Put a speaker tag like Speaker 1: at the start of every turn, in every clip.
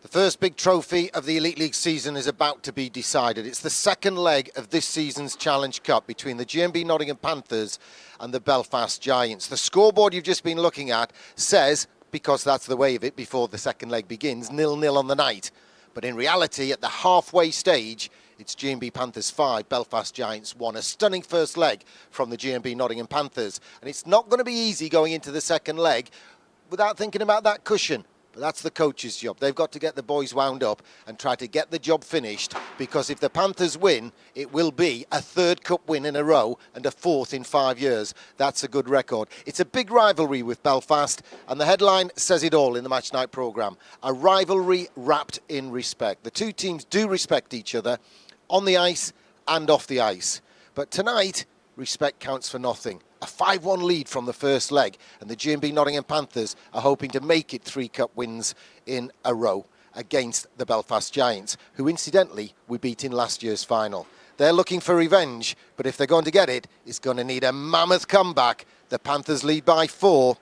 Speaker 1: The first big trophy of the Elite League season is about to be decided. It's the second leg of this season's Challenge Cup between the GMB Nottingham Panthers and the Belfast Giants. The scoreboard you've just been looking at says, because that's the way of it before the second leg begins, 0-0 on the night. But in reality, at the halfway stage, it's GMB Panthers 5, Belfast Giants 1. A stunning first leg from the GMB Nottingham Panthers. And it's not going to be easy going into the second leg without thinking about that cushion. But that's the coach's job. They've got to get the boys wound up and try to get the job finished, because if the Panthers win, it will be a third cup win in a row and a fourth in 5 years. That's a good record. It's a big rivalry with Belfast, and the headline says it all in the Match Night programme. A rivalry wrapped in respect. The two teams do respect each other on the ice and off the ice. But tonight, respect counts for nothing. A 5-1 lead from the first leg, and the GMB Nottingham Panthers are hoping to make it 3 cup wins in a row against the Belfast Giants, who incidentally we beat in last year's final. They're looking for revenge, but if they're going to get it, it's going to need a mammoth comeback. The Panthers lead by 4.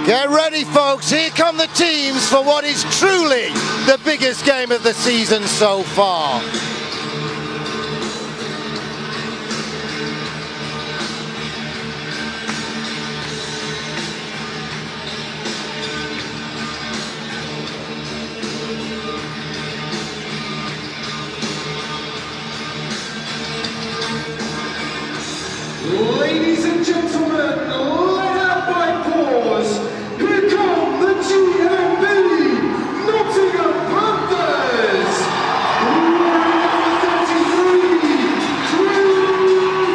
Speaker 1: Get ready, folks. Here come the teams for what is truly the biggest game of the season so far.
Speaker 2: Ladies and gentlemen, let out by pause. Here come the GMB Nottingham Panthers. Number 33, Drew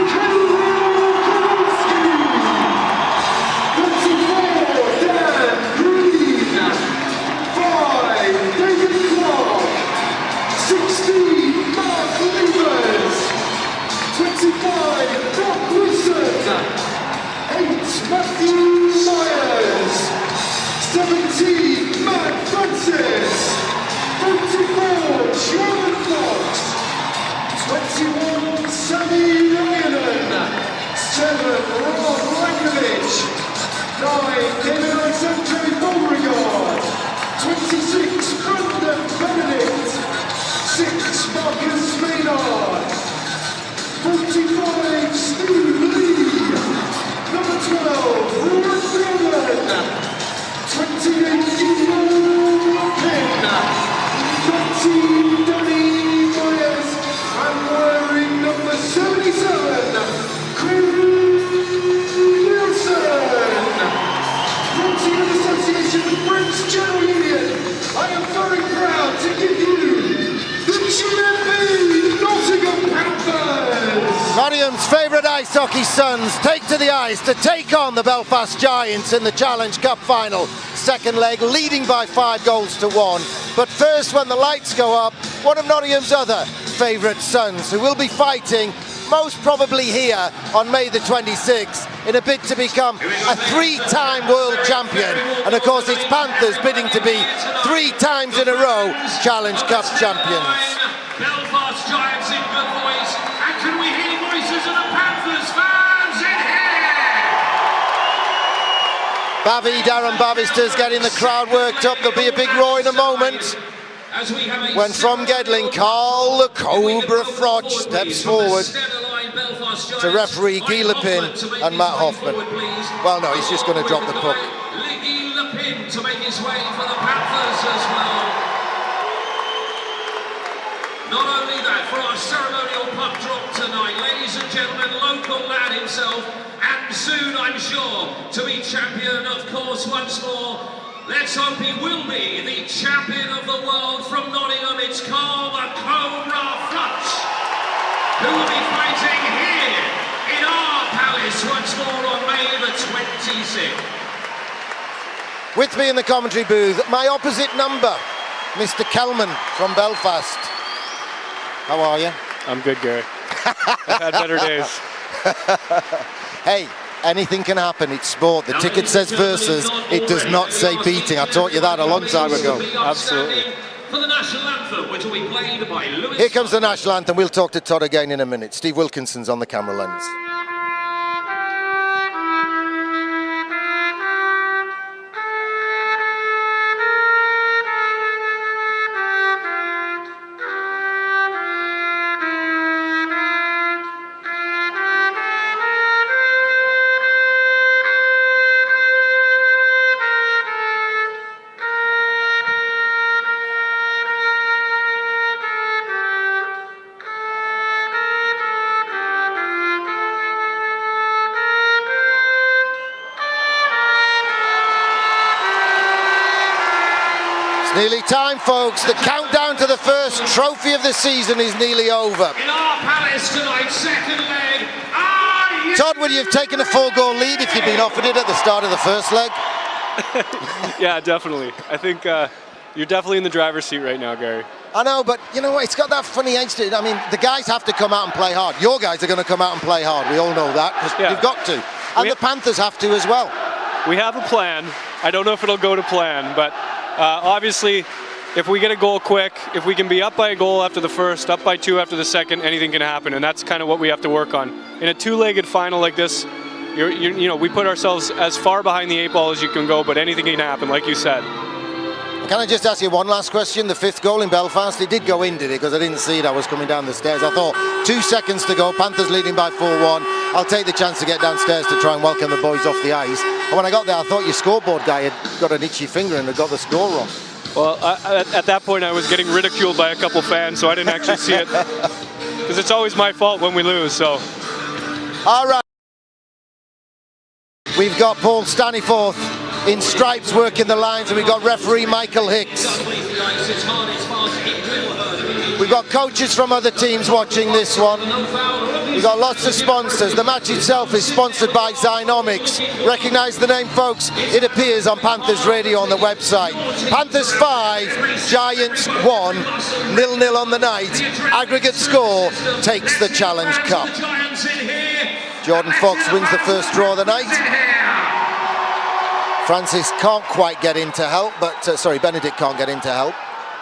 Speaker 2: Kowalski. 34, Dan Green. 5, David Clark. 16, Mark Levers. 25, Brock Wilson. 8, Matthew Myers. 17, Matt Francis. 24, Sean Fox. 21, Sammy Ryan. 7, Rob Rankovich. 9, David Alexandre Beauregard. 26, Brandon Benedict. 6, Marcus Maynard. 45, Steve Lee. Number 12, Ruben Broden. 28, Ian Pin. 19, Danny Myers. And wearing number 77, Chris Nielsen. Brought in association with French General Union, I am very proud to give you the GMB Nottingham Panthers.
Speaker 1: Nottingham's favourite ice hockey Suns take to the ice to take on the Belfast Giants in the Challenge Cup final. Second leg, leading by 5 goals to 1. But first, when the lights go up, one of Nottingham's other favourite Suns, who will be fighting most probably here on May the 26th in a bid to become a 3-time world champion. And of course, it's Panthers bidding to be 3 times in a row Challenge Cup champions.
Speaker 3: Belfast Giants in good voice, and can we hear voices of the Panthers fans in here?
Speaker 1: Darren Bavister's getting the crowd worked up. There'll be a big roar in a moment.
Speaker 3: as we have a
Speaker 1: When from Gedling, Carl the Cobra Froch steps forward to referee Guy Lepin and Matt Hoffman. Well, no, he's just going to drop the puck.
Speaker 3: Guy Lepin to make his way for the Panthers as well. Not only that, for our ceremonial puck drop tonight, ladies and gentlemen, local lad himself, and soon, I'm sure, to be champion, of course, once more. Let's hope he will be the champion of the world from Nottingham. It's Carl the Cobra Froch, who will be fighting here in our palace once more on May the 26th.
Speaker 1: With me in the commentary booth, my opposite number, Mr. Kelman from Belfast. How are you?
Speaker 4: I'm good, Gary. I've had better days.
Speaker 1: Hey, anything can happen. It's sport. The ticket says versus. It does not say beating. I taught you that a long time ago.
Speaker 4: Absolutely.
Speaker 3: For the national anthem, which will be played by Lewis.
Speaker 1: Here comes the national anthem. We'll talk to Todd again in a minute. Steve Wilkinson's on the camera lens. Nearly time, folks. The countdown to the first trophy of the season is nearly over.
Speaker 3: In our palace tonight, second leg.
Speaker 1: Todd, would you have taken a 4-goal lead if you'd been offered it at the start of the first leg?
Speaker 4: Yeah, definitely. I think you're definitely in the driver's seat right now, Gary.
Speaker 1: I know, but you know what? It's got that funny edge to it. I mean, the guys have to come out and play hard. Your guys are going to come out and play hard. We all know that, because you've got to. And the Panthers have to as well.
Speaker 4: We have a plan. I don't know if it'll go to plan, but obviously, if we get a goal quick, if we can be up by a goal after the first, up by 2 after the second, anything can happen, and that's kind of what we have to work on. In a 2-legged final like this, you know, we put ourselves as far behind the 8 ball as you can go, but anything can happen, like you said.
Speaker 1: Can I just ask you one last question? The 5th goal in Belfast, it did go in, did it? Because I didn't see it. I was coming down the stairs. I thought 2 seconds to go. Panthers leading by 4-1. I'll take the chance to get downstairs to try and welcome the boys off the ice. And when I got there, I thought your scoreboard guy had got an itchy finger and had got the score wrong.
Speaker 4: Well, at that point, I was getting ridiculed by a couple fans, so I didn't actually see it. Because it's always my fault when we lose, so.
Speaker 1: All right. We've got Paul Staniforth in stripes working the lines, and we've got referee Michael Hicks. We've got coaches from other teams watching this one. We've got lots of sponsors. The match itself is sponsored by Zynomics. Recognise the name, folks. It appears on Panthers Radio on the website. Panthers 5, Giants 1, 0-0 on the night. Aggregate score takes the Challenge Cup. Jordan Fox wins the first draw of the night. Francis can't quite get in to help, but Benedict can't get in to help.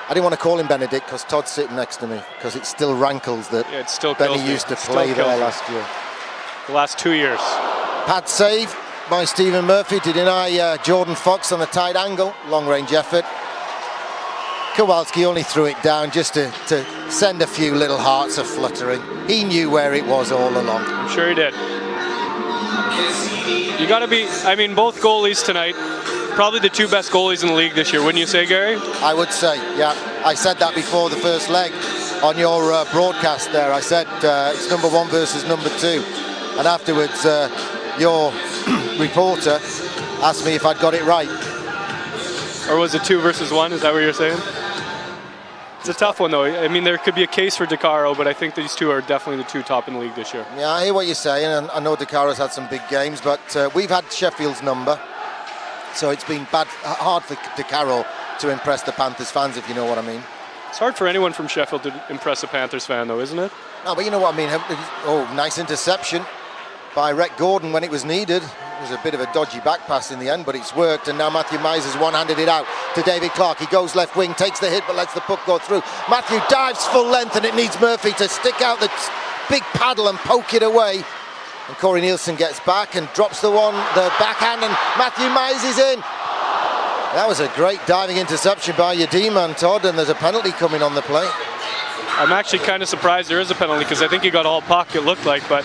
Speaker 1: I didn't want to call him Benedict because Todd's sitting next to me, because it still rankles that Benny used to play there last year.
Speaker 4: The last 2 years.
Speaker 1: Pad save by Stephen Murphy to deny Jordan Fox on a tight angle, long range effort. Kowalski only threw it down just to send a few little hearts a fluttering. He knew where it was all along.
Speaker 4: I'm sure he did. You got to be, I mean, both goalies tonight, probably the 2 best goalies in the league this year, wouldn't you say, Gary?
Speaker 1: I would say, yeah. I said that before the first leg on your broadcast there. I said it's number 1 versus number 2. And afterwards, your reporter asked me if I'd got it right.
Speaker 4: Or was it 2 versus 1? Is that what you're saying? It's a tough one, though. I mean, there could be a case for DeCaro, but I think these 2 are definitely the 2 top in the league this year. Yeah,
Speaker 1: I hear what you're saying, and I know DeCaro's had some big games, but we've had Sheffield's number, so it's been hard for DeCaro to impress the Panthers fans, if you know what I mean.
Speaker 4: It's hard for anyone from Sheffield to impress a Panthers fan, though, isn't it?
Speaker 1: No, but you know what I mean. Oh, nice interception by Rhett Gordon when it was needed. It was a bit of a dodgy back pass in the end, but it's worked, and now Matthew Mize has one-handed it out to David Clark. He goes left wing, takes the hit, but lets the puck go through. Matthew dives full length, and it needs Murphy to stick out the big paddle and poke it away. And Corey Nielsen gets back and drops the backhand, and Matthew Mize is in. That was a great diving interception by your D-man, Todd, and there's a penalty coming on the play.
Speaker 4: I'm actually kind of surprised there is a penalty because I think he got all puck, it looked like, but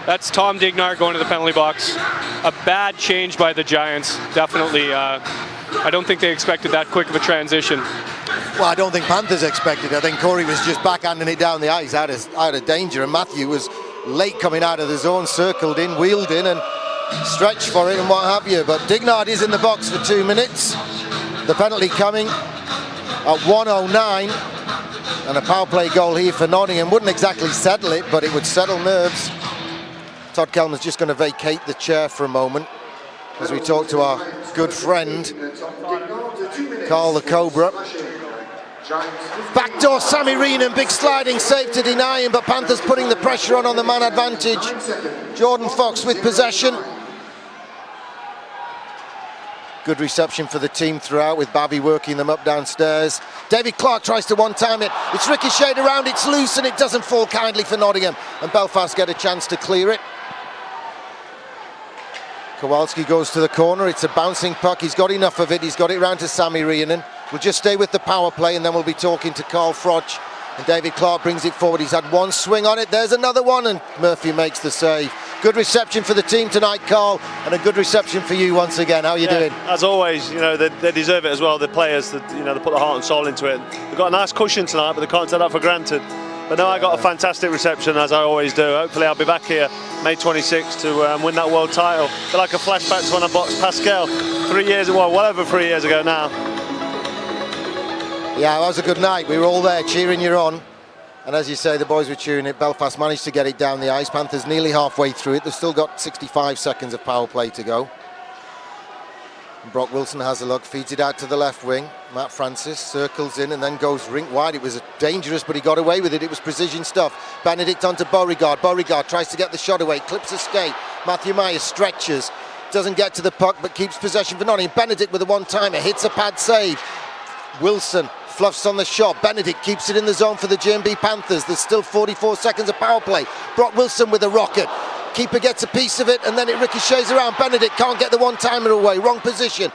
Speaker 4: that's Tom Dignar going to the penalty box. A bad change by the Giants, definitely. I don't think they expected that quick of a transition.
Speaker 1: Well, I don't think Panthers expected it. I think Corey was just backhanding it down the ice out of danger, and Matthew was late coming out of the zone, circled in, wheeled in, and stretched for it and what have you. But Dignard is in the box for 2 minutes. The penalty coming at 1:09, and a power play goal here for Nottingham. Wouldn't exactly settle it, but it would settle nerves. Todd Kelman's just going to vacate the chair for a moment as we talk to our good friend Carl the Cobra. Backdoor Sammy Reenan, big sliding save to deny him, but Panthers putting the pressure on the man advantage. Jordan Fox with possession. Good reception for the team throughout, with Babby working them up downstairs. David Clark tries to one-time it. It's ricocheted around, it's loose, and it doesn't fall kindly for Nottingham. And Belfast get a chance to clear it. Kowalski goes to the corner. It's a bouncing puck. He's got enough of it. He's got it round to Sammy Reenan. We'll just stay with the power play, and then we'll be talking to Carl Froch. And David Clark brings it forward. He's had one swing on it. There's another one, and Murphy makes the save. Good reception for the team tonight, Carl, and a good reception for you once again. How are you doing?
Speaker 5: As always, you know, they deserve it as well. The players, they put the heart and soul into it. They've got a nice cushion tonight, but they can't take that for granted. But no, I got a fantastic reception, as I always do. Hopefully I'll be back here May 26th to win that world title. Feel like a flashback to when I boxed Pascal 3 years, well over 3 years ago now.
Speaker 1: Yeah, that was a good night. We were all there cheering you on. And as you say, the boys were cheering it. Belfast managed to get it down the ice. Panthers nearly halfway through it. They've still got 65 seconds of power play to go. And Brock Wilson has a look, feeds it out to the left wing. Matt Francis circles in and then goes rink wide. It was dangerous, but he got away with it. It was precision stuff. Benedict onto Beauregard. Beauregard tries to get the shot away. Clips escape. Matthew Myers stretches. Doesn't get to the puck, but keeps possession for Nottingham. Benedict with a one-timer. Hits a pad save. Wilson fluffs on the shot. Benedict keeps it in the zone for the GMB Panthers. There's still 44 seconds of power play. Brock Wilson with a rocket. Keeper gets a piece of it, and then it ricochets around. Benedict can't get the one-timer away. Wrong position.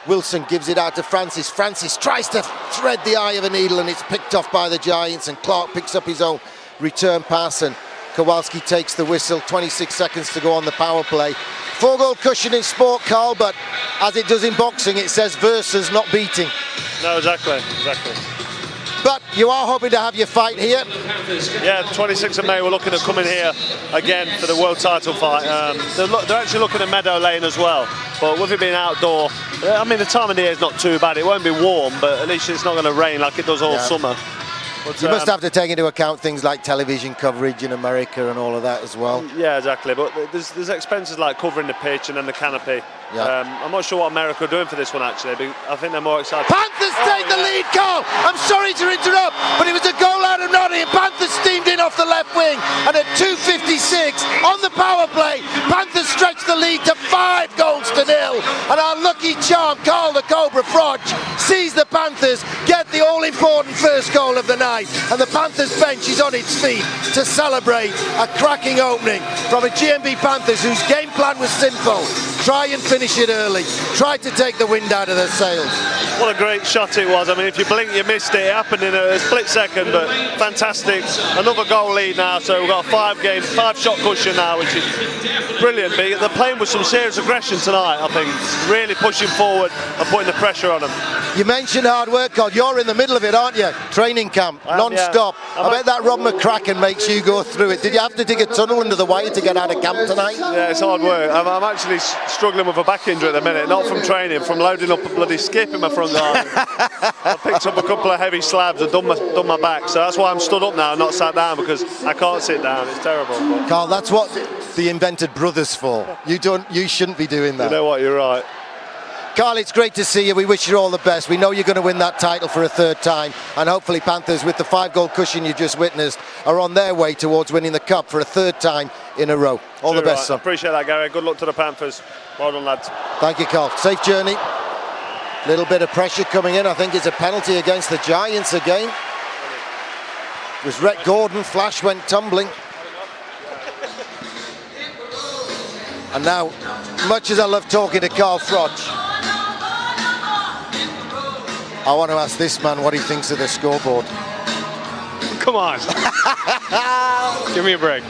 Speaker 1: Wilson gives it out to Francis. Francis tries to thread the eye of a needle, and it's picked off by the Giants, and Clark picks up his own return pass, and Kowalski takes the whistle. 26 seconds to go on the power play. 4-goal cushion in sport, Carl, but as it does in boxing, it says versus, not beating.
Speaker 5: No, exactly.
Speaker 1: But you are hoping to have your fight here.
Speaker 5: Yeah, 26th of May, we're looking at coming here again for the world title fight. They're actually looking at Meadow Lane as well, but with it being outdoor, I mean, the time of the year is not too bad. It won't be warm, but at least it's not going to rain like it does all summer. But,
Speaker 1: you must have to take into account things like television coverage in America and all of that as well.
Speaker 5: Yeah, exactly. But there's expenses like covering the pitch and then the canopy.
Speaker 1: Yeah.
Speaker 5: I'm not sure what America are doing for this one, actually. But I think they're more excited.
Speaker 1: Panthers take the lead, Carl. I'm sorry to interrupt, but it was a goal out of Nottingham. Panthers steamed in off the left wing, and at 2:56 on the power play, Panthers stretched the lead to 5-0. And our lucky charm, Carl the Cobra Froch, sees the Panthers get the all-important first goal of the night, and the Panthers bench is on its feet to celebrate a cracking opening from a GMB Panthers whose game plan was simple: try and finish it early, try to take the wind out of their sails.
Speaker 5: What a great shot it was. I mean, if you blink, you missed it. It happened in a split second, but fantastic. Another goal lead now, so we've got a 5-shot cushion now, which is brilliant. But they're playing with some serious aggression tonight, I think. Really pushing forward and putting the pressure on them.
Speaker 1: You mentioned hard work, Carl. You're in the middle of it, aren't you? Training camp, non-stop.
Speaker 5: Yeah.
Speaker 1: I bet that Rob McCracken makes you go through it. Did you have to dig a tunnel under the wire to get out of camp tonight?
Speaker 5: Yeah, it's hard work. I'm actually struggling with a back injury at the minute, not from training, from loading up a bloody skip in my front garden. I picked up a couple of heavy slabs and done my back, so that's why I'm stood up now, not sat down, because I can't sit down. It's terrible. But
Speaker 1: Carl, that's what the invented brothers for. You shouldn't be doing that.
Speaker 5: you know what? You're right.
Speaker 1: Carl, it's great to see you. We wish you all the best. We know you're going to win that title for a third time, and hopefully Panthers, with the 5-goal cushion you just witnessed, are on their way towards winning the cup for a third time in a row. All the best, son.
Speaker 5: Appreciate that, Gary. Good luck to the Panthers. Well done, lads.
Speaker 1: Thank you, Carl. Safe journey. Little bit of pressure coming in. I think it's a penalty against the Giants again. It was Rhett Gordon. Flash went tumbling. And now, much as I love talking to Carl Froch, I want to ask this man what he thinks of the scoreboard.
Speaker 4: Come on. Give me a break.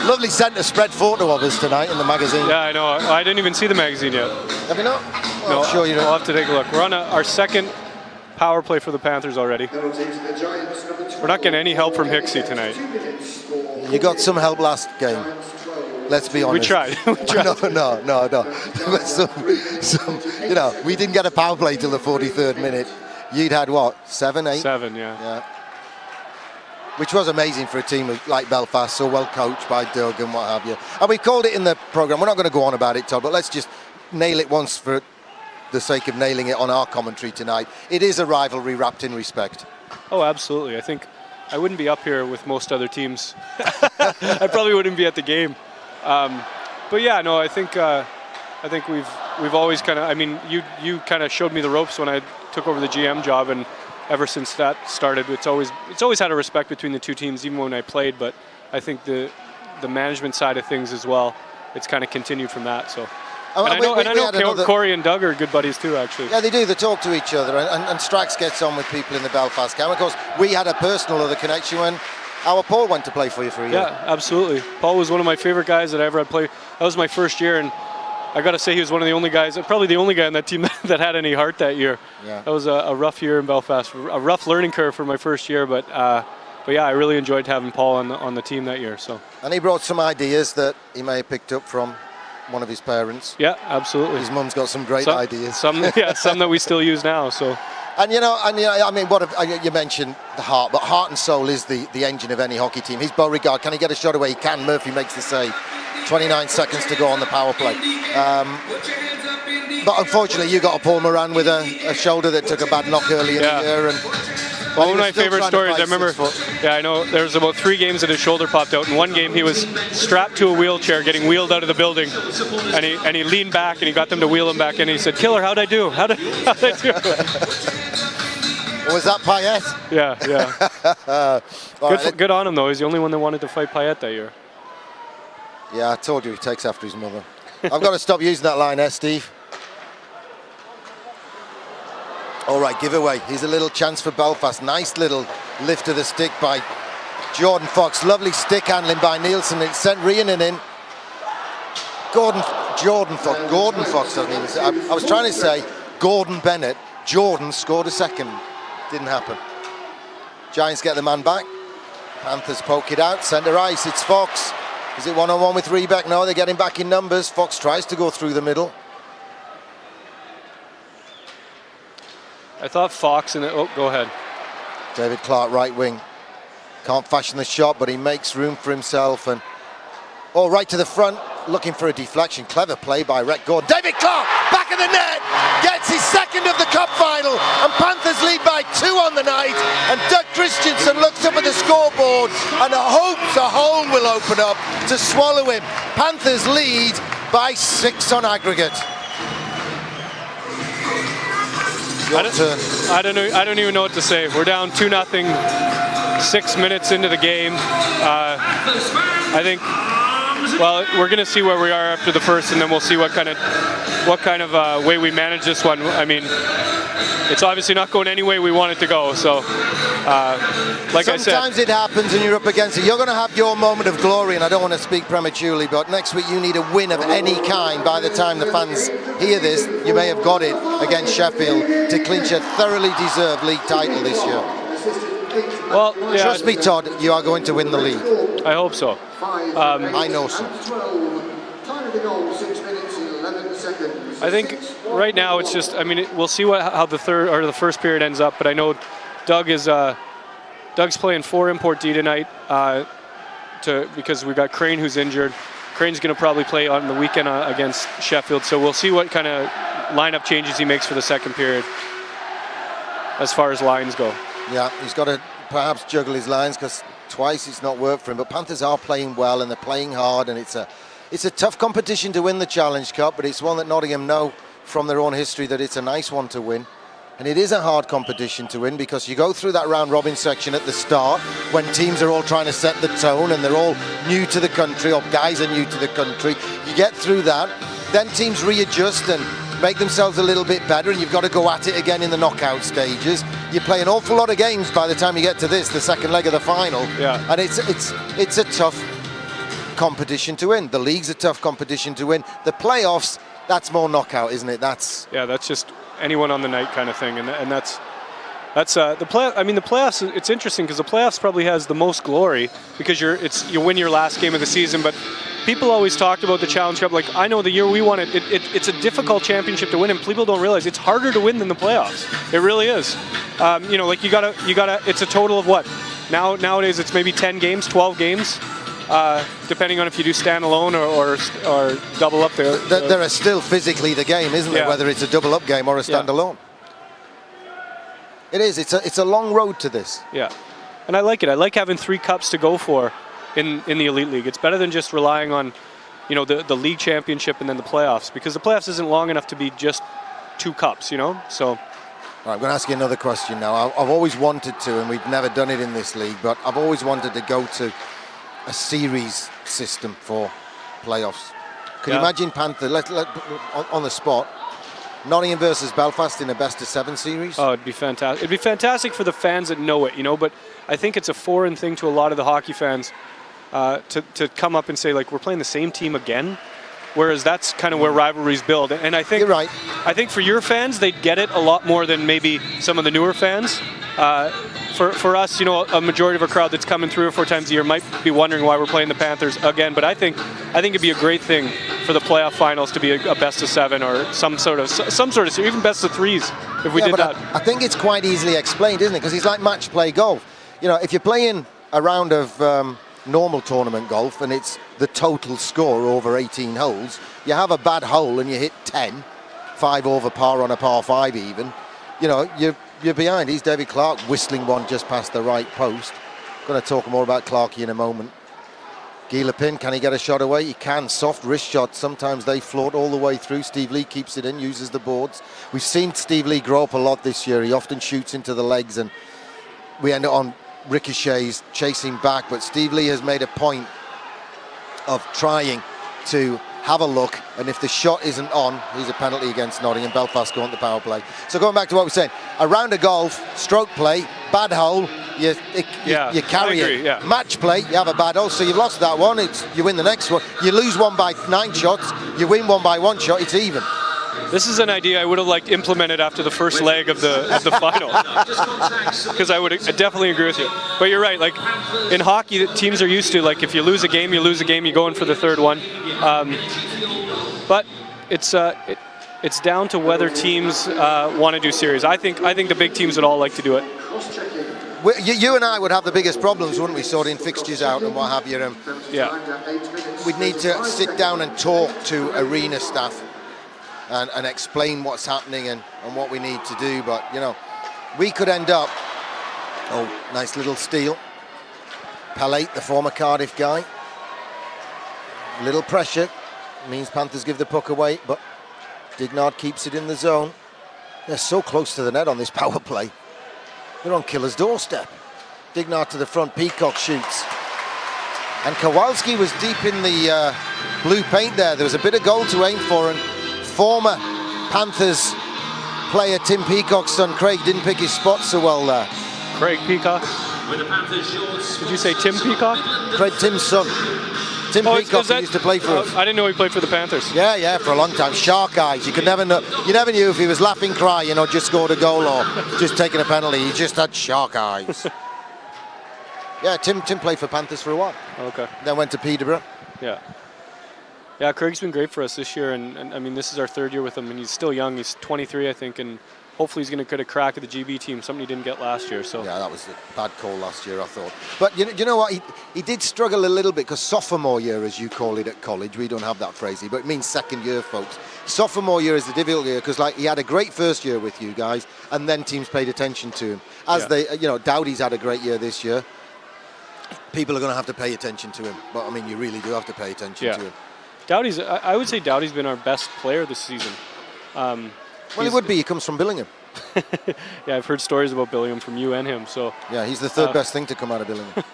Speaker 1: Lovely centre spread photo of us tonight in the magazine.
Speaker 4: Yeah, I know. I didn't even see the magazine yet.
Speaker 1: Have you not?
Speaker 4: No,
Speaker 1: I'm sure you
Speaker 4: we'll
Speaker 1: don't.
Speaker 4: have to take a look. We're on our second power play for the Panthers already. We're not getting any help from Hicksy tonight.
Speaker 1: You got some help last game. Let's be honest.
Speaker 4: We tried. We tried.
Speaker 1: No. You know, we didn't get a power play till the 43rd minute. You'd had what, 7, 8?
Speaker 4: 7, yeah.
Speaker 1: Yeah. Which was amazing for a team like Belfast, so well coached by Doug and what have you. And we called it in the programme. We're not going to go on about it, Todd, but let's just nail it once for the sake of nailing it on our commentary tonight. It is a rivalry wrapped in respect.
Speaker 4: Oh, absolutely. I think I wouldn't be up here with most other teams. I probably wouldn't be at the game. But yeah, no, I think we've always kind of. I mean, you kind of showed me the ropes when I took over the GM job, and ever since that started, it's always had a respect between the two teams, even when I played. But I think the management side of things as well, it's kind of continued from that. So. And I know Corey and Doug are good buddies too, actually.
Speaker 1: Yeah, they do. They talk to each other, and Strax gets on with people in the Belfast camp. Of course, we had a personal other connection when our Paul went to play for you for a year.
Speaker 4: Yeah, absolutely. Paul was one of my favorite guys that I ever had played. That was my first year, and I got to say he was one of the only guys, probably the only guy on that team that had any heart that year.
Speaker 1: Yeah.
Speaker 4: That was a rough year in Belfast, a rough learning curve for my first year, but yeah, I really enjoyed having Paul on the team that year. So.
Speaker 1: And he brought some ideas that he may have picked up from one of his parents.
Speaker 4: Yeah, absolutely.
Speaker 1: His mum's got some great ideas.
Speaker 4: Some that we still use now. So.
Speaker 1: And you know, I mean, you mentioned the heart, but heart and soul is the engine of any hockey team. He's Beauregard. Can he get a shot away? He can. Murphy makes the save. 29 seconds to go on the power play. But unfortunately, you got a Paul Moran with a shoulder that took a bad knock early in the year. And
Speaker 4: one of my favorite stories, I remember, I know there was about 3 games that his shoulder popped out. In one game, he was strapped to a wheelchair, getting wheeled out of the building, and he leaned back and he got them to wheel him back, and he said, "Killer, how'd I do? How'd I do?"
Speaker 1: Was that Payet?
Speaker 4: Yeah. Good on him though. He's the only one that wanted to fight Payet that year.
Speaker 1: Yeah, I told you he takes after his mother. I've got to stop using that line, Steve? All right, giveaway. Here's a little chance for Belfast. Nice little lift of the stick by Jordan Fox. Lovely stick handling by Nielsen. It sent Rhiannon in. Gordon Fox doesn't even say. I was trying to say Gordon Bennett. Jordan scored a second. Didn't happen. Giants get the man back. Panthers poke it out. Centre ice. It's Fox. Is it one-on-one with Rebeck? No, they're getting back in numbers. Fox tries to go through the middle.
Speaker 4: I thought Fox go ahead.
Speaker 1: David Clark, right wing. Can't fashion the shot, but he makes room for himself. And right to the front, looking for a deflection. Clever play by Rhett Gordon. David Clark, back of the net, gets his second of the cup final. And Panthers lead by 2 on the night. And Doug Christensen looks up at the scoreboard and hopes a hole will open up to swallow him. Panthers lead by 6 on aggregate.
Speaker 4: I don't even know what to say. We're down 2-0, 6 minutes into the game. I think, well, we're going to see where we are after the first, and then we'll see what kind of way we manage this one. I mean, it's obviously not going any way we want it to go. So, like I said,
Speaker 1: sometimes it happens and you're up against it. You're going to have your moment of glory, and I don't want to speak prematurely, but next week you need a win of any kind. By the time the fans hear this, you may have got it against Sheffield to clinch a thoroughly deserved league title this year.
Speaker 4: Well, yeah,
Speaker 1: trust me, Todd, you are going to win the league.
Speaker 4: I hope so.
Speaker 1: I know so.
Speaker 4: I think right now it's just, I mean, we'll see how the first period ends up, but I know Doug's playing 4 import D tonight because we've got Crane who's injured. Crane's going to probably play on the weekend against Sheffield, so we'll see what kind of lineup changes he makes for the second period as far as lines go.
Speaker 1: Yeah, he's got to perhaps juggle his lines because twice it's not worked for him, but Panthers are playing well and they're playing hard, and it's a tough competition to win the Challenge Cup, but it's one that Nottingham know from their own history that it's a nice one to win. And it is a hard competition to win because you go through that round robin section at the start when teams are all trying to set the tone and they're all new to the country, or guys are new to the country. You get through that, then teams readjust and make themselves a little bit better, and you've got to go at it again in the knockout stages. You play an awful lot of games by the time you get to this, the second leg of the final.
Speaker 4: Yeah.
Speaker 1: And it's a tough competition to win. The league's a tough competition to win. The playoffs, that's more knockout, isn't it? That's
Speaker 4: just anyone on the night kind of thing, and that's the play. I mean, the playoffs. It's interesting because the playoffs probably has the most glory because you win your last game of the season. But people always talked about the Challenge Cup. Like, I know the year we won it, it's a difficult championship to win, and people don't realize it's harder to win than the playoffs. It really is. Like you gotta. It's a total of what? Nowadays it's maybe 10 games, 12 games. Depending on if you do standalone or double up there.
Speaker 1: There are still physically the game, isn't there? Whether it's a double up game or a standalone. It is. It's a long road to this.
Speaker 4: Yeah, and I like it. I like having 3 cups to go for in the Elite League. It's better than just relying on, the league championship and then the playoffs, because the playoffs isn't long enough to be just 2 cups. So.
Speaker 1: All right, I'm going to ask you another question now. I've always wanted to, and we've never done it in this league, but I've always wanted to go to a series system for playoffs. Can you imagine Panther, on the spot, Nottingham versus Belfast in a best-of-7 series?
Speaker 4: Oh, it'd be fantastic. It'd be fantastic for the fans that know it, but I think it's a foreign thing to a lot of the hockey fans to come up and say, like, we're playing the same team again, whereas that's kind of where rivalries build. And I think
Speaker 1: you're right.
Speaker 4: I think for your fans, they'd get it a lot more than maybe some of the newer fans. For us, a majority of our crowd that's coming 3 or 4 times a year might be wondering why we're playing the Panthers again. But I think it'd be a great thing for the playoff finals to be a best-of-7 or some sort of series, even best-of-3s if we did that.
Speaker 1: I think it's quite easily explained, isn't it? Because it's like match play golf. If you're playing a round of normal tournament golf and it's the total score over 18 holes, you have a bad hole and you hit 10, 5 over par on a par 5 even, you're behind. He's David Clark whistling one just past the right post. Going to talk more about Clarkey in a moment. Guy Lepin, can he get a shot away? He can. Soft wrist shots. Sometimes they float all the way through. Steve Lee keeps it in, uses the boards. We've seen Steve Lee grow up a lot this year. He often shoots into the legs and we end up on ricochets, chasing back. But Steve Lee has made a point of trying to have a look, and if the shot isn't on, he's a penalty against Nottingham. Belfast go on the power play. So going back to what we're saying, a round of golf, stroke play, bad hole, you carry it.
Speaker 4: Yeah.
Speaker 1: Match play, you have a bad hole, so you've lost that one, you win the next one. You lose one by 9 shots, you win one by 1 shot, it's even.
Speaker 4: This is an idea I would have liked implemented after the first leg of the final, because I would definitely agree with you. But you're right. Like in hockey, teams are used to, like, if you lose a game, you go in for the third one. But it's down to whether teams want to do series. I think the big teams would all like to do it.
Speaker 1: You and I would have the biggest problems, wouldn't we, sorting fixtures out and what have you. We'd need to sit down and talk to arena staff and explain what's happening and what we need to do. But, we could end up... Oh, nice little steal. Palate, the former Cardiff guy. Little pressure. Means Panthers give the puck away, but Dignard keeps it in the zone. They're so close to the net on this power play. They're on killer's doorstep. Dignard to the front, Peacock shoots. And Kowalski was deep in the blue paint there. There was a bit of goal to aim for, and former Panthers player Tim Peacock's son Craig didn't pick his spot so well there.
Speaker 4: Craig Peacock? Did you say Tim Peacock?
Speaker 1: Craig, Tim's son. Tim Peacock used to play for us.
Speaker 4: I didn't know he played for the Panthers.
Speaker 1: Yeah, for a long time. Shark eyes. You could never know. You never knew if he was laughing, crying, or just scored a goal or just taking a penalty. He just had shark eyes. Yeah, Tim played for Panthers for a while.
Speaker 4: Okay.
Speaker 1: Then went to Peterborough.
Speaker 4: Yeah, Craig's been great for us this year, and I mean, this is our 3rd year with him, and he's still young. He's 23, I think, and hopefully he's going to get a crack at the GB team, something he didn't get last year. So
Speaker 1: yeah, that was a bad call last year, I thought. But you know what? He did struggle a little bit, because sophomore year, as you call it at college, we don't have that phrase, but it means second year, folks. Sophomore year is the difficult year, because he had a great first year with you guys, and then teams paid attention to him. Dowdy's had a great year this year. People are going to have to pay attention to him. But I mean, you really do have to pay attention to him.
Speaker 4: Dowdy's, I would say Dowdy's been our best player this season.
Speaker 1: Well, he would be. He comes from Billingham.
Speaker 4: Yeah, I've heard stories about Billingham from you and him. So
Speaker 1: yeah, he's the third best thing to come out of Billingham.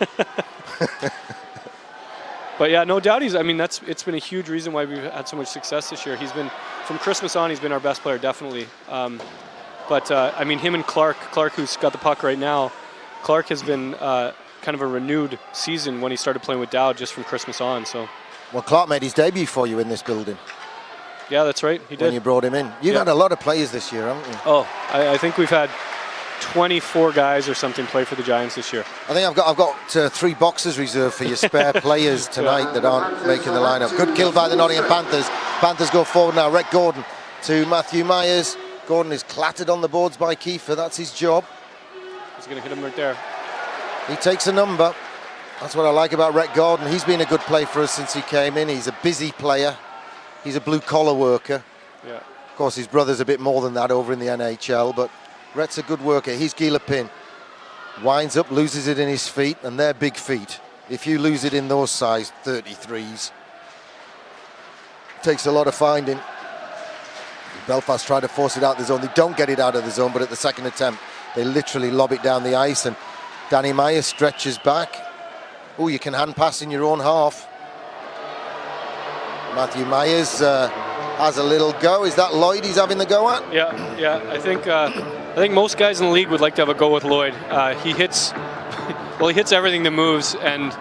Speaker 4: But yeah, no doubt it's been a huge reason why we've had so much success this year. He's been, from Christmas on, he's been our best player, definitely. Him and Clark, who's got the puck right now, Clark has been kind of a renewed season when he started playing with Dowd just from Christmas on. So.
Speaker 1: Well, Clark made his debut for you in this building.
Speaker 4: Yeah, that's right. He did.
Speaker 1: When you brought him in. You've had a lot of players this year, haven't you?
Speaker 4: Oh, I think we've had 24 guys or something play for the Giants this year.
Speaker 1: I think I've got 3 boxes reserved for your spare players tonight that aren't making the lineup. Good kill by the Nottingham Panthers. Panthers go forward now. Rhett Gordon to Matthew Myers. Gordon is clattered on the boards by Kiefer. That's his job.
Speaker 4: He's going to hit him right there.
Speaker 1: He takes a number. That's what I like about Rhett Gordon. He's been a good player for us since he came in. He's a busy player. He's a blue-collar worker.
Speaker 4: Yeah.
Speaker 1: Of course, his brother's a bit more than that over in the NHL, but Rhett's a good worker. He's Gila Pin. Winds up, loses it in his feet, and they're big feet. If you lose it in those size 33s, takes a lot of finding. Belfast try to force it out of the zone. They don't get it out of the zone, but at the second attempt, they literally lob it down the ice, and Danny Myers stretches back. Oh, you can hand pass in your own half. Matthew Myers has a little go. Is that Lloyd he's having the go at?
Speaker 4: Yeah. I think most guys in the league would like to have a go with Lloyd. He hits everything that moves, and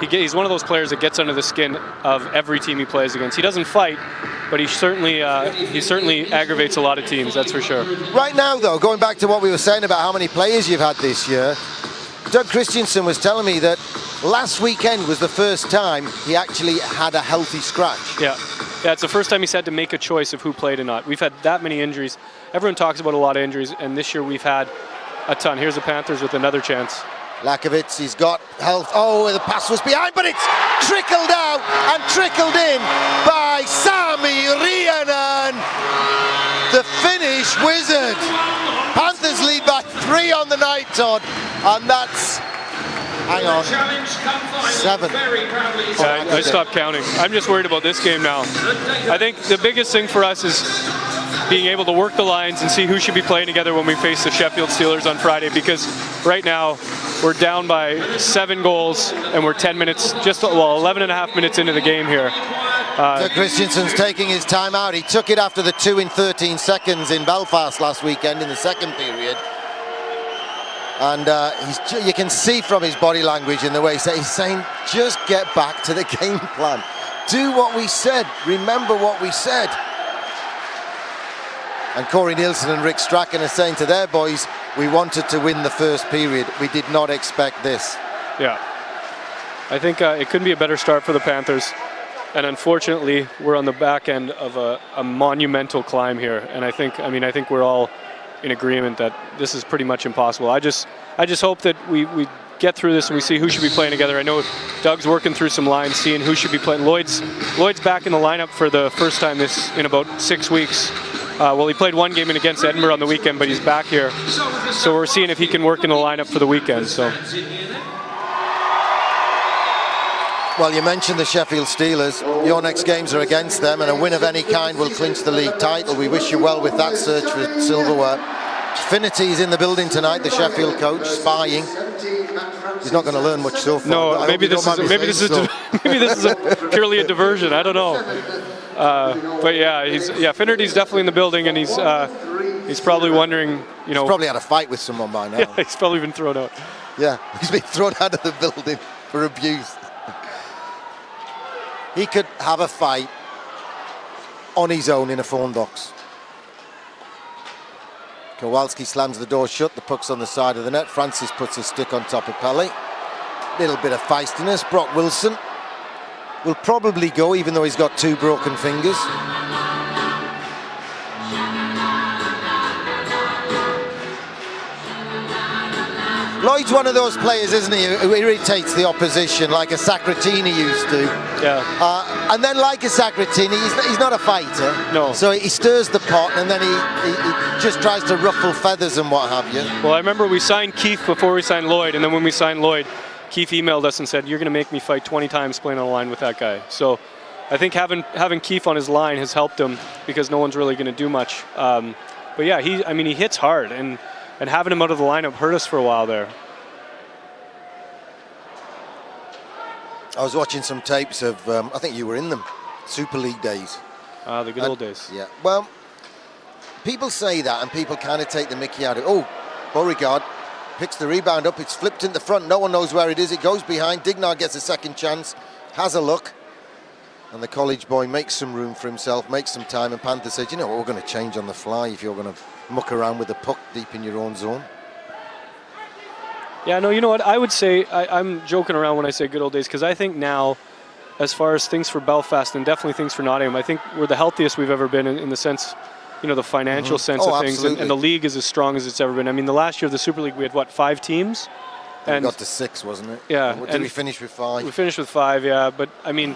Speaker 4: he's one of those players that gets under the skin of every team he plays against. He doesn't fight, but he certainly aggravates a lot of teams. That's for sure.
Speaker 1: Right now, though, going back to what we were saying about how many players you've had this year, Doug Christensen was telling me that last weekend was the first time he actually had a healthy scratch.
Speaker 4: Yeah, it's the first time he's had to make a choice of who played or not. We've had that many injuries. Everyone talks about a lot of injuries, and this year we've had a ton. Here's the Panthers with another chance.
Speaker 1: Lakovitz, he's got health. Oh, the pass was behind, but it's trickled out and trickled in by Sami Rhiannon, the Finnish wizard. Panthers lead by 3 on the night, Todd, and that's, hang on, 7.
Speaker 4: I stopped counting. I'm just worried about this game now. I think the biggest thing for us is being able to work the lines and see who should be playing together when we face the Sheffield Steelers on Friday, because right now we're down by 7 goals and we're 11 and a half minutes into the game here.
Speaker 1: Doug Christensen's taking his time out. He took it after the 2 in 13 seconds in Belfast last weekend in the second period. And you can see from his body language in the way he's saying, just get back to the game plan. Do what we said. Remember what we said. And Corey Nielsen and Rick Strachan are saying to their boys, we wanted to win the first period. We did not expect this.
Speaker 4: Yeah. I think it couldn't be a better start for the Panthers. And unfortunately, we're on the back end of a monumental climb here. And I think we're all in agreement that this is pretty much impossible. I just hope that we get through this and we see who should be playing together. I know Doug's working through some lines, seeing who should be playing. Lloyd's back in the lineup for the first time in about 6 weeks. He played one game against Edinburgh on the weekend, but he's back here. So we're seeing if he can work in the lineup for the weekend. So.
Speaker 1: Well, you mentioned the Sheffield Steelers. Your next games are against them, and a win of any kind will clinch the league title. We wish you well with that search for silverware. Finity's in the building tonight, the Sheffield coach, spying. He's not going to learn much so far.
Speaker 4: No, maybe this is purely a diversion. I don't know. But yeah, Finnerty's definitely in the building, and he's probably wondering,
Speaker 1: He's probably had a fight with someone by now.
Speaker 4: Yeah, he's probably been thrown out.
Speaker 1: Yeah, he's been thrown out of the building for abuse. He could have a fight on his own in a phone box. Kowalski slams the door shut, the puck's on the side of the net. Francis puts his stick on top of Pele. Little bit of feistiness. Brock Wilson will probably go, even though he's got 2 broken fingers. Lloyd's one of those players, isn't he, who irritates the opposition like a Sacratini used to.
Speaker 4: Yeah.
Speaker 1: And then like a Sacratini, he's not a fighter.
Speaker 4: No.
Speaker 1: So he stirs the pot, and then he just tries to ruffle feathers and what have you.
Speaker 4: Well, I remember we signed Keith before we signed Lloyd, and then when we signed Lloyd, Keith emailed us and said, you're going to make me fight 20 times playing on the line with that guy. So I think having Keith on his line has helped him, because no one's really going to do much. But yeah, he hits hard, and having him out of the lineup hurt us for a while there.
Speaker 1: I was watching some tapes of, I think you were in them, Super League days.
Speaker 4: The good old days.
Speaker 1: Yeah, well, people say that and people kind of take the mickey out of it. Oh, Beauregard picks the rebound up, it's flipped in the front, no one knows where it is, it goes behind, Dignard gets a second chance, has a look, and the college boy makes some room for himself, makes some time, and Panther said, you know what, we're going to change on the fly if you're going to muck around with the puck deep in your own zone.
Speaker 4: Yeah, no, you know what? I would say, I'm joking around when I say good old days, because I think now, as far as things for Belfast and definitely things for Nottingham, I think we're the healthiest we've ever been in the sense, the financial sense of things, and the league is as strong as it's ever been. I mean, the last year of the Super League, we had, 5 teams?
Speaker 1: And we got to 6, wasn't it?
Speaker 4: Yeah.
Speaker 1: Did we finish with 5?
Speaker 4: We finished with 5, yeah. But, I mean,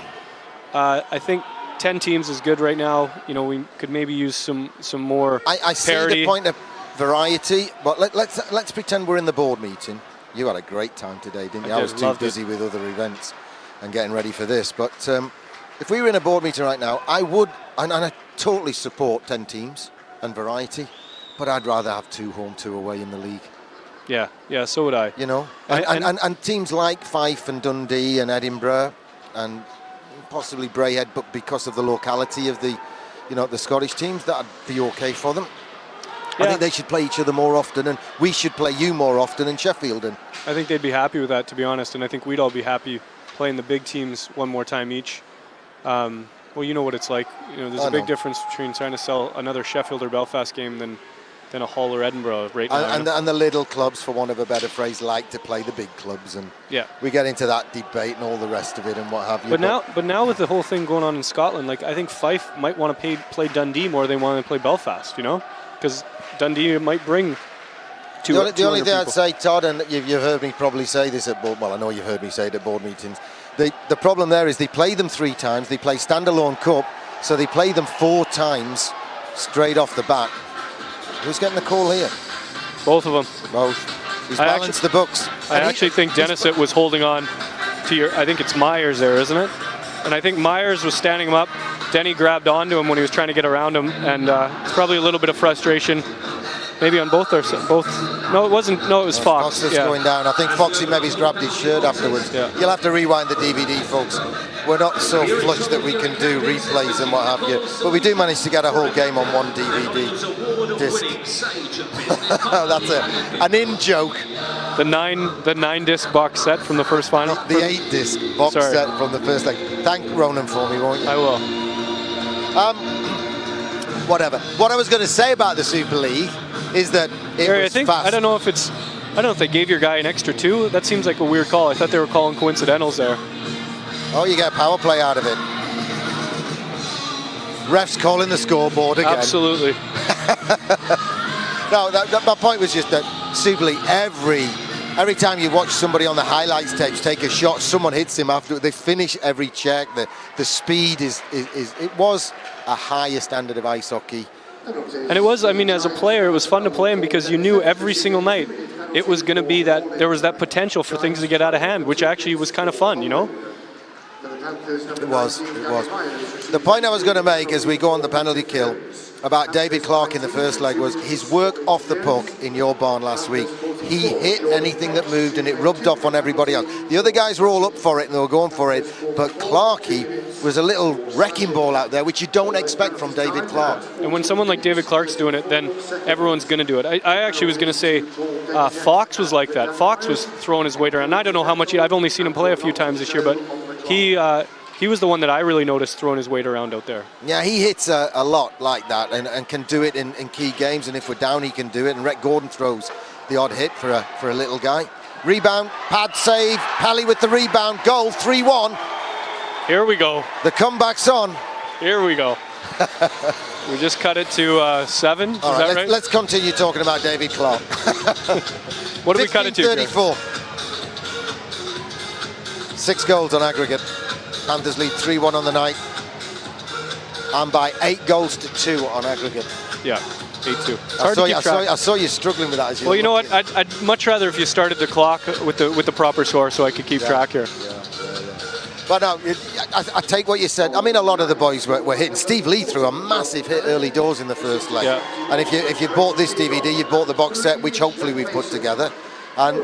Speaker 4: I think 10 teams is good right now. We could maybe use some more
Speaker 1: I see
Speaker 4: parity.
Speaker 1: The point of variety, but let's pretend we're in the board meeting. You had a great time today, didn't you? I was too busy with other events and getting ready for this. But if we were in a board meeting right now, I would, and I totally support 10 teams and variety, but I'd rather have 2 home, 2 away in the league.
Speaker 4: Yeah, so would I.
Speaker 1: And teams like Fife and Dundee and Edinburgh and possibly Braehead, but because of the locality of the Scottish teams, that'd be okay for them. Yeah. I think they should play each other more often, and we should play you more often in Sheffield. And
Speaker 4: I think they'd be happy with that, to be honest, and I think we'd all be happy playing the big teams one more time each. Well, you know what it's like. There's a big difference between trying to sell another Sheffield or Belfast game than a Hull or Edinburgh right now.
Speaker 1: And the little clubs, for want of a better phrase, like to play the big clubs, and we get into that debate and all the rest of it and what have you.
Speaker 4: But now with the whole thing going on in Scotland, I think Fife might want to play Dundee more than they want to play Belfast, because Dundee might bring two.
Speaker 1: The only thing I'd say, Todd, and you've heard me probably say this at board. Well, I know you've heard me say it at board meetings. The problem there is they play them 3 times. They play standalone cup, so they play them 4 times straight off the bat. Who's getting the call here?
Speaker 4: Both of them.
Speaker 1: Both. He's balanced the books.
Speaker 4: I actually think Denisett was holding on to I think it's Myers there, isn't it? And I think Myers was standing him up. Denny grabbed onto him when he was trying to get around him, and it's probably a little bit of frustration, maybe on both. No, it wasn't. No, it was Fox.
Speaker 1: Fox going down. I think Foxy maybe's grabbed his shirt afterwards.
Speaker 4: Yeah.
Speaker 1: You'll have to rewind the DVD, folks. We're not so flush that we can do replays and what have you, but we do manage to get a whole game on one DVD disc. That's an in joke.
Speaker 4: The 9-disc box set from the first final.
Speaker 1: The 8-disc box set from the first leg. Thank Ronan for me, won't you?
Speaker 4: I will.
Speaker 1: Whatever. What I was going to say about the Super League is that it was fast.
Speaker 4: I don't know if they gave your guy an extra 2. That seems like a weird call. I thought they were calling coincidentals there.
Speaker 1: Oh, you get a power play out of it. Refs calling the scoreboard again.
Speaker 4: Absolutely.
Speaker 1: No, my point was just that Super League, every time you watch somebody on the highlights tapes take a shot, someone hits him after. They finish every check. The speed is it was a higher standard of ice hockey.
Speaker 4: And it was, as a player, it was fun to play him because you knew every single night it was going to be that there was that potential for things to get out of hand, which actually was kind of fun,
Speaker 1: It was. The point I was going to make as we go on the penalty kill about David Clark in the first leg was his work off the puck in your barn last week. He hit anything that moved and it rubbed off on everybody else. The other guys were all up for it and they were going for it, but Clarkey was a little wrecking ball out there, which you don't expect from David Clark.
Speaker 4: And when someone like David Clark's doing it, then everyone's going to do it. I actually was going to say Fox was like that. Fox was throwing his weight around. And I don't know how much I've only seen him play a few times this year, but he was the one that I really noticed throwing his weight around out there.
Speaker 1: Yeah, he hits a lot like that and can do it in key games, and if we're down he can do it, and Rhett Gordon throws the odd hit for a little guy. Rebound, pad save, Pally with the rebound, goal, 3-1.
Speaker 4: Here we go.
Speaker 1: The comeback's on.
Speaker 4: Here we go. We just cut it to 7,
Speaker 1: All
Speaker 4: is
Speaker 1: right,
Speaker 4: that right?
Speaker 1: Let's continue talking about David Clark.
Speaker 4: What do we cut it to?
Speaker 1: 34. 6 goals on aggregate. Panthers lead 3-1 on the night, and by 8 goals to 2 on aggregate.
Speaker 4: Yeah, 8-2.
Speaker 1: I saw you struggling with that. As you
Speaker 4: well, you know what? I'd much rather if you started the clock with the proper score, so I could keep track here.
Speaker 1: Yeah. But no, I take what you said. A lot of the boys were hitting. Steve Lee threw a massive hit early doors in the first leg.
Speaker 4: Yeah.
Speaker 1: And if you bought this DVD, you bought the box set, which hopefully we've put together. And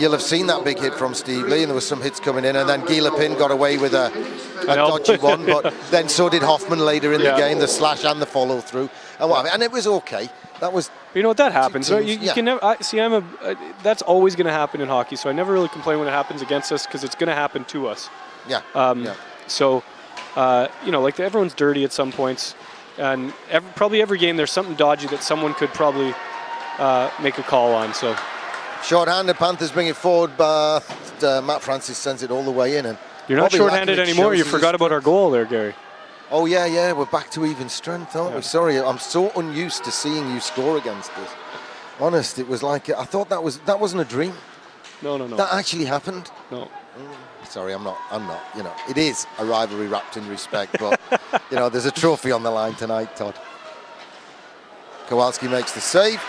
Speaker 1: you'll have seen that big hit from Steve Lee, and there was some hits coming in, and then Gilipin got away with a dodgy one, but then so did Hoffman later in the game, the slash and the follow through, and it was okay. That was.
Speaker 4: You know what, that happens. Right? You can never see. That's always going to happen in hockey. So I never really complain when it happens against us because it's going to happen to us.
Speaker 1: Yeah.
Speaker 4: So, like everyone's dirty at some points, and probably every game there's something dodgy that someone could probably make a call on. So.
Speaker 1: Short-handed, Panthers bring it forward, but Matt Francis sends it all the way in. And
Speaker 4: you're not short-handed anymore. You forgot about our goal there, Gary.
Speaker 1: Oh, yeah. We're back to even strength, aren't we? Sorry, I'm so unused to seeing you score against us. Honest, it was like, I thought that wasn't a dream.
Speaker 4: No.
Speaker 1: That actually happened.
Speaker 4: No.
Speaker 1: Sorry, I'm not. It is a rivalry wrapped in respect, but, there's a trophy on the line tonight, Todd. Kowalski makes the save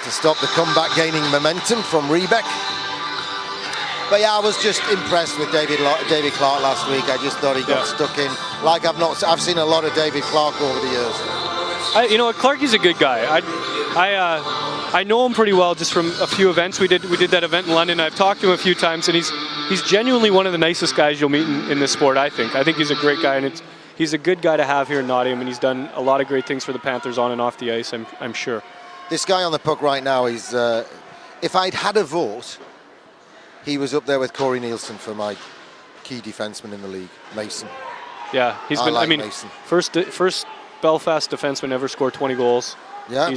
Speaker 1: to stop the comeback gaining momentum from Rebeck. But yeah, I was just impressed with David Clark last week. I just thought he got stuck in like I've seen a lot of David Clark over the years.
Speaker 4: Clarkie's a good guy. I know him pretty well just from a few events. We did that event in London. I've talked to him a few times, and he's genuinely one of the nicest guys you'll meet in this sport, I think. I think he's a great guy, and he's a good guy to have here in Nottingham, and he's done a lot of great things for the Panthers on and off the ice, I'm sure.
Speaker 1: This guy on the puck right now is, if I'd had a vote, he was up there with Corey Nielsen for my key defenseman in the league, Mason.
Speaker 4: Yeah, he's been.
Speaker 1: Mason.
Speaker 4: First Belfast defenseman ever scored 20 goals.
Speaker 1: Yeah,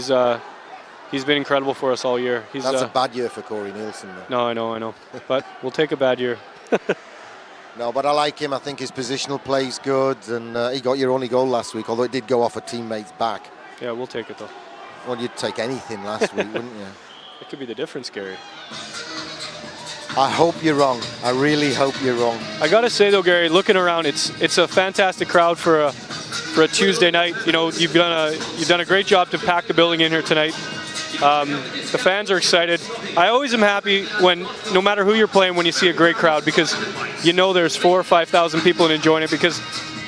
Speaker 4: he's been incredible for us all year.
Speaker 1: That's a bad year for Corey Nielsen, though.
Speaker 4: No, I know, but we'll take a bad year.
Speaker 1: No, but I like him. I think his positional play's good, and he got your only goal last week, although it did go off a teammate's back.
Speaker 4: Yeah, we'll take it though.
Speaker 1: Well, you'd take anything last week, wouldn't you?
Speaker 4: It could be the difference, Gary.
Speaker 1: I hope you're wrong. I really hope you're wrong.
Speaker 4: I gotta say though, Gary, looking around, it's a fantastic crowd for a Tuesday night. You've done a great job to pack the building in here tonight. The fans are excited. I always am happy when, no matter who you're playing, when you see a great crowd, because there's 4,000 or 5,000 people and enjoying it. Because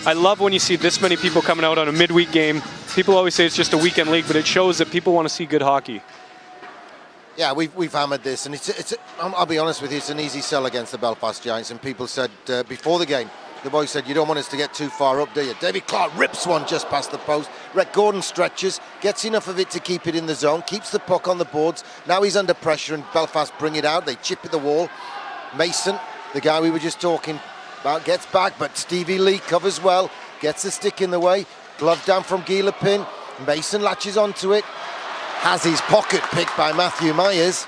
Speaker 4: I love when you see this many people coming out on a midweek game. People always say it's just a weekend league, but it shows that people want to see good hockey.
Speaker 1: Yeah, we've hammered this, and I'll be honest with you, it's an easy sell against the Belfast Giants. And people said before the game, the boys said, you don't want us to get too far up, do you? David Clark rips one just past the post. Rhett Gordon stretches, gets enough of it to keep it in the zone, keeps the puck on the boards. Now he's under pressure, and Belfast bring it out. They chip at the wall. Mason, the guy we were just talking about, gets back, but Stevie Lee covers well, gets the stick in the way. Glove down from Gilipin. Mason latches onto it. Has his pocket picked by Matthew Myers.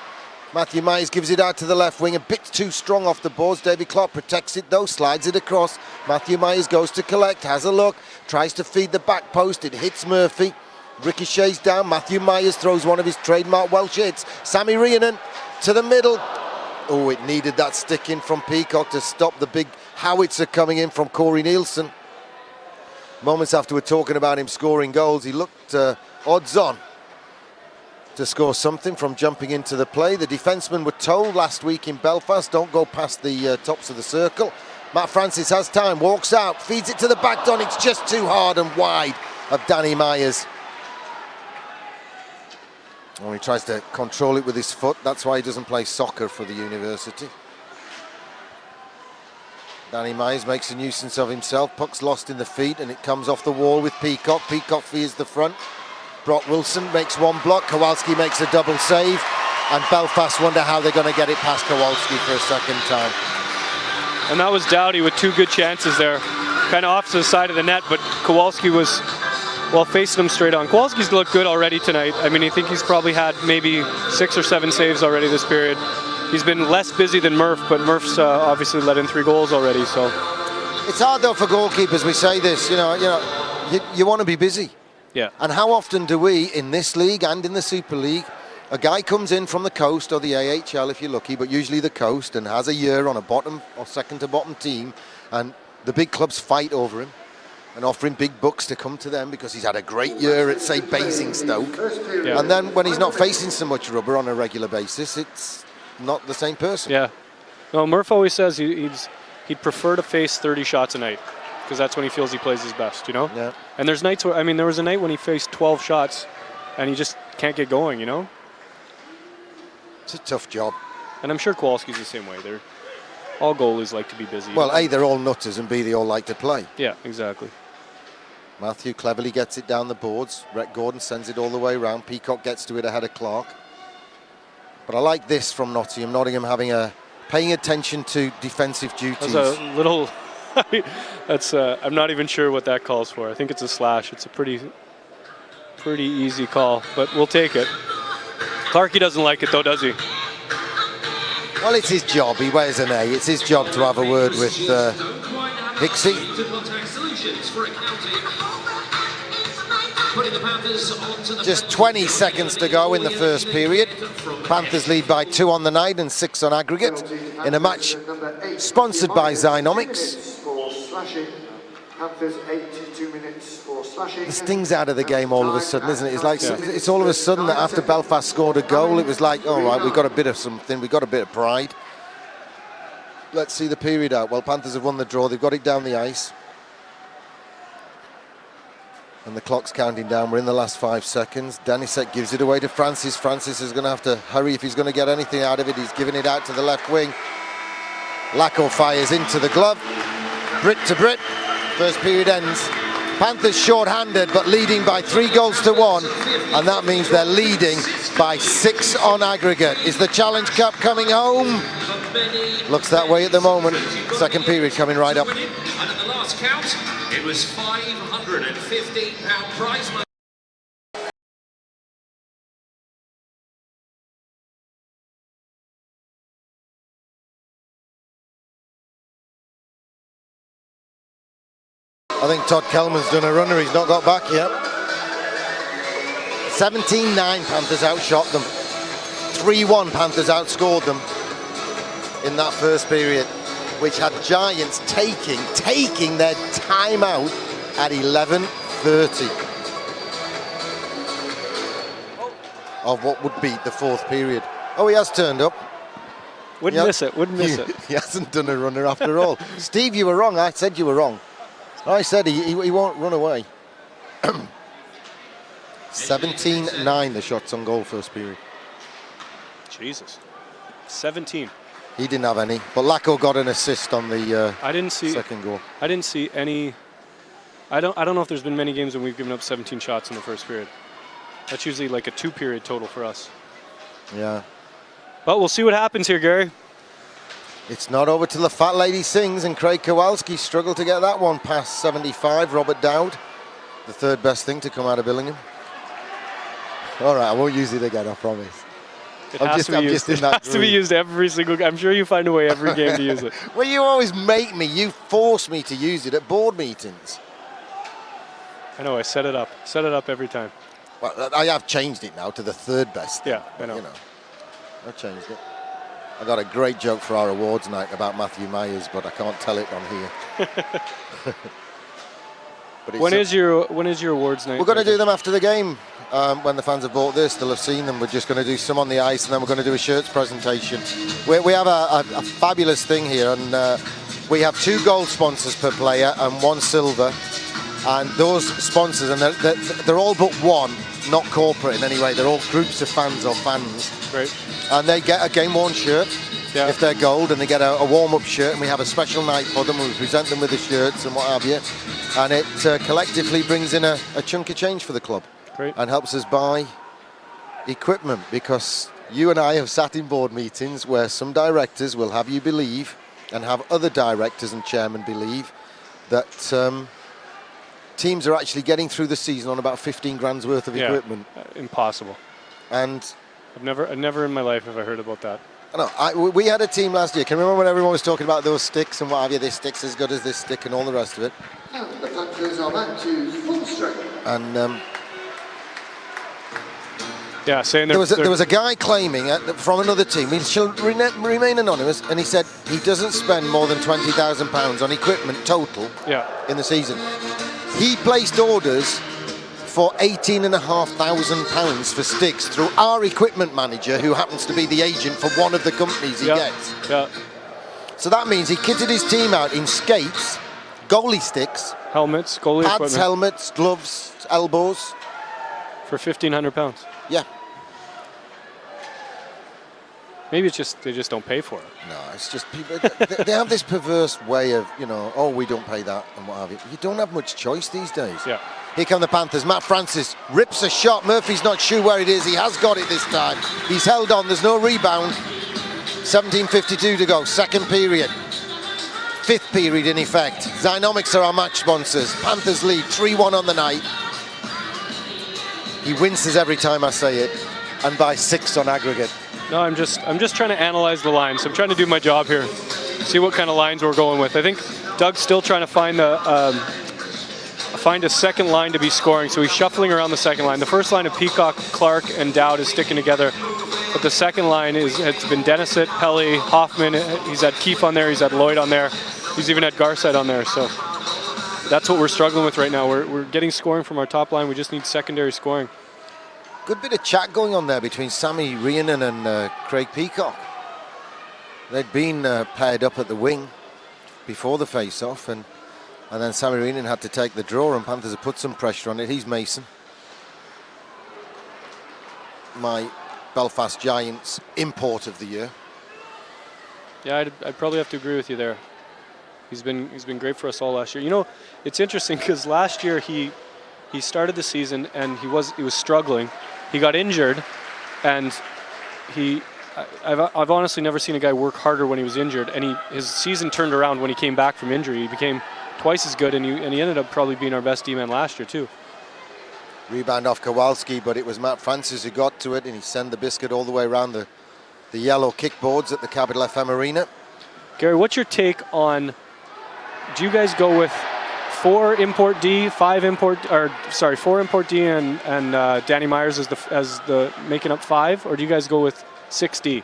Speaker 1: Matthew Myers gives it out to the left wing, a bit too strong off the boards. David Clark protects it though, slides it across. Matthew Myers goes to collect, has a look, tries to feed the back post. It hits Murphy, ricochets down. Matthew Myers throws one of his trademark Welsh hits. Sammy Rhiannon to the middle. Oh, it needed that stick in from Peacock to stop the big howitzer coming in from Corey Nielsen. Moments after we're talking about him scoring goals, he looked odds on to score something from jumping into the play. The defensemen were told last week in Belfast, don't go past the tops of the circle. Matt Francis has time, walks out, feeds it to the back don. It's just too hard and wide of Danny Myers. And he tries to control it with his foot. That's why he doesn't play soccer for the university. Danny Myers makes a nuisance of himself. Puck's lost in the feet, and it comes off the wall with Peacock. Peacock fears the front. Brock Wilson makes one block. Kowalski makes a double save. And Belfast wonder how they're going to get it past Kowalski for a second time.
Speaker 4: And that was Doughty with two good chances there. Kind of off to the side of the net, but Kowalski was, facing him straight on. Kowalski's looked good already tonight. I mean, I think he's probably had maybe 6 or 7 saves already this period. He's been less busy than Murph, but Murph's obviously let in 3 goals already. So
Speaker 1: it's hard though for goalkeepers. We say this, you want to be busy.
Speaker 4: Yeah.
Speaker 1: And how often do we, in this league and in the Super League, a guy comes in from the coast or the AHL if you're lucky, but usually the coast, and has a year on a bottom or second to bottom team, and the big clubs fight over him and offer him big bucks to come to them because he's had a great year at, say, Basingstoke. Yeah. And then when he's not facing so much rubber on a regular basis, it's not the same person.
Speaker 4: Yeah. No, Murph always says he'd prefer to face 30 shots a night, because that's when he feels he plays his best,
Speaker 1: Yeah.
Speaker 4: And there's nights where, there was a night when he faced 12 shots and he just can't get going,
Speaker 1: It's a tough job.
Speaker 4: And I'm sure Kowalski's the same way. All goalies like to be busy.
Speaker 1: Well, A, they're all nutters, and B, they all like to play.
Speaker 4: Yeah, exactly.
Speaker 1: Matthew cleverly gets it down the boards. Rhett Gordon sends it all the way around. Peacock gets to it ahead of Clark. But I like this from Nottingham. Nottingham paying attention to defensive duties.
Speaker 4: That's a little. I'm not even sure what that calls for. I think it's a slash. It's a pretty easy call, but we'll take it. Clarkie doesn't like it though, does he?
Speaker 1: Well, it's his job. He wears an A. It's his job to have a word with Hixie. Just 20 seconds to go in the first period. Panthers lead by 2 on the night and 6 on aggregate in a match sponsored by Zynomics. The sting's out of the game all of a sudden, isn't it? It's like it's all of a sudden that after Belfast scored a goal, it was like, all right, we've got a bit of something, we've got a bit of pride. Let's see the period out. Well, Panthers have won the draw, they've got it down the ice. And the clock's counting down. We're in the last 5 seconds. Danisek gives it away to Francis. Francis is going to have to hurry if he's going to get anything out of it. He's giving it out to the left wing. Lacko fires into the glove. Brit to Brit. First period ends. Panthers short-handed, but leading by 3 goals to 1. And that means they're leading by 6 on aggregate. Is the Challenge Cup coming home? Looks that way at the moment. Second period coming right up.
Speaker 3: And at the last count, it was £515 prize money.
Speaker 1: I think Todd Kellman's done a runner. He's not got back yet. 17-9 Panthers outshot them. 3-1 Panthers outscored them in that first period, which had Giants taking their time out at 11:30 of what would be the fourth period. Oh, he has turned up.
Speaker 4: Wouldn't miss it.
Speaker 1: He hasn't done a runner after all. Steve, you were wrong. I said you were wrong. I said he won't run away. 17-9 the shots on goal first period.
Speaker 4: Jesus. 17.
Speaker 1: He didn't have any, but Lacko got an assist on the second goal.
Speaker 4: I didn't see any. I don't know if there's been many games when we've given up 17 shots in the first period. That's usually like a 2-period total for us.
Speaker 1: Yeah.
Speaker 4: But we'll see what happens here, Gary.
Speaker 1: It's not over till the fat lady sings, and Craig Kowalski struggled to get that one past 75. Robert Dowd, the third best thing to come out of Billingham. All right, I won't use it again, I promise.
Speaker 4: It has to be used every single. I'm sure you find a way every game to use it.
Speaker 1: Well, you always make me. You force me to use it at board meetings.
Speaker 4: I know. I set it up every time.
Speaker 1: Well, I have changed it now to the third best.
Speaker 4: Yeah, I know.
Speaker 1: You know, I've changed it. I got a great joke for our awards night about Matthew Myers, but I can't tell it on here. But
Speaker 4: when is your awards night?
Speaker 1: We're going to do them after the game. When the fans have bought this, they'll have seen them. We're just going to do some on the ice, and then we're going to do a shirts presentation. We have a fabulous thing here, and we have 2 gold sponsors per player and 1 silver. And those sponsors, and they're all but one, not corporate in any way. They're all groups of fans or fans.
Speaker 4: Great.
Speaker 1: And they get a game-worn shirt if they're gold, and they get a warm-up shirt, and we have a special night for them. We present them with the shirts and what have you. And it collectively brings in a chunk of change for the club.
Speaker 4: Great.
Speaker 1: And helps us buy equipment, because you and I have sat in board meetings where some directors will have you believe, and have other directors and chairmen believe, that teams are actually getting through the season on about 15 grand's worth of equipment.
Speaker 4: Impossible.
Speaker 1: And
Speaker 4: I've never in my life have I heard about that.
Speaker 1: I know. We had a team last year. Can you remember when everyone was talking about those sticks and what have you? This stick's as good as this stick and all the rest of it.
Speaker 2: And the Panthers are back to full strength.
Speaker 1: And
Speaker 4: saying
Speaker 1: there was a guy claiming from another team, he shall remain anonymous, and he said he doesn't spend more than £20,000 on equipment total in the season. He placed orders for £18,500 for sticks through our equipment manager, who happens to be the agent for one of the companies he gets.
Speaker 4: Yeah.
Speaker 1: So that means he kitted his team out in skates, goalie sticks,
Speaker 4: helmets, goalie
Speaker 1: pads,
Speaker 4: equipment.
Speaker 1: helmets, gloves, elbows.
Speaker 4: For £1,500.
Speaker 1: Yeah.
Speaker 4: Maybe it's just they just don't pay for it.
Speaker 1: No, it's just people. They have this perverse way of, oh, we don't pay that and what have you. You don't have much choice these days.
Speaker 4: Yeah.
Speaker 1: Here come the Panthers. Matt Francis rips a shot. Murphy's not sure where it is. He has got it this time. He's held on. There's no rebound. 17:52 to go. Second period. Fifth period in effect. Zynomics are our match sponsors. Panthers lead 3-1 on the night. He winces every time I say it, and by 6 on aggregate.
Speaker 4: No, I'm just trying to analyze the lines. I'm trying to do my job here. See what kind of lines we're going with. I think Doug's still trying to find a second line to be scoring, so he's shuffling around the second line. The first line of Peacock, Clark, and Dowd is sticking together, but the second line it's been Denisett, Pelly, Hoffman. He's had Keefe on there. He's had Lloyd on there. He's even had Garside on there. So that's what we're struggling with right now. We're getting scoring from our top line. We just need secondary scoring.
Speaker 1: Good bit of chat going on there between Sammy Rhiannon and Craig Peacock. They'd been paired up at the wing before the face-off, and then Sammy Rhiannon had to take the draw, and Panthers have put some pressure on it. He's Mason. My Belfast Giants import of the year.
Speaker 4: Yeah, I'd probably have to agree with you there. He's been great for us all last year. It's interesting because last year he started the season and he was struggling. He got injured, and I've honestly never seen a guy work harder when he was injured. And his season turned around when he came back from injury. He became twice as good, and he ended up probably being our best D-man last year too.
Speaker 1: Rebound off Kowalski, but it was Matt Francis who got to it, and he sent the biscuit all the way around the yellow kickboards at the Capital FM Arena.
Speaker 4: Gary, what's your take on? Do you guys go with 4 import D, 4 import D, and Danny Myers as the making up 5, or do you guys go with 6D?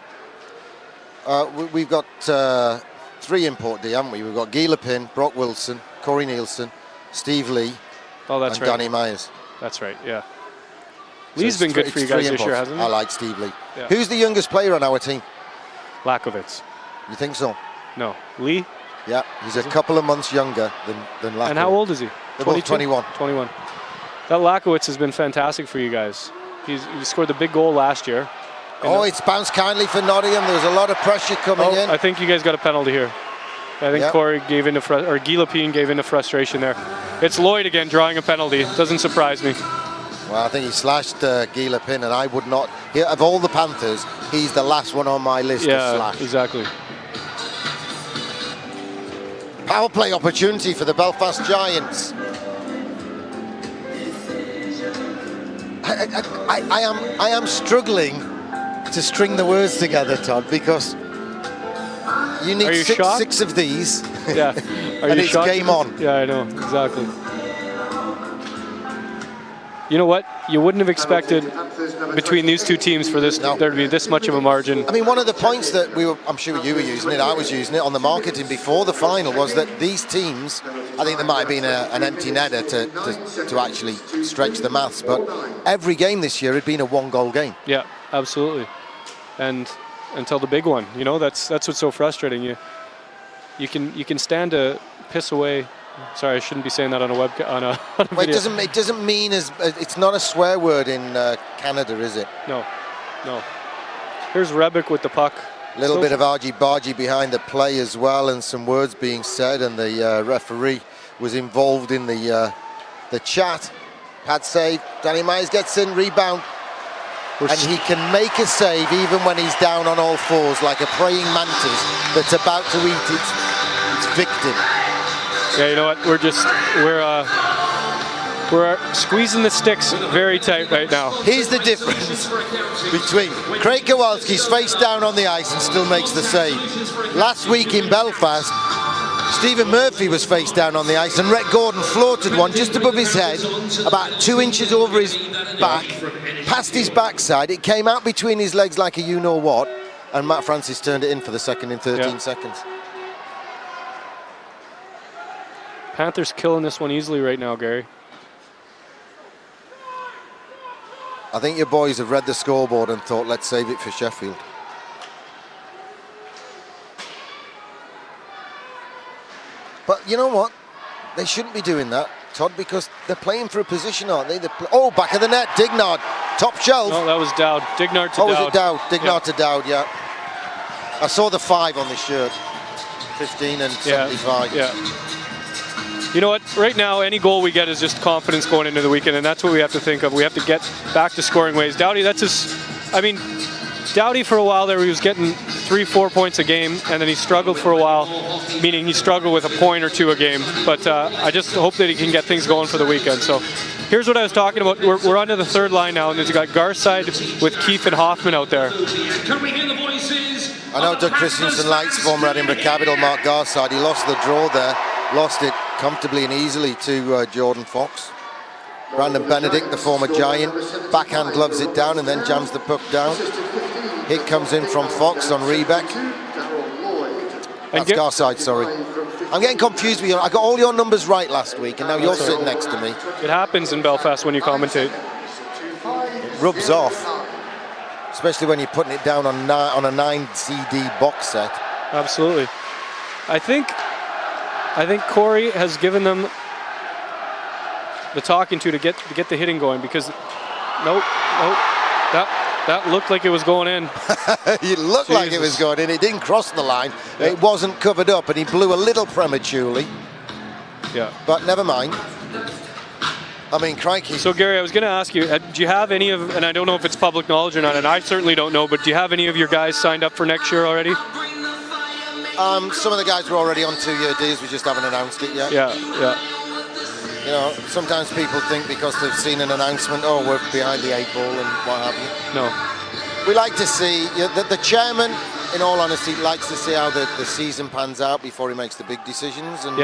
Speaker 1: We've got 3 import D, haven't we? We've got Guy Lepin, Brock Wilson, Corey Nielsen, Steve Lee, and Danny Myers.
Speaker 4: That's right, yeah. Lee's been good for you guys this year, hasn't he?
Speaker 1: I like Steve Lee.
Speaker 4: Yeah.
Speaker 1: Who's the youngest player on our team?
Speaker 4: Lakovitz.
Speaker 1: You think so?
Speaker 4: No. Lee?
Speaker 1: Yeah, he's a couple of months younger than Lakovitz.
Speaker 4: And how old is he?
Speaker 1: They're both 21.
Speaker 4: 21. That Lakowitz has been fantastic for you guys. He scored the big goal last year.
Speaker 1: It's bounced kindly for Nottingham. There was a lot of pressure coming in.
Speaker 4: I think you guys got a penalty here. I think Corey gave in to Guy Lepine gave in to frustration there. It's Lloyd again drawing a penalty. Doesn't surprise me.
Speaker 1: Well, I think he slashed Guy Lepin, and I would not. Of all the Panthers, he's the last one on my list to slash.
Speaker 4: Exactly.
Speaker 1: Power play opportunity for the Belfast Giants. I am struggling to string the words together, Todd, because you need six of these.
Speaker 4: Yeah.
Speaker 1: And it's game on.
Speaker 4: Yeah, I know, exactly. You know what? You wouldn't have expected between these two teams for there to be this much of a margin.
Speaker 1: I mean, one of the points that I'm sure you were using it, I was using it on the marketing before the final, was that these teams, I think there might have been an empty netter to actually stretch the maths, but every game this year had been a 1-goal game.
Speaker 4: Yeah, absolutely. And until the big one, that's what's so frustrating. You can stand to piss away. Sorry, I shouldn't be saying that on a video.
Speaker 1: It doesn't mean it's not a swear word in Canada, is it?
Speaker 4: No. Here's Rebic with the puck.
Speaker 1: A little bit of argy-bargy behind the play as well, and some words being said, and the referee was involved in the chat. Pad save. Danny Myers gets in, rebound. And he can make a save even when he's down on all fours, like a praying mantis that's about to eat its victim.
Speaker 4: Yeah, you know what? We're squeezing the sticks very tight right now.
Speaker 1: Here's the difference between Craig Kowalski's face down on the ice and still makes the save. Last week in Belfast, Stephen Murphy was face down on the ice, and Rhett Gordon floated one just above his head, about 2 inches over his back, past his backside. It came out between his legs like a you-know-what, and Matt Francis turned it in for the second in 13 seconds.
Speaker 4: Panthers killing this one easily right now, Gary.
Speaker 1: I think your boys have read the scoreboard and thought, let's save it for Sheffield. But you know what? They shouldn't be doing that, Todd, because they're playing for a position, aren't they? Back of the net, Dignard, top shelf.
Speaker 4: No, that was Dowd. Dignard to Dowd.
Speaker 1: Was it Dowd? Dignard to Dowd, yeah. I saw the 5 on the shirt. 15 and 75.
Speaker 4: Yeah. You know what? Right now, any goal we get is just confidence going into the weekend, and that's what we have to think of. We have to get back to scoring ways. Doughty, Doughty for a while there, he was getting 3-4 points a game, and then he struggled for a while, meaning he struggled with a point or two a game. But I just hope that he can get things going for the weekend. So here's what I was talking about. We're onto the third line now, and there's got Garside with Keefe and Hoffman out there.
Speaker 3: Can we hear the voices?
Speaker 1: I know Doug Christensen likes former Edinburgh Capital Mark Garside. He lost the draw there, lost it comfortably and easily to Jordan Fox. Brandon Benedict, the former Giant, backhand gloves it down and then jams the puck down. Hit comes in from Fox on Rebeck. That's Garside, sorry. I'm getting confused with you. I got all your numbers right last week, and now you're sitting next to me.
Speaker 4: It happens in Belfast when you commentate.
Speaker 1: It rubs off, especially when you're putting it down on a 9 CD box set.
Speaker 4: Absolutely. I think Corey has given them the talking to get the hitting going, because nope, that looked like it was going in.
Speaker 1: It looked like it was going in. It didn't cross the line. Yeah. It wasn't covered up, and he blew a little prematurely.
Speaker 4: Yeah.
Speaker 1: But never mind. I mean, crikey.
Speaker 4: So Gary, I was going to ask you, do you have any of, and I don't know if it's public knowledge or not, and I certainly don't know, but do you have any of your guys signed up for next year already?
Speaker 1: Some of the guys were already on 2-year deals. We just haven't announced it yet.
Speaker 4: Yeah.
Speaker 1: You know, sometimes people think because they've seen an announcement, oh, we're behind the 8 ball and what have you.
Speaker 4: No.
Speaker 1: We like to see, the chairman, in all honesty, likes to see how the season pans out before he makes the big decisions. And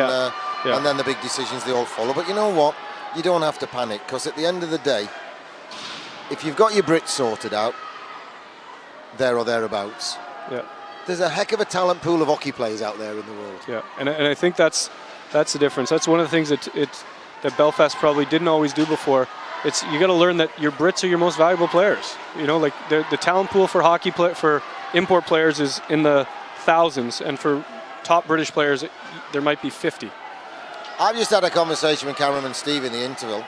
Speaker 1: then the big decisions, they all follow. But you know what? You don't have to panic, because at the end of the day, if you've got your Brits sorted out, there or thereabouts, there's a heck of a talent pool of hockey players out there in the world.
Speaker 4: Yeah, and I think that's the difference. That's one of the things that Belfast probably didn't always do before. It's, you got to learn that your Brits are your most valuable players. You know, like the talent pool for for import players is in the thousands, and for top British players, there might be 50.
Speaker 1: I've just had a conversation with Cameron and Steve in the interval,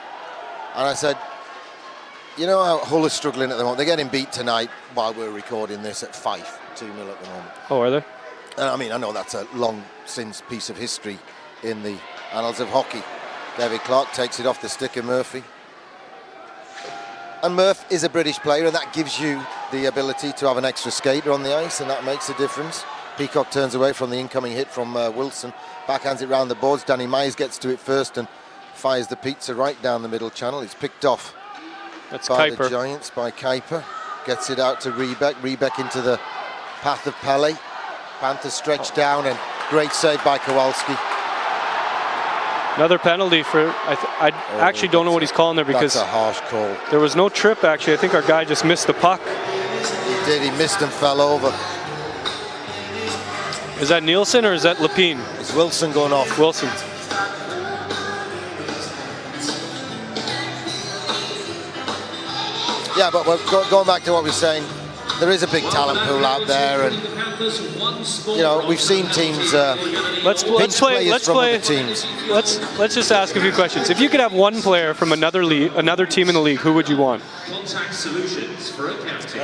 Speaker 1: and I said, you know how Hull is struggling at the moment? They're getting beat tonight while we're recording this at Fife, 2-0 at the moment.
Speaker 4: Oh, are they?
Speaker 1: And I mean, I know that's a long since piece of history in the annals of hockey. David Clark takes it off the stick of Murphy. And Murph is a British player, and that gives you the ability to have an extra skater on the ice, and that makes a difference. Peacock turns away from the incoming hit from Wilson, backhands it round the boards. Danny Myers gets to it first and fires the pizza right down the middle channel. It's picked off by the Giants, by Kuiper. Gets it out to Rebeck. Rebeck into the path of Pele. Panthers stretched down, and great save by Kowalski.
Speaker 4: Another penalty for, I actually don't know what he's calling there, because
Speaker 1: that's a harsh call.
Speaker 4: There was no trip, actually. I think our guy just missed the puck.
Speaker 1: He did, he missed and fell over.
Speaker 4: Is that Nielsen or is that Lapine?
Speaker 1: It's Wilson going off.
Speaker 4: Wilson.
Speaker 1: Yeah, but we're going back to what we were saying. There is a big talent pool out there, and you know, we've seen teams. Let's play
Speaker 4: teams. Let's just ask a few questions. If you could have one player from another team in the league, who would you want?
Speaker 3: Contact Solutions for accounting.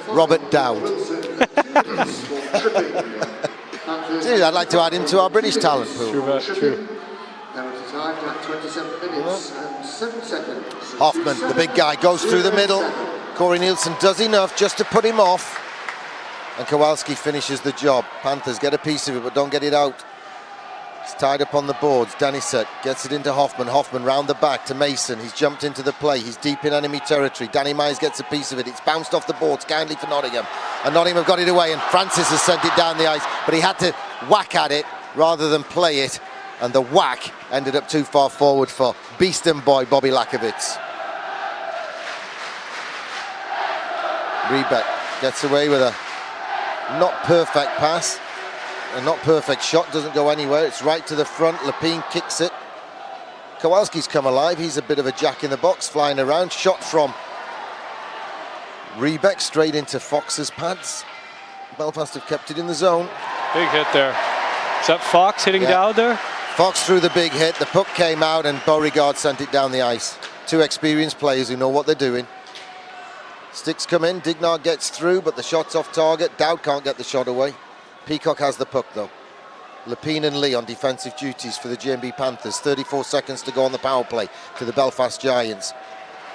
Speaker 1: Robert Dowd. Dude, I'd like to add him to our British talent pool.
Speaker 4: True.
Speaker 1: Hoffman, the big guy, goes through the middle. Corey Nielsen does enough just to put him off, and Kowalski finishes the job. Panthers get a piece of it, but don't get it out. It's tied up on the boards. Danny gets it into Hoffman. Hoffman round the back to Mason. He's jumped into the play. He's deep in enemy territory. Danny Myers gets a piece of it. It's bounced off the boards kindly for Nottingham, and Nottingham have got it away, and Francis has sent it down the ice, but he had to whack at it rather than play it, and the whack ended up too far forward for Beeston boy Bobby Lakovitz. Rebeck gets away with a not perfect pass. A not perfect shot, doesn't go anywhere. It's right to the front. Lapine kicks it. Kowalski's come alive. He's a bit of a jack in the box, flying around. Shot from Rebeck straight into Fox's pads. Belfast have kept it in the zone.
Speaker 4: Big hit there. Is that Fox hitting Dowd there?
Speaker 1: Fox threw the big hit. The puck came out, and Beauregard sent it down the ice. Two experienced players who know what they're doing. Sticks come in, Dignard gets through, but the shot's off target. Dowd can't get the shot away. Peacock has the puck though. Lepine and Lee on defensive duties for the GMB Panthers. 34 seconds to go on the power play to the Belfast Giants,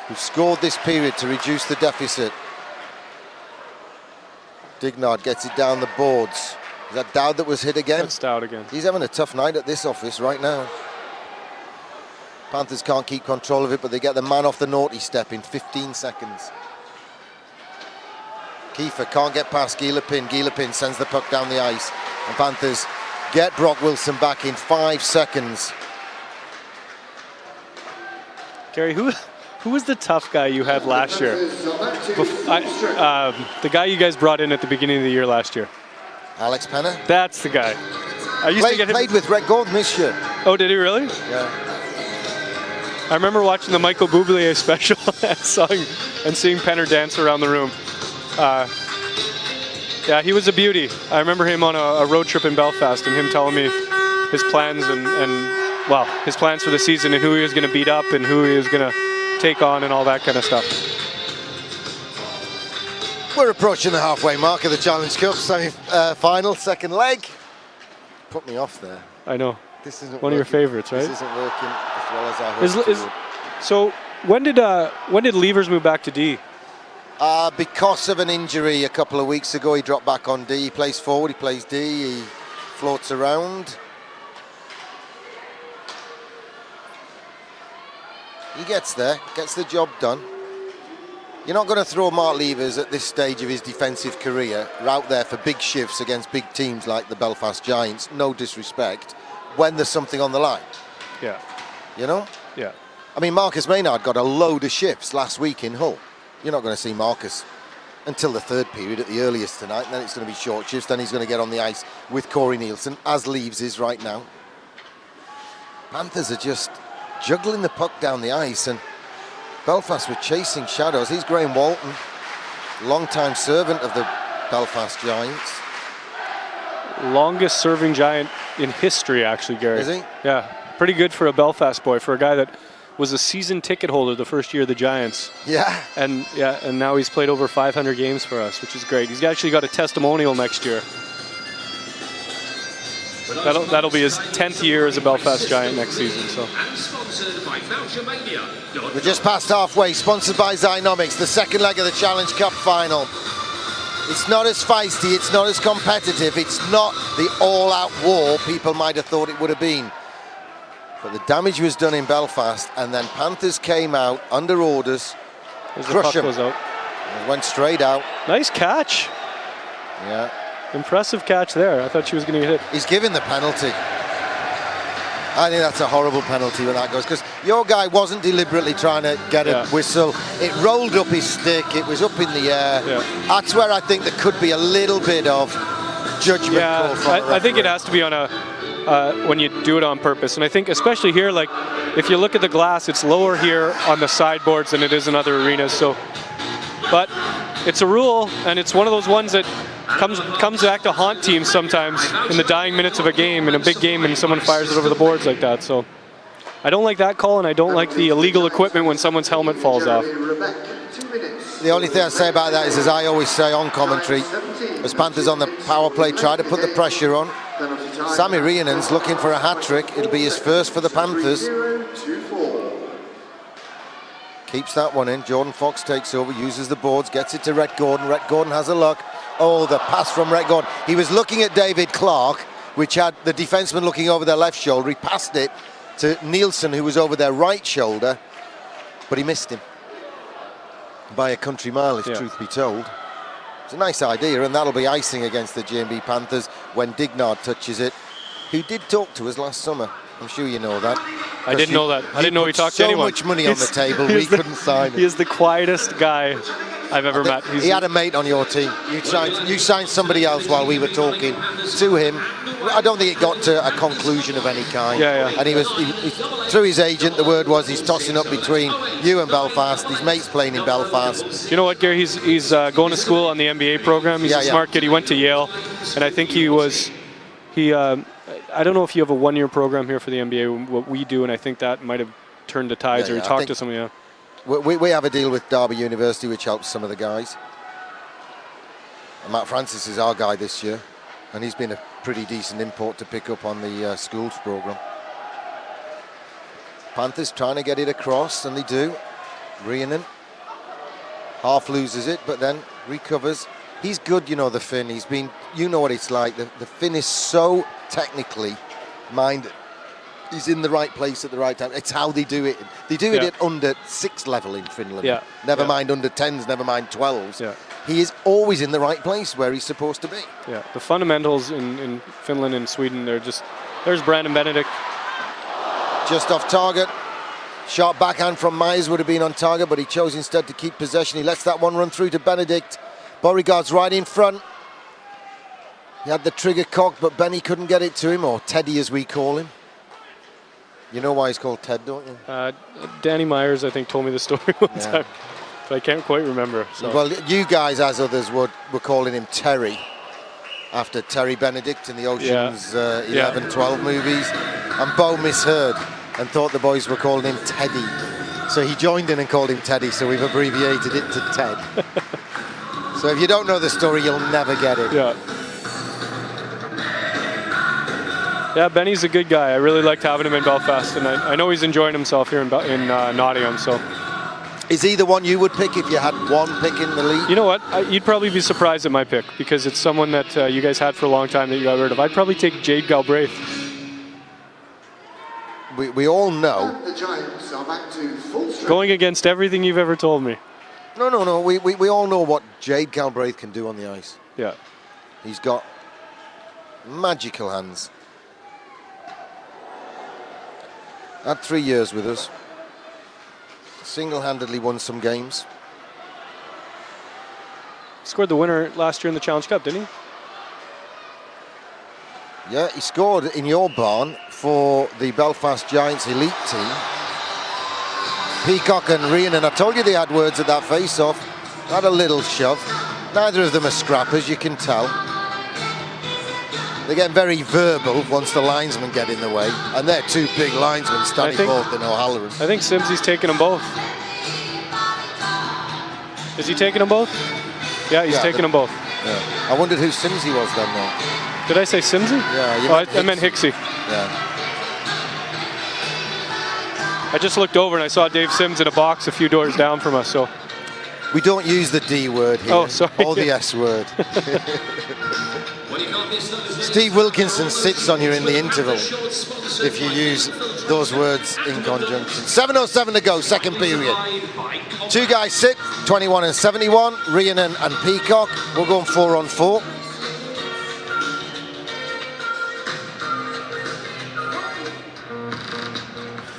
Speaker 1: who've scored this period to reduce the deficit. Dignard gets it down the boards. Is that Dowd that was hit again?
Speaker 4: That's Dowd again.
Speaker 1: He's having a tough night at this office right now. Panthers can't keep control of it, but they get the man off the naughty step in 15 seconds. Kiefer can't get past Guy Lepine. Guy Lepine sends the puck down the ice. And Panthers get Brock Wilson back in 5 seconds.
Speaker 4: Gary, who was the tough guy you had last year? The guy you guys brought in at the beginning of the year last year.
Speaker 1: Alex Penner.
Speaker 4: That's the guy. I used to get him.
Speaker 1: Played with Rhett Gordon this year.
Speaker 4: Oh, did he really?
Speaker 1: Yeah.
Speaker 4: I remember watching the Michael Bublé special and seeing Penner dance around the room. Yeah, he was a beauty. I remember him on a road trip in Belfast and him telling me his plans well, his plans for the season and who he was going to beat up and who he was going to take on and all that kind of stuff.
Speaker 1: We're approaching the halfway mark of the Challenge Cup semi-final, second leg. Put me off there.
Speaker 4: I know.
Speaker 1: This isn't
Speaker 4: one of your favorites, right?
Speaker 1: This isn't working as well as I hoped it would.
Speaker 4: So when did Levers move back to D?
Speaker 1: Because of an injury a couple of weeks ago, he dropped back on D. He plays forward, he plays D, he floats around. He gets there, gets the job done. You're not going to throw Mark Levers at this stage of his defensive career out there for big shifts against big teams like the Belfast Giants, no disrespect, when there's something on the line.
Speaker 4: Yeah.
Speaker 1: You know?
Speaker 4: Yeah.
Speaker 1: I mean, Marcus Maynard got a load of shifts last week in Hull. You're not going to see Marcus until the third period at the earliest tonight, and then it's going to be short shifts. Then he's going to get on the ice with Corey Nielsen, as Leaves is right now. Panthers are just juggling the puck down the ice, and Belfast were chasing shadows. Here's Graham Walton, long-time servant of the Belfast Giants.
Speaker 4: Longest serving Giant in history, actually, Gary.
Speaker 1: Is he?
Speaker 4: Yeah, pretty good for a Belfast boy, for a guy that was a season ticket holder the first year of the Giants.
Speaker 1: Yeah.
Speaker 4: And now he's played over 500 games for us, which is great. He's actually got a testimonial next year. That'll be his 10th year as a Belfast Giant next season. So.
Speaker 1: We're just past halfway, sponsored by Zynomics, the second leg of the Challenge Cup final. It's not as feisty, it's not as competitive, it's not the all-out war people might have thought it would have been. But the damage was done in Belfast, and then Panthers came out under orders, crush him. It went straight out.
Speaker 4: Nice catch.
Speaker 1: Yeah.
Speaker 4: Impressive catch there. I thought she was going to get hit.
Speaker 1: He's given the penalty. I think that's a horrible penalty when that goes, because your guy wasn't deliberately trying to get a whistle. It rolled up his stick, it was up in the air.
Speaker 4: Yeah.
Speaker 1: That's where I think there could be a little bit of judgment call from a referee.
Speaker 4: I think it has to be on when you do it on purpose. And I think especially here, like if you look at the glass, it's lower here on the sideboards than it is in other arenas. So, but it's a rule, and it's one of those ones that comes back to haunt teams sometimes in the dying minutes of a game, in a big game, and someone fires it over the boards like that. So I don't like that call, and I don't like the illegal equipment when someone's helmet falls off.
Speaker 1: The only thing I say about that is, as I always say on commentary, as Panthers on the power play try to put the pressure on, Sammy Rhiannon's looking for a hat-trick. It'll be his first for the Panthers. Keeps that one in. Jordan Fox takes over, uses the boards, gets it to Rhett Gordon. Rhett Gordon has a look. Oh, the pass from Rhett Gordon. He was looking at David Clark, which had the defenseman looking over their left shoulder. He passed it to Nielsen, who was over their right shoulder, but he missed him by a country mile, if truth be told. It's a nice idea, and that'll be icing against the GMB Panthers when Dignard touches it, who did talk to us last summer. I'm sure you know that.
Speaker 4: I didn't know that. I didn't know he talked to anyone.
Speaker 1: So much money on the table, we couldn't sign it.
Speaker 4: He is the quietest guy I've ever met.
Speaker 1: He had a mate on your team. You signed somebody else while we were talking to him. I don't think it got to a conclusion of any kind.
Speaker 4: Yeah.
Speaker 1: And he through his agent, the word was he's tossing up between you and Belfast. His mate's playing in Belfast.
Speaker 4: You know what, Gary? He's going to school on the MBA program. He's a smart kid. He went to Yale, and I think I don't know if you have a one-year program here for the NBA, what we do, and I think that might have turned the tides, or he talked to somebody.
Speaker 1: We have a deal with Derby University, which helps some of the guys. And Matt Francis is our guy this year, and he's been a pretty decent import to pick up on the schools program. Panthers trying to get it across, and they do. Rhiannon half loses it, but then recovers. He's good, you know, the Finn. He's been, you know what it's like. The Finn is so technically minded. He's in the right place at the right time. It's how they do it. They do it at under 6 level in Finland.
Speaker 4: Yeah.
Speaker 1: Never mind under 10s, never mind 12s.
Speaker 4: Yeah.
Speaker 1: He is always in the right place where he's supposed to be.
Speaker 4: Yeah, the fundamentals in Finland and Sweden, there's Brandon Benedict.
Speaker 1: Just off target. Sharp backhand from Myers would have been on target, but he chose instead to keep possession. He lets that one run through to Benedict. Beauregard's right in front. He had the trigger cocked, but Benny couldn't get it to him, or Teddy as we call him. You know why he's called Ted, don't you?
Speaker 4: Danny Myers, I think, told me the story one time, but I can't quite remember. So.
Speaker 1: Well, you guys, as others, were calling him Terry, after Terry Benedict in the Ocean's 11, 12 movies. And Bo misheard and thought the boys were calling him Teddy. So he joined in and called him Teddy, so we've abbreviated it to Ted. So if you don't know the story, you'll never get it.
Speaker 4: Yeah. Yeah, Benny's a good guy. I really liked having him in Belfast, and I know he's enjoying himself here in Nottingham. So,
Speaker 1: is he the one you would pick if you had one pick in the league?
Speaker 4: You know what? You'd probably be surprised at my pick because it's someone that you guys had for a long time that you got rid of. I'd probably take Jade Galbraith.
Speaker 1: We all know.
Speaker 2: The Giants are back to full strength.
Speaker 4: Going against everything you've ever told me.
Speaker 1: No. We all know what Jade Galbraith can do on the ice.
Speaker 4: Yeah.
Speaker 1: He's got magical hands. Had 3 years with us. Single-handedly won some games.
Speaker 4: Scored the winner last year in the Challenge Cup, didn't he?
Speaker 1: Yeah, he scored in your barn for the Belfast Giants elite team. Peacock and Rhiannon, I told you they had words at that face-off. Had a little shove. Neither of them are scrappers, you can tell. They get very verbal once the linesmen get in the way. And they're two big linesmen, Staniforth and O'Halloran.
Speaker 4: I think Simsey's taking them both. Is he taking them both? Yeah, he's taking them both.
Speaker 1: Yeah. I wondered who Simsey was then, though.
Speaker 4: Did I say Simsey?
Speaker 1: Yeah,
Speaker 4: I meant Hicksey.
Speaker 1: Yeah.
Speaker 4: I just looked over and I saw Dave Sims in a box a few doors down from us, so.
Speaker 1: We don't use the D word here.
Speaker 4: Oh, sorry.
Speaker 1: Or the S word. Steve Wilkinson sits on you in the interval if you use those words in conjunction. 7:07 to go, second period. Two guys sit, 21 and 71, Rhiannon and Peacock. We're going 4-on-4.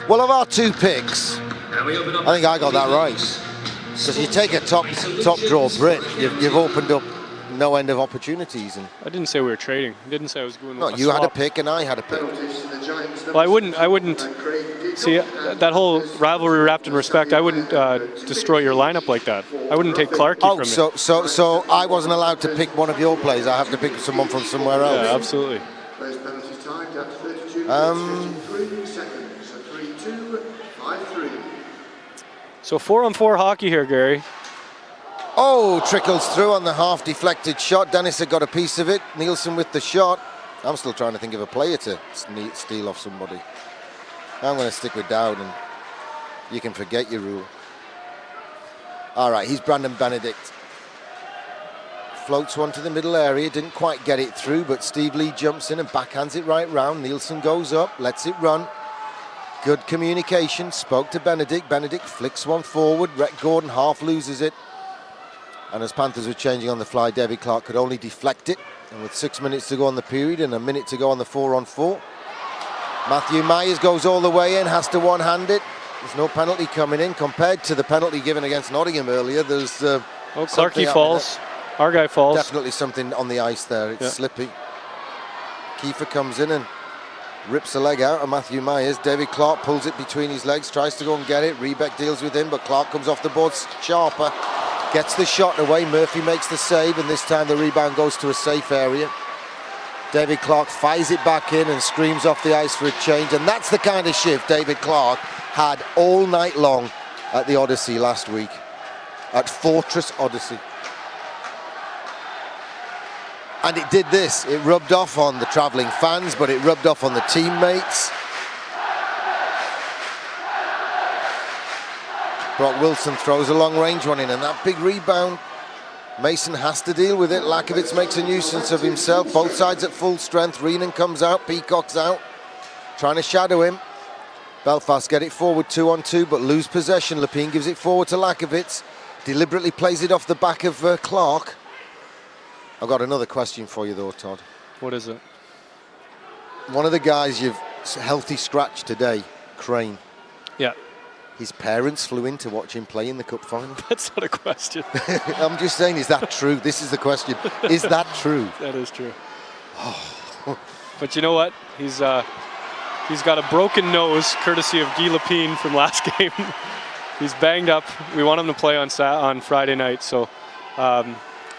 Speaker 1: Well, of our two picks, I think I got that right. Because you take a top draw Brit, you've opened up no end of opportunities. And
Speaker 4: I didn't say we were trading. I didn't say I was going.
Speaker 1: No, you had a pick and I had a pick.
Speaker 4: Well, I wouldn't. See, that whole rivalry wrapped in respect. I wouldn't destroy your lineup like that. I wouldn't take Clarkey from you.
Speaker 1: So I wasn't allowed to pick one of your plays. I have to pick someone from somewhere else.
Speaker 4: Yeah, absolutely. So 4-on-4 hockey here, Gary.
Speaker 1: Oh, trickles through on the half deflected shot. Dennis had got a piece of it. Nielsen with the shot. I'm still trying to think of a player to steal off somebody. I'm going to stick with Dowd, and you can forget your rule. All right, he's Brandon Benedict. Floats one to the middle area. Didn't quite get it through, but Steve Lee jumps in and backhands it right round. Nielsen goes up, lets it run. Good communication. Spoke to Benedict. Benedict flicks one forward. Rhett Gordon half loses it. And as Panthers were changing on the fly, David Clark could only deflect it. And with 6 minutes to go on the period and a minute to go on the 4-on-4, Matthew Myers goes all the way in, has to one-hand it. There's no penalty coming in compared to the penalty given against Nottingham earlier. There's
Speaker 4: Clarkey falls. Our guy falls.
Speaker 1: Definitely something on the ice there. It's slippy. Kiefer comes in and rips a leg out of Matthew Myers. David Clark pulls it between his legs, tries to go and get it. Rebeck deals with him, but Clark comes off the board sharper. Gets the shot away. Murphy makes the save, and this time the rebound goes to a safe area. David Clark fires it back in and screams off the ice for a change, and that's the kind of shift David Clark had all night long at the Odyssey last week, at Fortress Odyssey. And it did this. It rubbed off on the travelling fans, but it rubbed off on the teammates. Brock Wilson throws a long range one in, and that big rebound. Mason has to deal with it. Lakovic makes a nuisance of himself. Both sides at full strength. Reenan comes out, Peacock's out, trying to shadow him. Belfast get it forward 2-on-2, but lose possession. Lepine gives it forward to Lakovic. Deliberately plays it off the back of Clark. I've got another question for you though, Todd.
Speaker 4: What is it?
Speaker 1: One of the guys you've healthy scratched today, Crane.
Speaker 4: Yeah.
Speaker 1: His parents flew in to watch him play in the cup final.
Speaker 4: That's not a question.
Speaker 1: I'm just saying, is that true? This is the question. Is that true?
Speaker 4: That is true. But you know what? He's got a broken nose, courtesy of Guy Lepine from last game. He's banged up. We want him to play on Friday night. So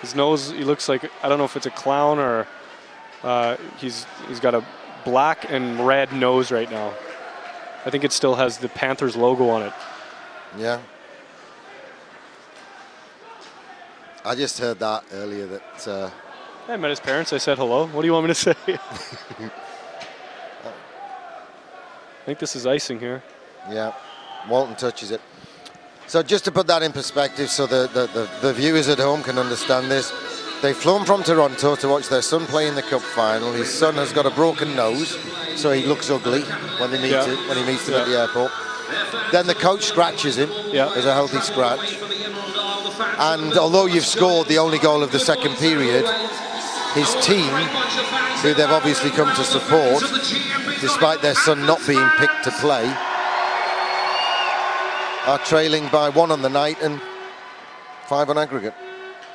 Speaker 4: his nose, he looks like, I don't know if it's a clown or he's got a black and red nose right now. I think it still has the Panthers logo on it.
Speaker 1: Yeah. I just heard that earlier that...
Speaker 4: I met his parents. I said hello. What do you want me to say? I think this is icing here.
Speaker 1: Yeah. Walton touches it. So just to put that in perspective so the viewers at home can understand this, they've flown from Toronto to watch their son play in the cup final. His son has got a broken nose, so he looks ugly when they meet him, when he meets him at the airport. Then the coach scratches him. There's a healthy scratch. And although you've scored the only goal of the second period, his team, who they've obviously come to support, despite their son not being picked to play, are trailing by 1 on the night and 5 on aggregate.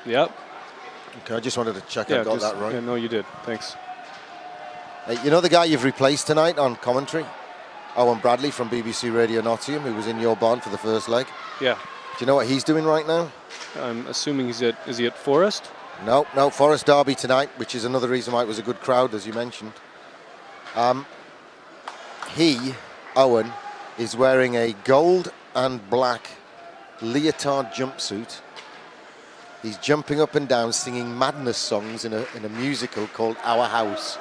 Speaker 4: Yep.
Speaker 1: Okay, I just wanted to check I got that right.
Speaker 4: Yeah, no, you did. Thanks.
Speaker 1: Hey, you know the guy you've replaced tonight on commentary? Owen Bradley from BBC Radio Nottingham, who was in your barn for the first leg.
Speaker 4: Yeah.
Speaker 1: Do you know what he's doing right now?
Speaker 4: I'm assuming is he at Forest?
Speaker 1: No, Forest Derby tonight, which is another reason why it was a good crowd, as you mentioned. Owen, is wearing a gold and black leotard jumpsuit. He's jumping up and down singing madness songs in a musical called Our House.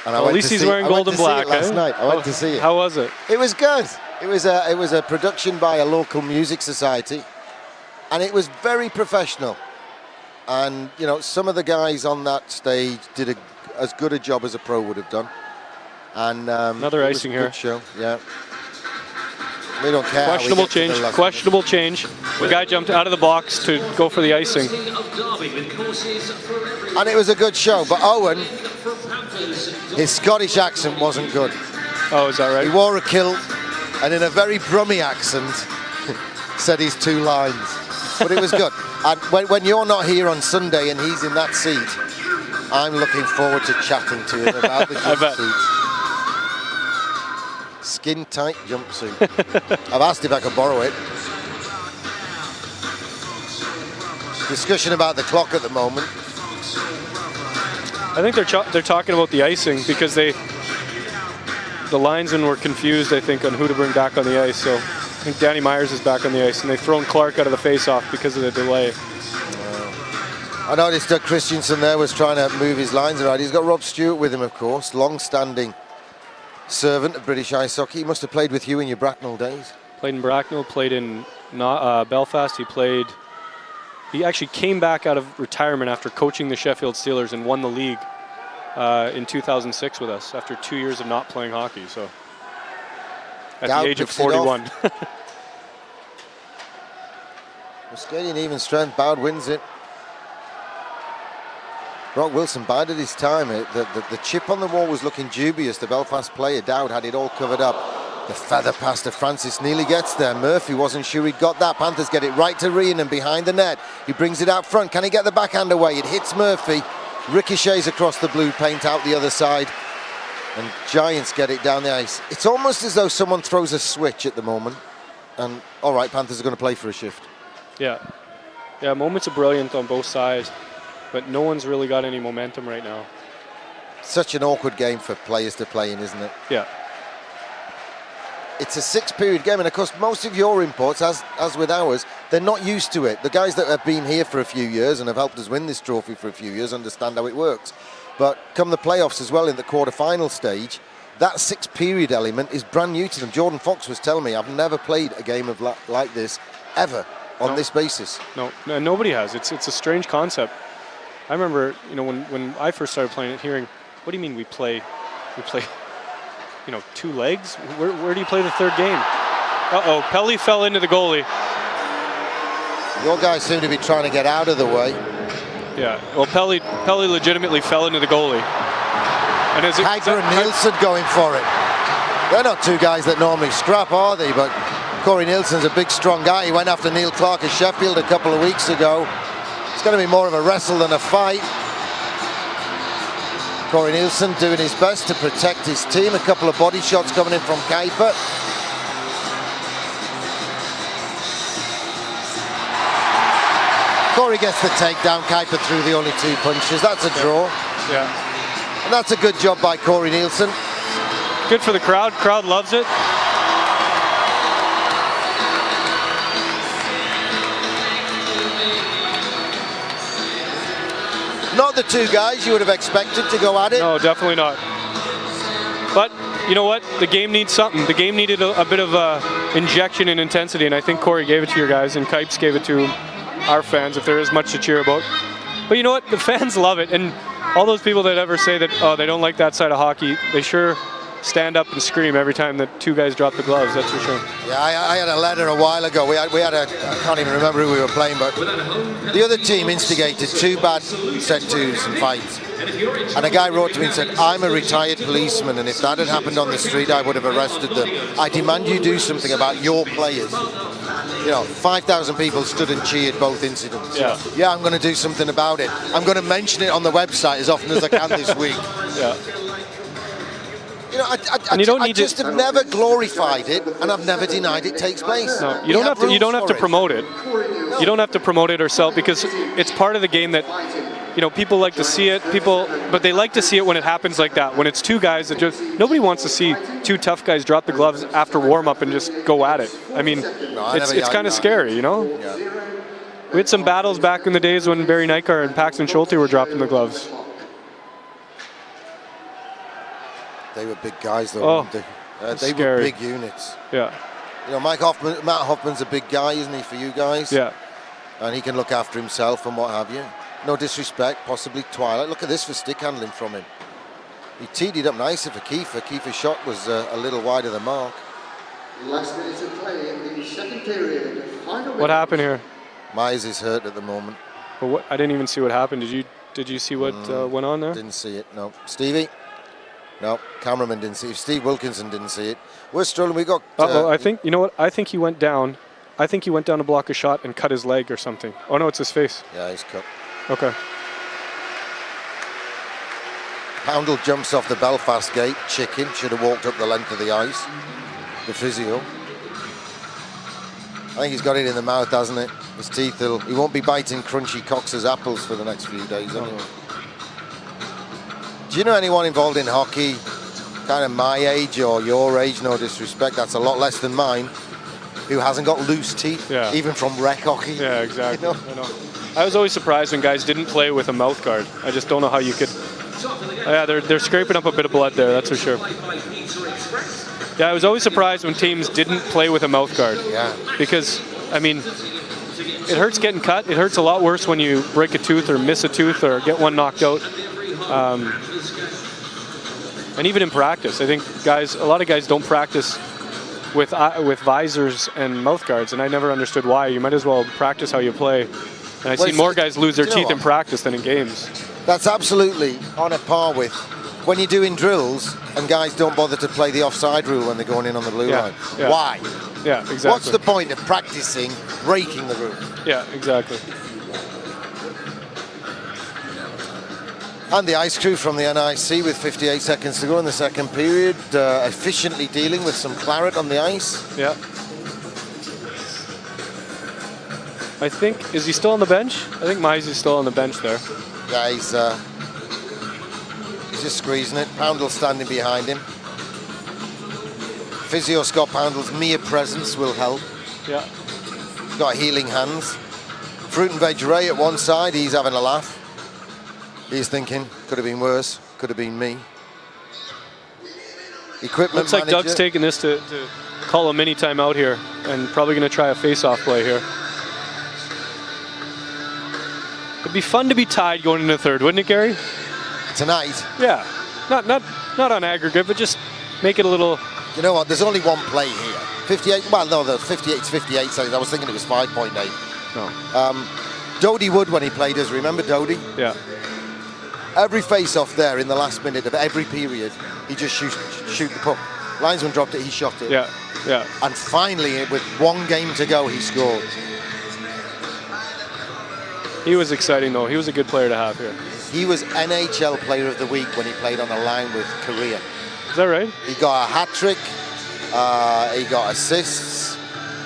Speaker 1: And
Speaker 4: at least he's wearing gold and black.
Speaker 1: Last night, I went to see it.
Speaker 4: How was it?
Speaker 1: It was good. It was a production by a local music society, and it was very professional. And you know, some of the guys on that stage did as good a job as a pro would have done. And
Speaker 4: another icing here.
Speaker 1: Good show, yeah. We don't care.
Speaker 4: Questionable change. Questionable change. The guy jumped out of the box to go for the icing.
Speaker 1: And it was a good show, but Owen, his Scottish accent wasn't good.
Speaker 4: Oh, is that right?
Speaker 1: He wore a kilt and in a very Brummy accent said his 2 lines. But it was good. And when you're not here on Sunday and he's in that seat, I'm looking forward to chatting to him about the jumpsuit. Skin tight jumpsuit. I've asked if I could borrow it. Discussion about the clock at the moment.
Speaker 4: I think they're talking about the icing because the linesmen were confused, I think, on who to bring back on the ice. So I think Danny Myers is back on the ice, and they've thrown Clark out of the face-off because of the delay.
Speaker 1: I noticed Doug Christensen there was trying to move his lines around. He's got Rob Stewart with him, of course, long-standing servant of British ice hockey. He must have played with you in your Bracknell days.
Speaker 4: Played in Bracknell, played in Belfast. He actually came back out of retirement after coaching the Sheffield Steelers and won the league in 2006 with us after 2 years of not playing hockey. So at the age of 41.
Speaker 1: Muscadian even strength. Bowd wins it. Brock Wilson bided his time. The chip on the wall was looking dubious. The Belfast player, Dowd, had it all covered up. The feather pass to Francis nearly gets there. Murphy wasn't sure he'd got that. Panthers get it right to Reenan behind the net. He brings it out front. Can he get the backhand away? It hits Murphy. Ricochets across the blue paint out the other side. And Giants get it down the ice. It's almost as though someone throws a switch at the moment. And all right, Panthers are going to play for a shift.
Speaker 4: Yeah, moments of brilliance on both sides. But no one's really got any momentum right now.
Speaker 1: Such an awkward game for players to play in, isn't it?
Speaker 4: Yeah.
Speaker 1: it's a 6-period game, and of course most of your imports, as with ours, they're not used to it. The guys that have been here for a few years and have helped us win this trophy for a few years understand how it works. But come the playoffs as well, in the quarter-final stage, that 6-period element is brand new to them. Jordan Fox was telling me, I've never played a game of like this ever on this basis.
Speaker 4: No, nobody has. It's a strange concept. I remember, you know, when I first started playing it, hearing, what do you mean we play, you know, 2 legs? Where do you play the third game? Uh-oh, Pelly fell into the goalie.
Speaker 1: Your guys seem to be trying to get out of the way.
Speaker 4: Yeah, well, Pelly legitimately fell into the goalie. And as
Speaker 1: Kuiper and Nielsen going for it. They're not 2 guys that normally scrap, are they? But Corey Nielsen's a big, strong guy. He went after Neil Clark at Sheffield a couple of weeks ago. It's going to be more of a wrestle than a fight. Corey Nielsen doing his best to protect his team. A couple of body shots coming in from Kuiper. Corey gets the takedown. Kuiper threw the only 2 punches. That's a draw.
Speaker 4: Yeah.
Speaker 1: And that's a good job by Corey Nielsen.
Speaker 4: Good for the crowd. Crowd loves it.
Speaker 1: Not the 2 guys you would have expected to go at it.
Speaker 4: No, definitely not. But you know what? The game needs something. The game needed a bit of injection in intensity, and I think Corey gave it to your guys, and Kipes gave it to our fans, if there is much to cheer about. But you know what? The fans love it, and all those people that ever say that, oh, they don't like that side of hockey, they sure stand up and scream every time that 2 guys drop the gloves, that's for sure.
Speaker 1: Yeah, I had a letter a while ago. We had a, I can't even remember who we were playing, but the other team instigated 2 bad set twos and fights. And a guy wrote to me and said, I'm a retired policeman, and if that had happened on the street, I would have arrested them. I demand you do something about your players. You know, 5,000 people stood and cheered both incidents. Yeah, I'm going to do something about it. I'm going to mention it on the website as often as I can this week.
Speaker 4: Yeah.
Speaker 1: You know, I just have never glorified it, and I've never denied it takes place.
Speaker 4: No, you don't have to. You don't have to promote it. You don't have to promote it or sell, because it's part of the game that, you know, people like to see it. But they like to see it when it happens like that. When it's 2 guys that just, nobody wants to see 2 tough guys drop the gloves after warm up and just go at it. I mean, it's kind of scary, you know.
Speaker 1: Yeah.
Speaker 4: We had some battles back in the days when Barry Nykar and Paxton Schulte were dropping the gloves.
Speaker 1: They were big guys, though.
Speaker 4: Oh,
Speaker 1: they were big units.
Speaker 4: Yeah.
Speaker 1: You know, Matt Hoffman's a big guy, isn't he, for you guys?
Speaker 4: Yeah.
Speaker 1: And he can look after himself and what have you. No disrespect, possibly Twilight. Look at this for stick handling from him. He teed it up nicely for Kiefer. Kiefer's shot was a little wide of the mark.
Speaker 2: Last minute of play in the second period.
Speaker 4: What happened here?
Speaker 1: Mize is hurt at the moment.
Speaker 4: Well, I didn't even see what happened. Did you see what went on there?
Speaker 1: Didn't see it, no. Stevie? No, cameraman didn't see it. Steve Wilkinson didn't see it. We're struggling. We got.
Speaker 4: I think, you know what? I think he went down. I think he went down to block a shot and cut his leg or something. Oh no, it's his face.
Speaker 1: Yeah, he's cut.
Speaker 4: Okay.
Speaker 1: Poundle jumps off the Belfast gate. Chicken should have walked up the length of the ice. The physio. I think he's got it in the mouth, hasn't it? His teeth. He won't be biting crunchy Cox's apples for the next few days anyway. Do you know anyone involved in hockey, kind of my age or your age, no disrespect, that's a lot less than mine, who hasn't got loose teeth, even from rec hockey?
Speaker 4: Yeah, exactly.
Speaker 1: You know?
Speaker 4: I know. I was always surprised when guys didn't play with a mouth guard. I just don't know how you could. Yeah, they're scraping up a bit of blood there, that's for sure. Yeah, I was always surprised when teams didn't play with a mouth guard.
Speaker 1: Yeah.
Speaker 4: Because, I mean, it hurts getting cut. It hurts a lot worse when you break a tooth or miss a tooth or get one knocked out. And even in practice, I think a lot of guys don't practice with visors and mouth guards, and I never understood why. You might as well practice how you play. And I've seen more guys lose their teeth in practice than in games.
Speaker 1: That's absolutely on a par with when you're doing drills and guys don't bother to play the offside rule when they're going in on the blue line.
Speaker 4: Yeah.
Speaker 1: Why?
Speaker 4: Yeah, exactly.
Speaker 1: What's the point of practicing breaking the rule?
Speaker 4: Yeah, exactly.
Speaker 1: And the ice crew from the NIC with 58 seconds to go in the second period, efficiently dealing with some claret on the ice.
Speaker 4: Yeah. I think, is he still on the bench? I think Mize is still on the bench there.
Speaker 1: Yeah, he's just squeezing it. Poundle standing behind him. Physio Scott Poundle's mere presence will help.
Speaker 4: Yeah.
Speaker 1: He's got healing hands. Fruit and Veg Ray at one side, he's having a laugh. He's thinking, could have been worse, could have been me. Equipment
Speaker 4: Looks like
Speaker 1: manager.
Speaker 4: Doug's taking this to call a mini timeout here and probably going to try a face-off play here. It'd be fun to be tied going into the third, wouldn't it, Gary?
Speaker 1: Tonight.
Speaker 4: Yeah. Not on aggregate, but just make it a little...
Speaker 1: You know what, there's only one play here. 58, well no, there's 58 to 58 seconds. I was thinking it was 5.8.
Speaker 4: No.
Speaker 1: Dodie Wood, when he played us, remember Dodie?
Speaker 4: Yeah.
Speaker 1: Every face-off there in the last minute of every period, he just shoot the puck. Linesman dropped it, he shot it.
Speaker 4: Yeah, yeah.
Speaker 1: And finally, with one game to go, he scored.
Speaker 4: He was exciting, though. He was a good player to have here.
Speaker 1: He was NHL Player of the Week when he played on a line with Korea.
Speaker 4: Is that right?
Speaker 1: He got a hat-trick, he got assists,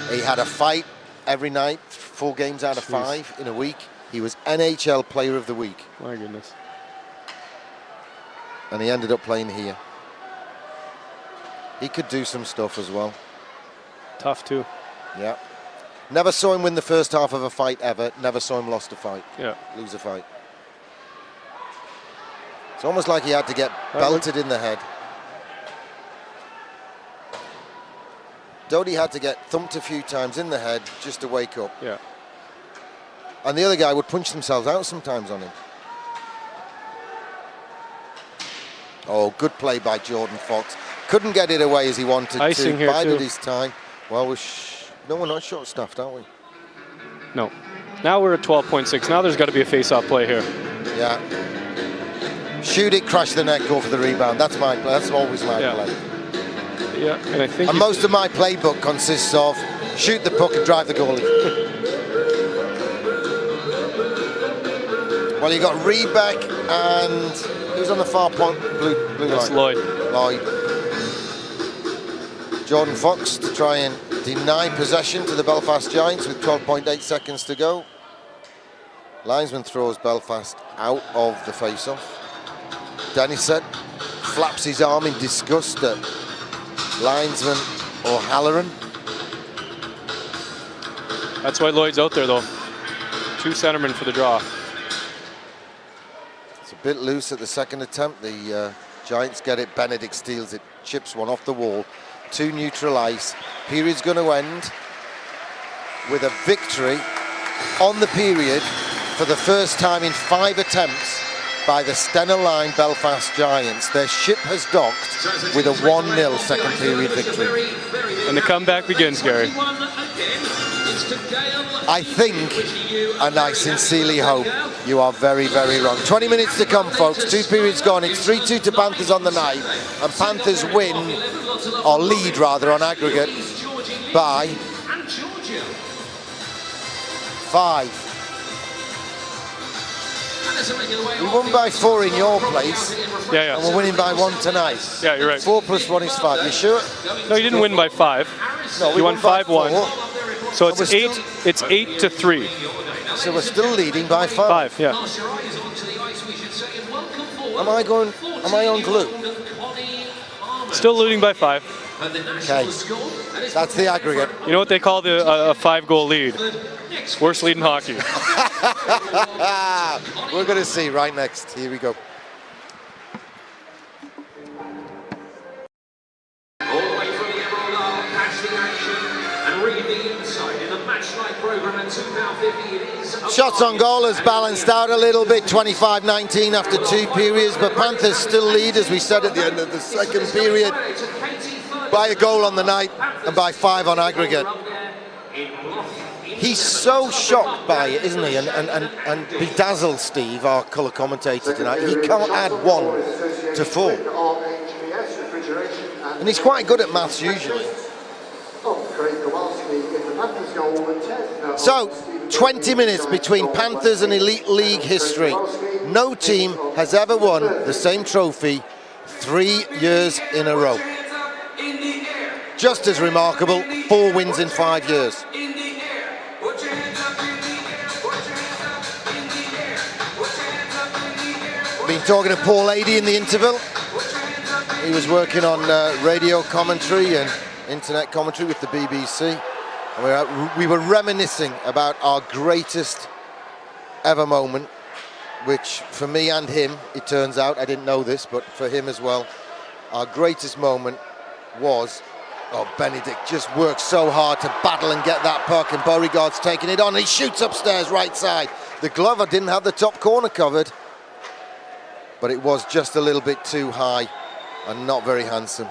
Speaker 1: he had a fight every night, 4 games out of 5 in a week. He was NHL Player of the Week.
Speaker 4: My goodness.
Speaker 1: And he ended up playing here. He could do some stuff as well.
Speaker 4: Tough, too.
Speaker 1: Yeah. Never saw him win the first half of a fight ever. Never saw him lose a fight. It's almost like he had to get belted in the head. Dodie had to get thumped a few times in the head just to wake up.
Speaker 4: Yeah.
Speaker 1: And the other guy would punch themselves out sometimes on him. Oh, good play by Jordan Fox. Couldn't get it away as he wanted
Speaker 4: Icing
Speaker 1: to.
Speaker 4: here
Speaker 1: Bided
Speaker 4: too.
Speaker 1: his time. Well, no, we're not short-staffed, are we?
Speaker 4: No. Now we're at 12.6. Now there's got to be a face-off play here.
Speaker 1: Yeah. Shoot it, crash the net, go for the rebound. That's my play. That's always my play.
Speaker 4: Yeah, and I think.
Speaker 1: And most of my playbook consists of shoot the puck and drive the goalie. Well, you got Rebeck and who's on the far point? Blue
Speaker 4: That's
Speaker 1: line.
Speaker 4: Lloyd.
Speaker 1: Jordan Fox to try and deny possession to the Belfast Giants with 12.8 seconds to go. Linesman throws Belfast out of the face-off. Denison flaps his arm in disgust at linesman O'Halloran.
Speaker 4: That's why Lloyd's out there, though. 2 centermen for the draw.
Speaker 1: It's a bit loose at the second attempt. The Giants get it. Benedict steals it, chips one off the wall. 2 neutral ice. Period's going to end with a victory on the period for the first time in 5 attempts by the Stena Line Belfast Giants. Their ship has docked with a 1-0 second period victory.
Speaker 4: And the comeback begins, Gary.
Speaker 1: I think, and I sincerely hope, you are very, very wrong. 20 minutes to come, folks. 2 periods gone. It's 3-2 to Panthers on the night. And Panthers win, or lead rather, on aggregate by 5. We won by 4 in your place.
Speaker 4: Yeah.
Speaker 1: And we're winning by 1 tonight.
Speaker 4: Yeah, you're right.
Speaker 1: 4 plus 1 is 5. You sure?
Speaker 4: No, you didn't win by 5.
Speaker 1: No, we
Speaker 4: you won
Speaker 1: by
Speaker 4: 5-1.
Speaker 1: 4.
Speaker 4: So it's 8. It's 8-3.
Speaker 1: So we're still leading by 5.
Speaker 4: 5, yeah.
Speaker 1: Am I on glue?
Speaker 4: Still leading by 5.
Speaker 1: Okay. That's the aggregate.
Speaker 4: You know what they call a 5-goal lead? Worst lead in hockey.
Speaker 1: We're going to see right next. Here we go.
Speaker 3: All the way from the Emerald Isle, catch the action and read the inside in the match-night program at £2.50. It is
Speaker 1: Shots on goal has balanced out a little bit, 25-19 after 2 periods, but Panthers still lead, as we said at the end of the second period, by a goal on the night and by 5 on aggregate. He's so shocked by it, isn't he? And bedazzled Steve, our colour commentator tonight. He can't add 1 to 4. And he's quite good at maths usually. So, 20 minutes between Panthers and Elite League history. No team has ever won the same trophy 3 years in a row. Just as remarkable, 4 wins in 5 years. Been talking to Paul Adey in the interval. He was working on radio commentary and internet commentary with the BBC. And we were reminiscing about our greatest ever moment, which for me and him, it turns out, I didn't know this, but for him as well, our greatest moment was, Benedict just worked so hard to battle and get that puck, and Beauregard's taking it on, and he shoots upstairs right side. The glover didn't have the top corner covered, but it was just a little bit too high and not very handsome.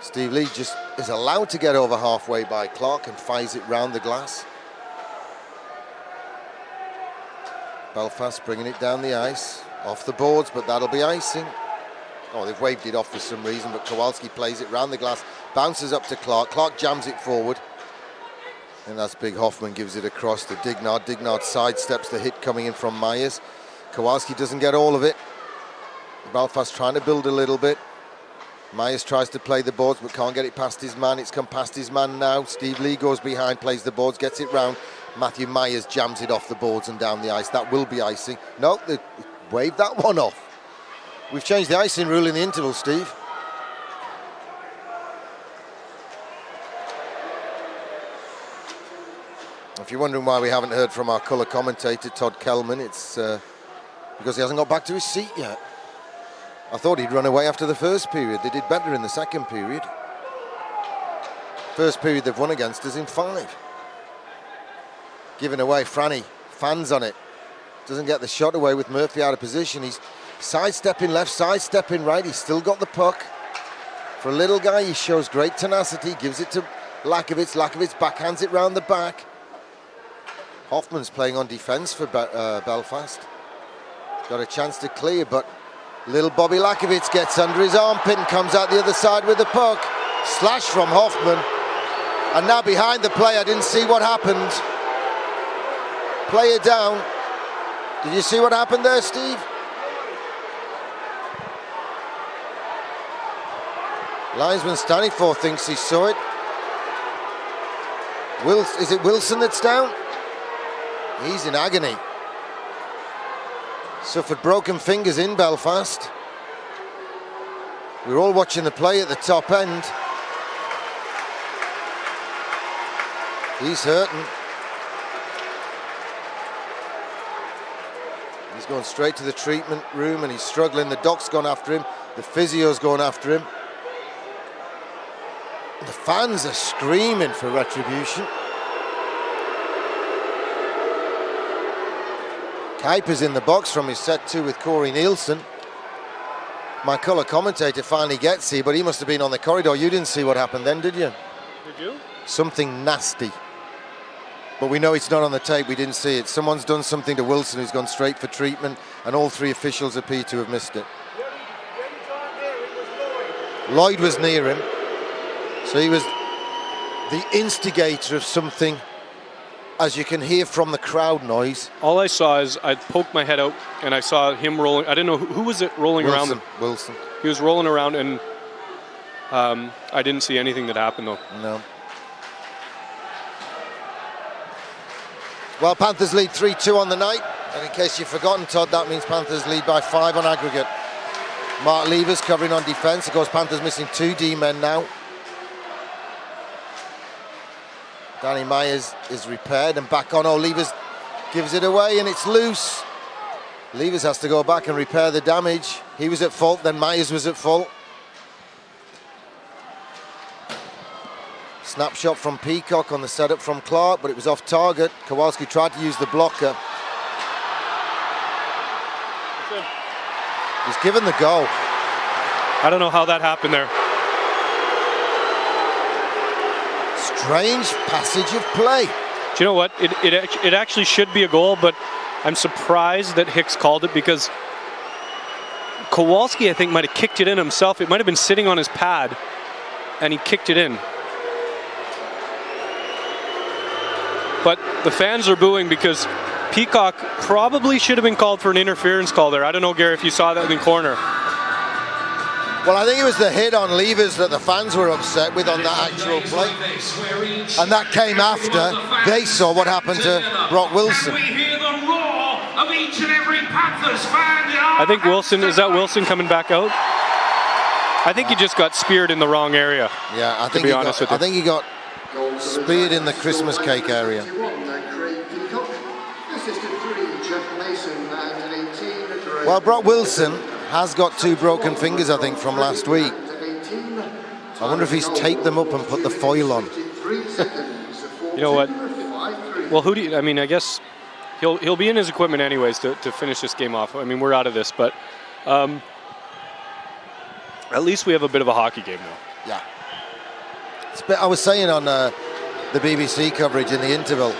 Speaker 1: Steve Lee just is allowed to get over halfway by Clark and fires it round the glass. Belfast bringing it down the ice, off the boards, but that'll be icing. Oh, they've waved it off for some reason, but Kowalski plays it round the glass, bounces up to Clark. Clark jams it forward. And that's big. Hoffman gives it across to Dignard. Dignard sidesteps the hit coming in from Myers. Kowalski doesn't get all of it. Belfast trying to build a little bit. Myers tries to play the boards but can't get it past his man. It's come past his man now. Steve Lee goes behind, plays the boards, gets it round. Matthew Myers jams it off the boards and down the ice. That will be icing. No, they waved that one off. We've changed the icing rule in the interval, Steve. If you're wondering why we haven't heard from our colour commentator, Todd Kelman, it's because he hasn't got back to his seat yet. I thought he'd run away after the first period. They did better in the second period. First period they've won against us in 5. Giving away, Franny, fans on it. Doesn't get the shot away with Murphy out of position. He's sidestepping left, sidestepping right. He's still got the puck. For a little guy, he shows great tenacity. Gives it to Lakovitz. Lakovitz backhands it round the back. Hoffman's playing on defence for Belfast. Got a chance to clear, but little Bobby Lakovitz gets under his armpit and comes out the other side with the puck. Slash from Hoffman. And now behind the play, I didn't see what happened. Player down. Did you see what happened there, Steve? Linesman Stanifor thinks he saw it. Is it Wilson that's down? He's in agony. Suffered broken fingers in Belfast. We're all watching the play at the top end. He's hurting. He's going straight to the treatment room and he's struggling. The doc's gone after him. The physio's going after him. The fans are screaming for retribution. Kuiper's in the box from his set 2 with Corey Nielsen. My colour commentator finally gets here, but he must have been on the corridor. You didn't see what happened then, did you?
Speaker 4: Did you?
Speaker 1: Something nasty. But we know it's not on the tape, we didn't see it. Someone's done something to Wilson who's gone straight for treatment, and all 3 officials appear to have missed it. Lloyd was near him. So he was the instigator of something, as you can hear from the crowd noise.
Speaker 4: All I saw is I poked my head out and I saw him rolling. I didn't know who was it rolling around.
Speaker 1: Wilson.
Speaker 4: He was rolling around and I didn't see anything that happened though.
Speaker 1: No. Well, Panthers lead 3-2 on the night. And in case you've forgotten, Todd, that means Panthers lead by 5 on aggregate. Mark Levers covering on defence. Of course, Panthers missing 2 D-men now. Danny Myers is repaired and back on. Levers gives it away and it's loose. Levers has to go back and repair the damage. He was at fault, then Myers was at fault. Snapshot from Peacock on the setup from Clark, but it was off target. Kowalski tried to use the blocker. He's given the goal.
Speaker 4: I don't know how that happened there.
Speaker 1: Strange passage of play.
Speaker 4: Do you know what? It actually should be a goal, but I'm surprised that Hicks called it because Kowalski, I think, might have kicked it in himself. It might have been sitting on his pad, and he kicked it in. But the fans are booing because Peacock probably should have been called for an interference call there. I don't know, Gary, if you saw that in the corner.
Speaker 1: Well, I think it was the hit on Levers that the fans were upset with on that actual play. And that came after they saw what happened to Brock Wilson.
Speaker 4: I think Wilson, is that Wilson coming back out? I think he just got speared in the wrong area.
Speaker 1: Yeah, I think
Speaker 4: be honest with you.
Speaker 1: I think he got speared in the Christmas cake area. Well, Brock Wilson has got 2 broken fingers, I think, from last week. I wonder if he's taped them up and put the foil on.
Speaker 4: You know what? Well, who do you, I mean, I guess he'll be in his equipment anyways to finish this game off. I mean, we're out of this, but at least we have a bit of a hockey game now.
Speaker 1: Yeah. I was saying on the BBC coverage in the interval,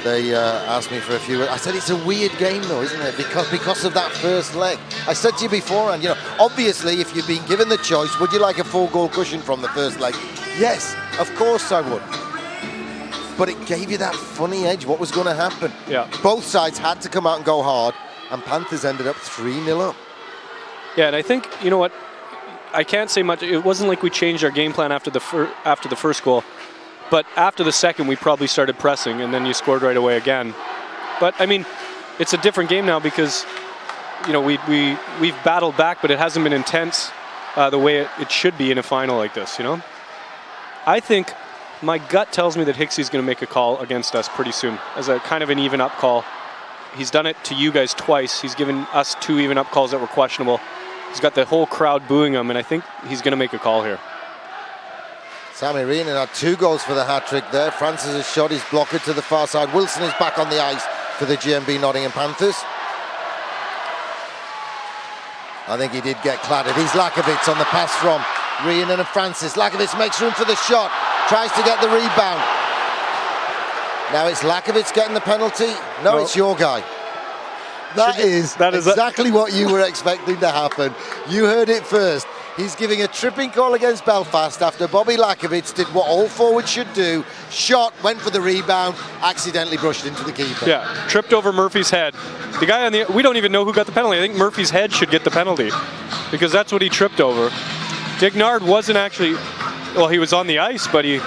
Speaker 1: they asked me for a few. I said it's a weird game though, isn't it? Because of that first leg. I said to you beforehand, you know, obviously if you've been given the choice, would you like a 4-goal cushion from the first leg? Yes, of course I would. But it gave you that funny edge. What was going to happen?
Speaker 4: Yeah.
Speaker 1: Both sides had to come out and go hard, and Panthers ended up 3-0 up.
Speaker 4: Yeah, and I think, you know what? I can't say much. It wasn't like we changed our game plan after the first goal. But after the second, we probably started pressing, and then you scored right away again. But, I mean, it's a different game now because, you know, we've battled back, but it hasn't been intense the way it should be in a final like this, you know? I think my gut tells me that Hicksey's going to make a call against us pretty soon as a kind of an even-up call. He's done it to you guys twice. He's given us 2 even-up calls that were questionable. He's got the whole crowd booing him, and I think he's going to make a call here.
Speaker 1: Sammy Reenan had 2 goals for the hat-trick there. Francis has shot his blocker to the far side. Wilson is back on the ice for the GMB Nottingham Panthers. I think he did get clattered. He's Lakovitz on the pass from Reenan and Francis. Lakovitz makes room for the shot, tries to get the rebound. Now it's Lakovitz getting the penalty. No, it's your guy. That is exactly what you were expecting to happen. You heard it first. He's giving a tripping call against Belfast after Bobby Lakovitz did what all forwards should do. Shot, went for the rebound, accidentally brushed into the keeper.
Speaker 4: Yeah, tripped over Murphy's head. The guy on the, we don't even know who got the penalty. I think Murphy's head should get the penalty because that's what he tripped over. Dignard wasn't actually, well, he was on the ice, but he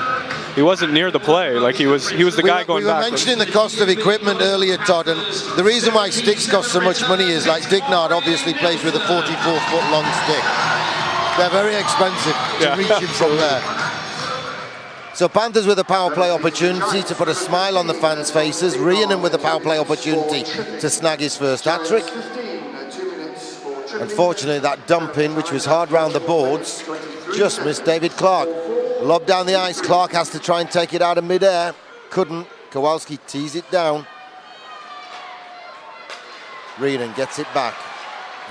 Speaker 4: wasn't near the play. Like he was the guy going back.
Speaker 1: We were mentioning the cost of equipment earlier, Todd, and the reason why sticks cost so much money is like Dignard obviously plays with a 44-foot long stick. They're very expensive to reach him from there. So Panthers with a power play opportunity to put a smile on the fans' faces. Reenan with a power play opportunity to snag his first hat-trick. Unfortunately, that dump in, which was hard round the boards, just missed David Clark. Lob down the ice. Clark has to try and take it out of mid-air. Couldn't. Kowalski tees it down. Reenan gets it back.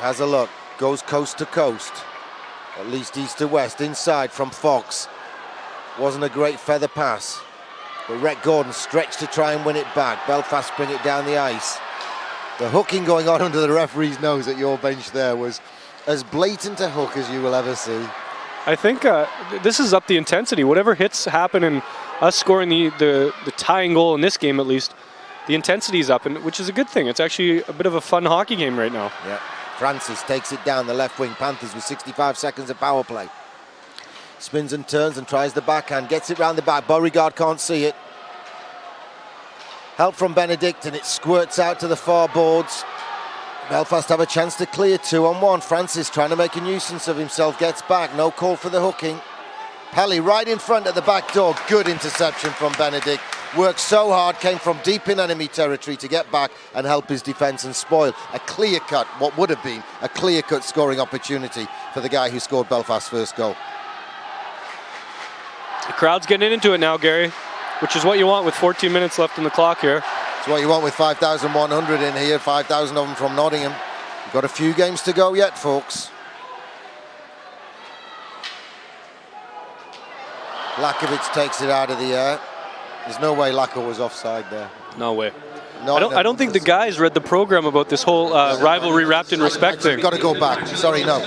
Speaker 1: Has a look. Goes coast to coast. At least east to west. Inside from Fox. Wasn't a great feather pass. But Rhett Gordon stretched to try and win it back. Belfast bring it down the ice. The hooking going on under the referee's nose at your bench there was as blatant a hook as you will ever see.
Speaker 4: I think this is up the intensity. Whatever hits happen and us scoring the tying goal in this game at least, the intensity is up, and which is a good thing. It's actually a bit of a fun hockey game right now.
Speaker 1: Yeah. Francis takes it down the left wing. Panthers with 65 seconds of power play. Spins and turns and tries the backhand. Gets it round the back. Beauregard can't see it. Help from Benedict and it squirts out to the far boards. Belfast have a chance to clear 2-on-1. Francis trying to make a nuisance of himself. Gets back. No call for the hooking. Pelly right in front at the back door. Good interception from Benedict. Worked so hard, came from deep in enemy territory to get back and help his defence and spoil a clear-cut, what would have been a clear-cut scoring opportunity for the guy who scored Belfast's first goal.
Speaker 4: The crowd's getting into it now, Gary, which is what you want with 14 minutes left on the clock here.
Speaker 1: It's what you want with 5,100 in here, 5,000 of them from Nottingham. You've got a few games to go yet, folks. Lakovitz takes it out of the air. There's no way Lako was offside there.
Speaker 4: No way. I don't think the guys read the program about this whole rivalry wrapped in respect thing.
Speaker 1: Got to go back. Sorry, no.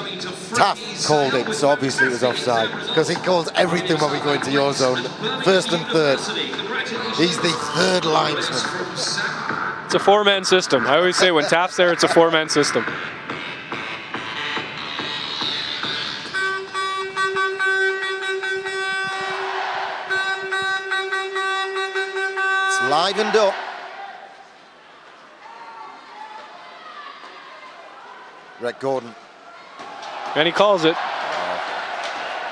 Speaker 1: Taff called it, so obviously it was offside. Because he calls everything when we go into your zone. First and third. He's the third linesman.
Speaker 4: It's a four-man system. I always say when Taff's there, it's a four-man system.
Speaker 1: It's livened up. Rhett Gordon.
Speaker 4: And he calls it.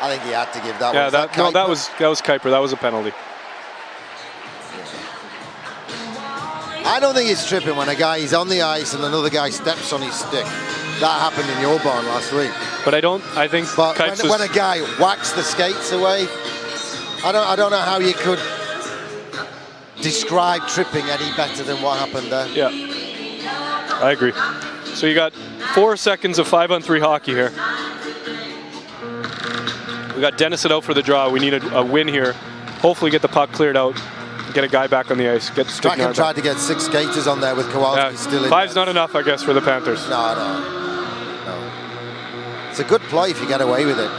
Speaker 1: I think he had to give that
Speaker 4: Yeah,
Speaker 1: one.
Speaker 4: that was Kuiper. That was a penalty.
Speaker 1: I don't think it's tripping when a guy is on the ice and another guy steps on his stick. That happened in your barn last week.
Speaker 4: But I think
Speaker 1: But
Speaker 4: Kuiper
Speaker 1: when a guy whacks the skates away, I don't know how you could describe tripping any better than what happened there.
Speaker 4: Yeah, I agree. So you got 4 seconds of 5-on-3 hockey here. We got Dennis out for the draw. We need a win here. Hopefully get the puck cleared out. Get a guy back on the ice. Get
Speaker 1: Strachan tried to get 6 skaters on there with Kowalski still in.
Speaker 4: 5's not enough, I guess, for the Panthers.
Speaker 1: No. It's a good play if you get away with it.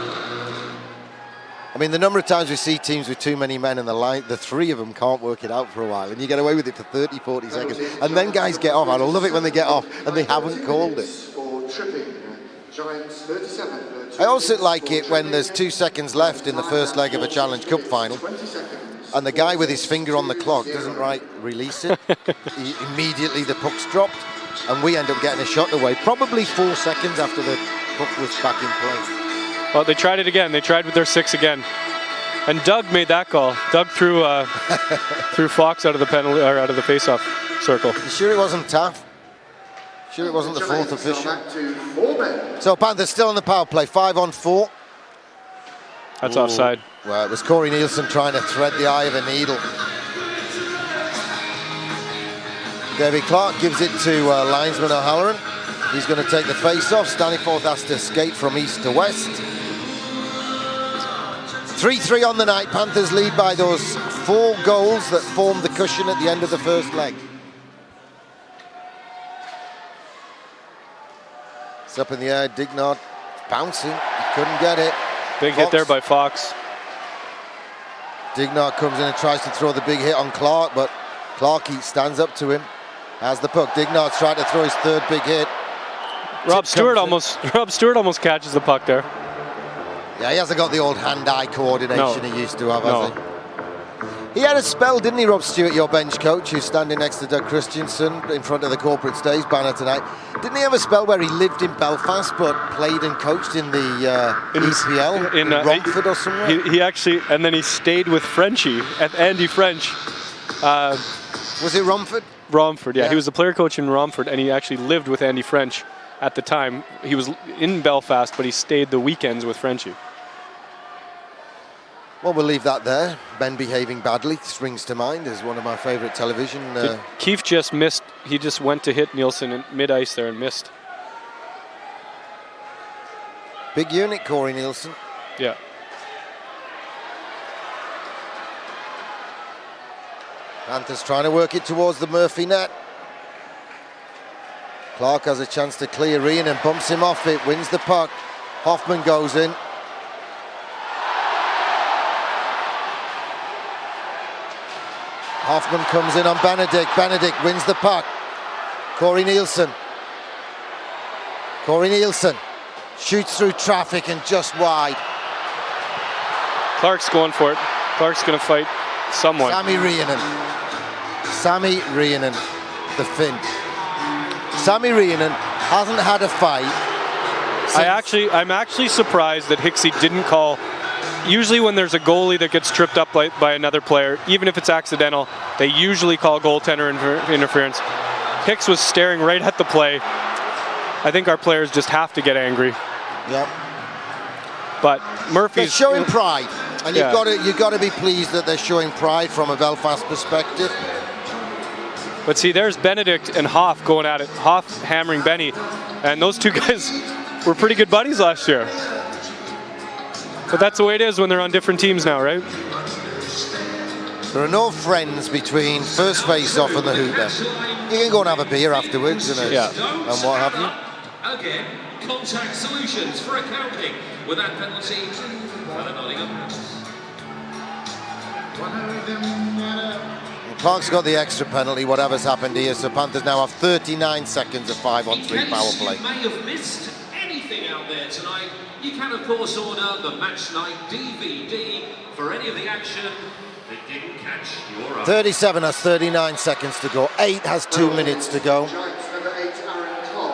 Speaker 1: I mean, the number of times we see teams with too many men in the line, the 3 of them can't work it out for a while, and you get away with it for 30, 40 seconds. And then guys get off. I love it when they get off and they haven't called it.
Speaker 2: For tripping, Giants 37.
Speaker 1: I also like it when there's 2 seconds left in the first leg of a Challenge Cup final,
Speaker 2: 20 seconds.
Speaker 1: and the guy with his finger on the clock doesn't release it. Immediately the puck's dropped, and we end up getting a shot away, probably 4 seconds after the puck was back in play.
Speaker 4: Well, they tried it again. They tried with their 6 again. And Doug made that call. Doug threw Fox out of the penalty or out of the face-off circle.
Speaker 1: You sure it wasn't Taff? Sure it wasn't the 4th official?
Speaker 2: Back to 4 men.
Speaker 1: So Panthers still on the power play, 5-on-4.
Speaker 4: That's offside.
Speaker 1: Well, it was Corey Nielsen trying to thread the eye of a needle. David Clark gives it to linesman O'Halloran. He's going to take the face-off. Staniforth has to skate from east to west. 3-3 on the night. Panthers lead by those 4 goals that formed the cushion at the end of the first leg. It's up in the air. Dignard bouncing. He couldn't get it.
Speaker 4: Big hit there by Fox.
Speaker 1: Dignard comes in and tries to throw the big hit on Clark, but Clark stands up to him. Has the puck. Dignard's tried to throw his 3rd big hit.
Speaker 4: Rob Stewart almost catches the puck there.
Speaker 1: Yeah, he hasn't got the old hand-eye coordination he used to have, has he? He had a spell, didn't he, Rob Stewart, your bench coach, who's standing next to Doug Christensen in front of the corporate stage banner tonight. Didn't he have a spell where he lived in Belfast but played and coached in the EPL in Romford or somewhere?
Speaker 4: He actually, and then he stayed with Frenchie, Andy French.
Speaker 1: Was it Romford?
Speaker 4: Romford, yeah. He was the player coach in Romford, and he actually lived with Andy French at the time. He was in Belfast, but he stayed the weekends with Frenchie.
Speaker 1: Well, we'll leave that there. Ben behaving badly springs to mind as one of my favourite television.
Speaker 4: Keefe just missed. He just went to hit Nielsen in mid-ice there and missed.
Speaker 1: Big unit, Corey Nielsen.
Speaker 4: Yeah.
Speaker 1: Panthers trying to work it towards the Murphy net. Clark has a chance to clear Ian and bumps him off it, wins the puck. Hoffman goes in. Hoffman comes in on Benedict. Benedict wins the puck. Corey Nielsen. Corey Nielsen shoots through traffic and just wide.
Speaker 4: Clark's going for it. Clark's going to fight someone.
Speaker 1: Sami Rienanen. Sami Rienanen, the Finn. Sami Rienanen hasn't had a fight.
Speaker 4: I'm actually surprised that Hicksey didn't call. Usually when there's a goalie that gets tripped up by another player, even if it's accidental, they usually call goaltender interference. Hicks was staring right at the play. I think our players just have to get angry.
Speaker 1: Yep.
Speaker 4: But Murphy's
Speaker 1: they're showing pride, and you've got to be pleased that they're showing pride from a Belfast perspective.
Speaker 4: But see, there's Benedict and Hoff going at it. Hoff hammering Benny, and those 2 guys were pretty good buddies last year. But that's the way it is when they're on different teams now, right?
Speaker 1: There are no friends between first face-off and the hooter. You can go and have a beer afterwards and what have you.
Speaker 3: Again, Contact Solutions for accounting with that penalty for the Nottingham Panthers.
Speaker 1: Clark's got the extra penalty, whatever's happened here, so Panthers now have 39 seconds of 5-on-3 power play.
Speaker 3: You may have missed anything out there tonight. You can, of course, order the Match Night DVD for any of the action that didn't catch your eye.
Speaker 1: 37 has 39 seconds to go. 8 has 2 minutes to go.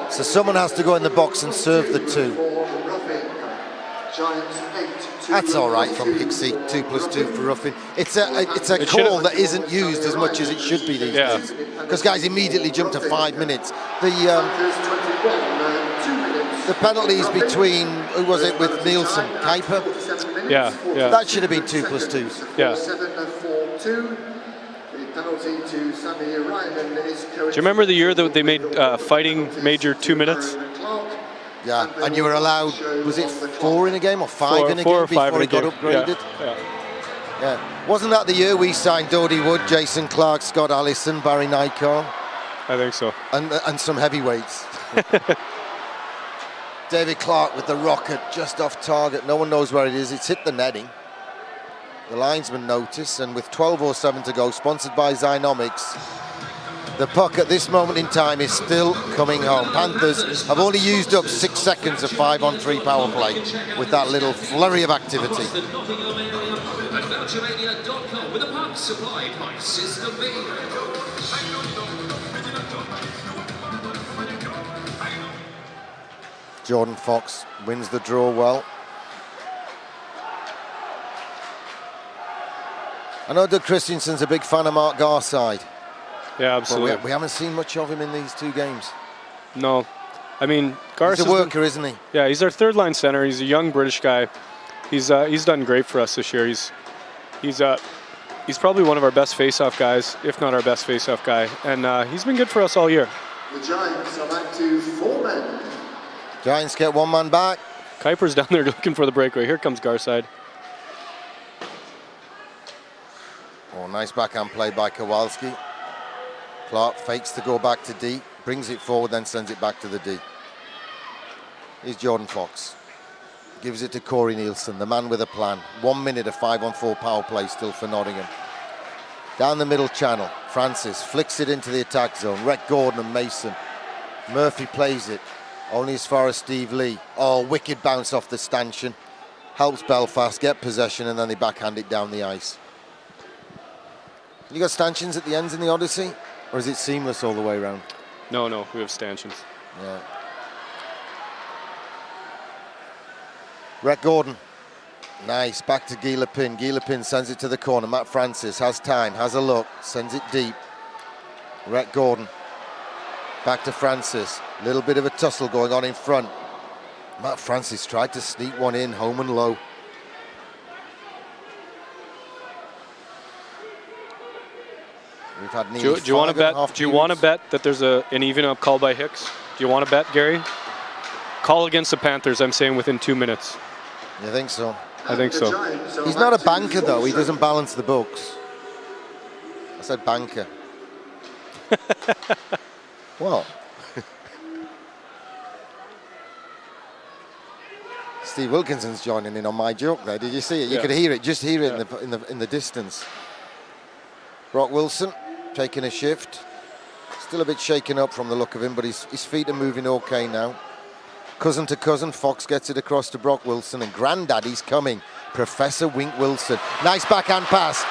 Speaker 1: So someone has to go in the box and serve the 2.
Speaker 2: Giants 8,
Speaker 1: That's all right from Hicksy, 2+2 for roughing. It's a call that isn't used as much as it should be these days. Because guys immediately jump to 5 minutes. The penalties between, who was it, with Nielsen, Kuiper?
Speaker 4: Yeah.
Speaker 1: That should have been 2+2s.
Speaker 4: Yeah. Do you remember the year that they made fighting major 2 minutes?
Speaker 1: Yeah, and you were allowed, was it 4 in a game or 5 in a
Speaker 4: four
Speaker 1: game
Speaker 4: or five
Speaker 1: before
Speaker 4: in
Speaker 1: it got
Speaker 4: a game.
Speaker 1: upgraded? Yeah. Wasn't that the year we signed Dodie Wood, Jason Clark, Scott Allison, Barry Nycar?
Speaker 4: I think so.
Speaker 1: And some heavyweights. David Clark with the rocket just off target. No one knows where it is. It's hit the netting. The linesman noticed, and with 12:07 to go, sponsored by Zynomics, the puck at this moment in time is still coming home. Panthers have only used up 6 seconds of 5-on-3 power play with that little flurry of activity.
Speaker 3: With a puck supplied by System B.
Speaker 1: Jordan Fox wins the draw well. I know Doug Christensen's a big fan of Mark Garside.
Speaker 4: Yeah, absolutely.
Speaker 1: But we haven't seen much of him in these 2 games.
Speaker 4: No. I mean, Garth
Speaker 1: He's a worker, isn't he?
Speaker 4: Yeah, he's our third line center. He's a young British guy. He's done great for us this year. He's probably one of our best face-off guys, if not our best face-off guy. And he's been good for us all year.
Speaker 2: The Giants are back to 4 men.
Speaker 1: Giants get 1 man back.
Speaker 4: Kuiper's down there looking for the breakaway. Here comes Garside.
Speaker 1: Oh, nice backhand play by Kowalski. Clark fakes to go back to D, brings it forward, then sends it back to the D. Here's Jordan Fox. Gives it to Corey Nielsen, the man with a plan. 1 minute of 5-on-4 power play still for Nottingham. Down the middle channel, Francis flicks it into the attack zone. Rhett Gordon and Mason. Murphy plays it, only as far as Steve Lee. Oh, wicked bounce off the stanchion. Helps Belfast get possession, and then they backhand it down the ice. You got stanchions at the ends in the Odyssey? Or is it seamless all the way around?
Speaker 4: No, we have stanchions.
Speaker 1: Yeah. Rhett Gordon. Nice, back to Guy Lepin. Guy Lepin sends it to the corner. Matt Francis has time, has a look, sends it deep. Rhett Gordon. Back to Francis. Little bit of a tussle going on in front. Matt Francis tried to sneak one in, home and low. We've had
Speaker 4: Do you want to bet? Do you want to bet that there's an even up call by Hicks? Do you want to bet, Gary? Call against the Panthers. I'm saying within 2 minutes.
Speaker 1: You think so?
Speaker 4: I think so.
Speaker 1: He's not a banker though. He doesn't balance the books. I said banker. Well, Steve Wilkinson's joining in on my joke there. Did you see it? You could hear it. Just hear it in the distance. Brock Wilson taking a shift. Still a bit shaken up from the look of him, but his feet are moving okay now. Cousin to cousin, Fox gets it across to Brock Wilson, and Granddaddy's coming. Professor Wink Wilson. Nice backhand pass.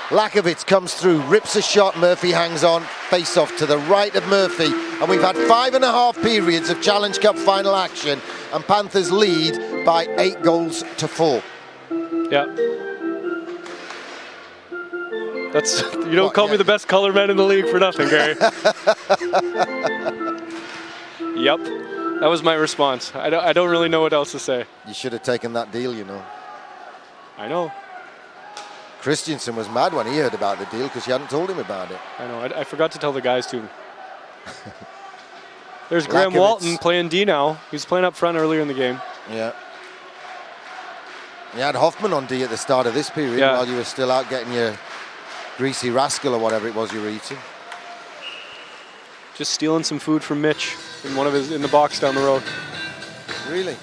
Speaker 1: Lakovitz comes through, rips a shot, Murphy hangs on, face off to the right of Murphy, and we've had 5.5 periods of Challenge Cup final action, and Panthers lead by 8-4.
Speaker 4: Yeah. That's, you don't call me the best color man in the league for nothing, Gary. Yep, that was my response. I don't really know what else to say.
Speaker 1: You should have taken that deal, you know.
Speaker 4: I know.
Speaker 1: Christensen was mad when he heard about the deal because you hadn't told him about it.
Speaker 4: I know. I forgot to tell the guys too. There's Graham Walton playing D now. He was playing up front earlier in the game.
Speaker 1: Yeah. You had Hoffman on D at the start of this period while you were still out getting your greasy rascal or whatever it was you were eating.
Speaker 4: Just stealing some food from Mitch in the box down the road.
Speaker 1: Really?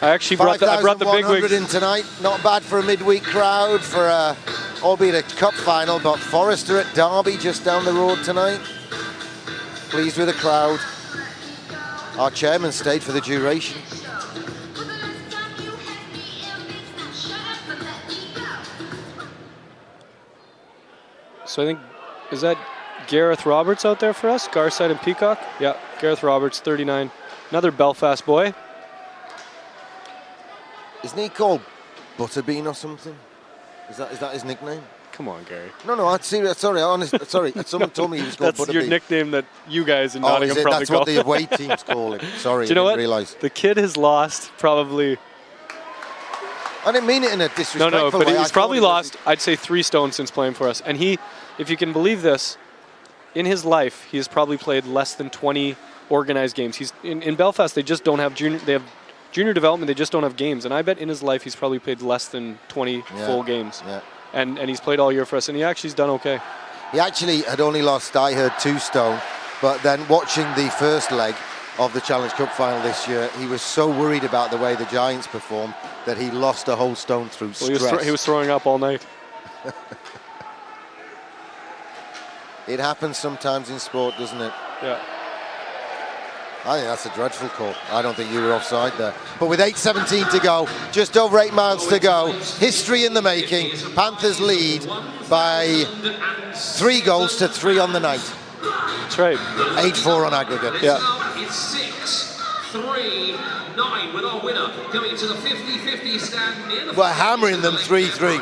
Speaker 4: I actually brought the big wigs
Speaker 1: in tonight. Not bad for a midweek crowd for albeit a cup final, but Forrester at Derby just down the road tonight. Pleased with the crowd. Our chairman stayed for the duration.
Speaker 4: So I think, is that Gareth Roberts out there for us? Garside and Peacock? Yeah, Gareth Roberts, 39. Another Belfast boy.
Speaker 1: Isn't he called Butterbean or something? Is that his nickname?
Speaker 4: Come on, Gary.
Speaker 1: No, I'd serious. Sorry, sorry. Someone told me he was called
Speaker 4: That's
Speaker 1: Butterbean.
Speaker 4: your nickname that you guys in
Speaker 1: Oh,
Speaker 4: Nottingham
Speaker 1: is it?
Speaker 4: probably
Speaker 1: That's
Speaker 4: call.
Speaker 1: what the away teams call him. Sorry,
Speaker 4: Do you know
Speaker 1: I
Speaker 4: what?
Speaker 1: didn't realise.
Speaker 4: The kid has lost probably.
Speaker 1: I didn't mean it in a disrespectful
Speaker 4: No, but
Speaker 1: way.
Speaker 4: he's probably lost, I'd say, 3 stone since playing for us. And he, if you can believe this, in his life, he has probably played less than 20 organized games. He's in Belfast. They just don't have junior. They have junior development. They just don't have games. And I bet in his life he's probably played less than 20 full games.
Speaker 1: Yeah.
Speaker 4: And he's played all year for us. And he actually's done okay.
Speaker 1: He actually had only lost, I heard, 2 stone. But then watching the first leg of the Challenge Cup final this year, he was so worried about the way the Giants performed that he lost a whole stone through stress.
Speaker 4: He was throwing up all night.
Speaker 1: It happens sometimes in sport, doesn't it?
Speaker 4: Yeah.
Speaker 1: I think that's a dreadful call. I don't think you were offside there. But with 8:17 to go, just over 8 miles to go, history in the making. Panthers lead by 3 goals to 3 on the night.
Speaker 4: That's right.
Speaker 1: 8-4 on aggregate.
Speaker 4: Yeah.
Speaker 3: It's 6-3-9 with our winner going to the 50-50 stand near the...
Speaker 1: We're hammering them 3-3.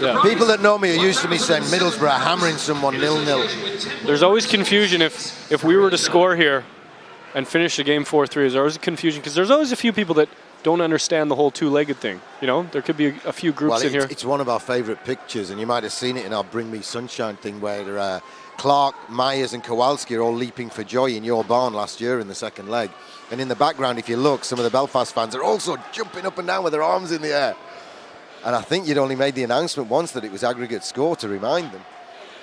Speaker 4: Yeah.
Speaker 1: People that know me are used to me saying Middlesbrough hammering someone 0-0.
Speaker 4: There's always confusion if we were to score here and finish the game 4-3. There's always confusion because there's always a few people that don't understand the whole 2-legged thing. You know, there could be a few groups in here.
Speaker 1: It's one of our favourite pictures, and you might have seen it in our Bring Me Sunshine thing where Clark, Myers and Kowalski are all leaping for joy in your barn last year in the second leg. And in the background, if you look, some of the Belfast fans are also jumping up and down with their arms in the air. And I think you'd only made the announcement once that it was aggregate score to remind them.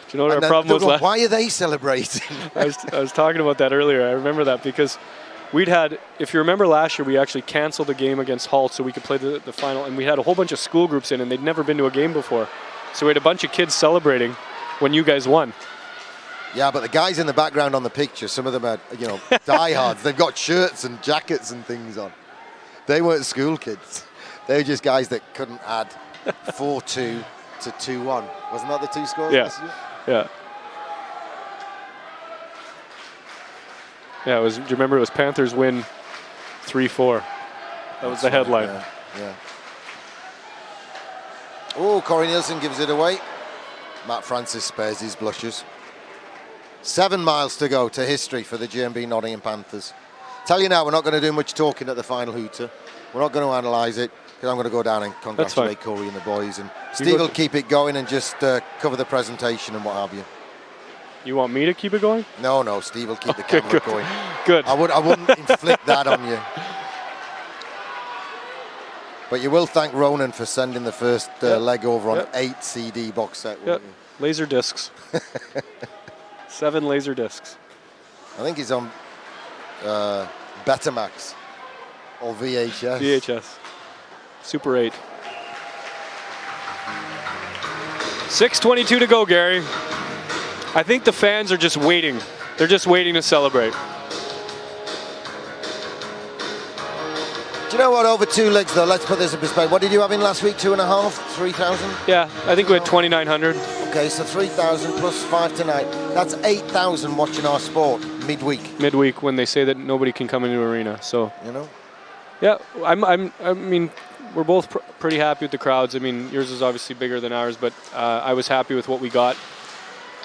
Speaker 4: Do you know what
Speaker 1: And
Speaker 4: our problem was?
Speaker 1: why are they celebrating?
Speaker 4: I was talking about that earlier. I remember that because we'd had, if you remember last year, we actually canceled the game against Hull so we could play the final, and we had a whole bunch of school groups in, and they'd never been to a game before. So we had a bunch of kids celebrating when you guys won.
Speaker 1: Yeah, but the guys in the background on the picture, some of them are, diehards. They've got shirts and jackets and things on. They weren't school kids. They were just guys that couldn't add 4-2 to 2-1. Wasn't that the 2 scores last year?
Speaker 4: Yeah. Yeah, do you remember it was Panthers win 3-4? That was the headline.
Speaker 1: Yeah. Oh, Corey Nielsen gives it away. Matt Francis spares his blushes. 7 miles to go to history for the GMB Nottingham Panthers. Tell you now, we're not going to do much talking at the final hooter. We're not going to analyse it because I'm going to go down and congratulate Corey and the boys. And Steve will keep it going and just cover the presentation and what have you.
Speaker 4: You want me to keep it going?
Speaker 1: No, Steve will keep the camera going.
Speaker 4: Good.
Speaker 1: I wouldn't inflict that on you. But you will thank Ronan for sending the first leg over on 8 CD box set.
Speaker 4: Yep. Laser discs. 7 laser discs.
Speaker 1: I think he's on Betamax or VHS.
Speaker 4: VHS. Super 8. 6:22 to go, Gary. I think the fans are just waiting. They're just waiting to celebrate.
Speaker 1: Do you know what? Over 2 legs, though, let's put this in perspective. What did you have in last week? 2.5? 3,000?
Speaker 4: Yeah, I think we had 2,900.
Speaker 1: Okay, so 3,000 plus 5 tonight. That's 8,000 watching our sport midweek.
Speaker 4: Midweek when they say that nobody can come into the arena. So, yeah, I mean, we're both pretty happy with the crowds. I mean, yours is obviously bigger than ours, but I was happy with what we got.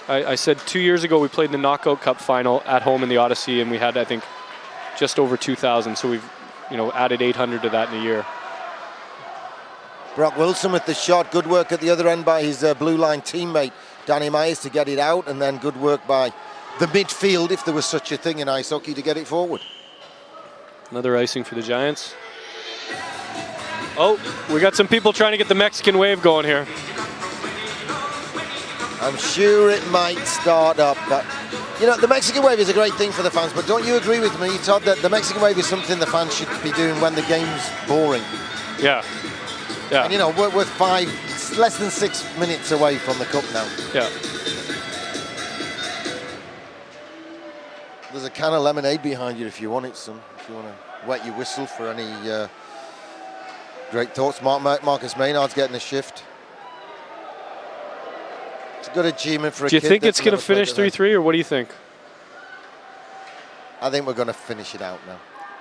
Speaker 4: I said 2 years ago we played in the Knockout Cup final at home in the Odyssey, and we had, I think, just over 2,000. So we've, added 800 to that in a year.
Speaker 1: Brock Wilson with the shot. Good work at the other end by his blue line teammate, Danny Myers, to get it out, and then good work by the midfield, if there was such a thing in ice hockey, to get it forward.
Speaker 4: Another icing for the Giants. Oh, we got some people trying to get the Mexican wave going here.
Speaker 1: I'm sure it might start up, but the Mexican wave is a great thing for the fans, but don't you agree with me, Todd, that the Mexican wave is something the fans should be doing when the game's boring?
Speaker 4: Yeah. Yeah.
Speaker 1: And we're less than 6 minutes away from the cup now.
Speaker 4: Yeah.
Speaker 1: There's a can of lemonade behind you if you want it, son. If you want to wet your whistle for any great thoughts. Marcus Maynard's getting a shift. It's a good achievement for a kid.
Speaker 4: Do you think it's going to finish 3-3, or what do you think?
Speaker 1: I think we're going to finish it out now.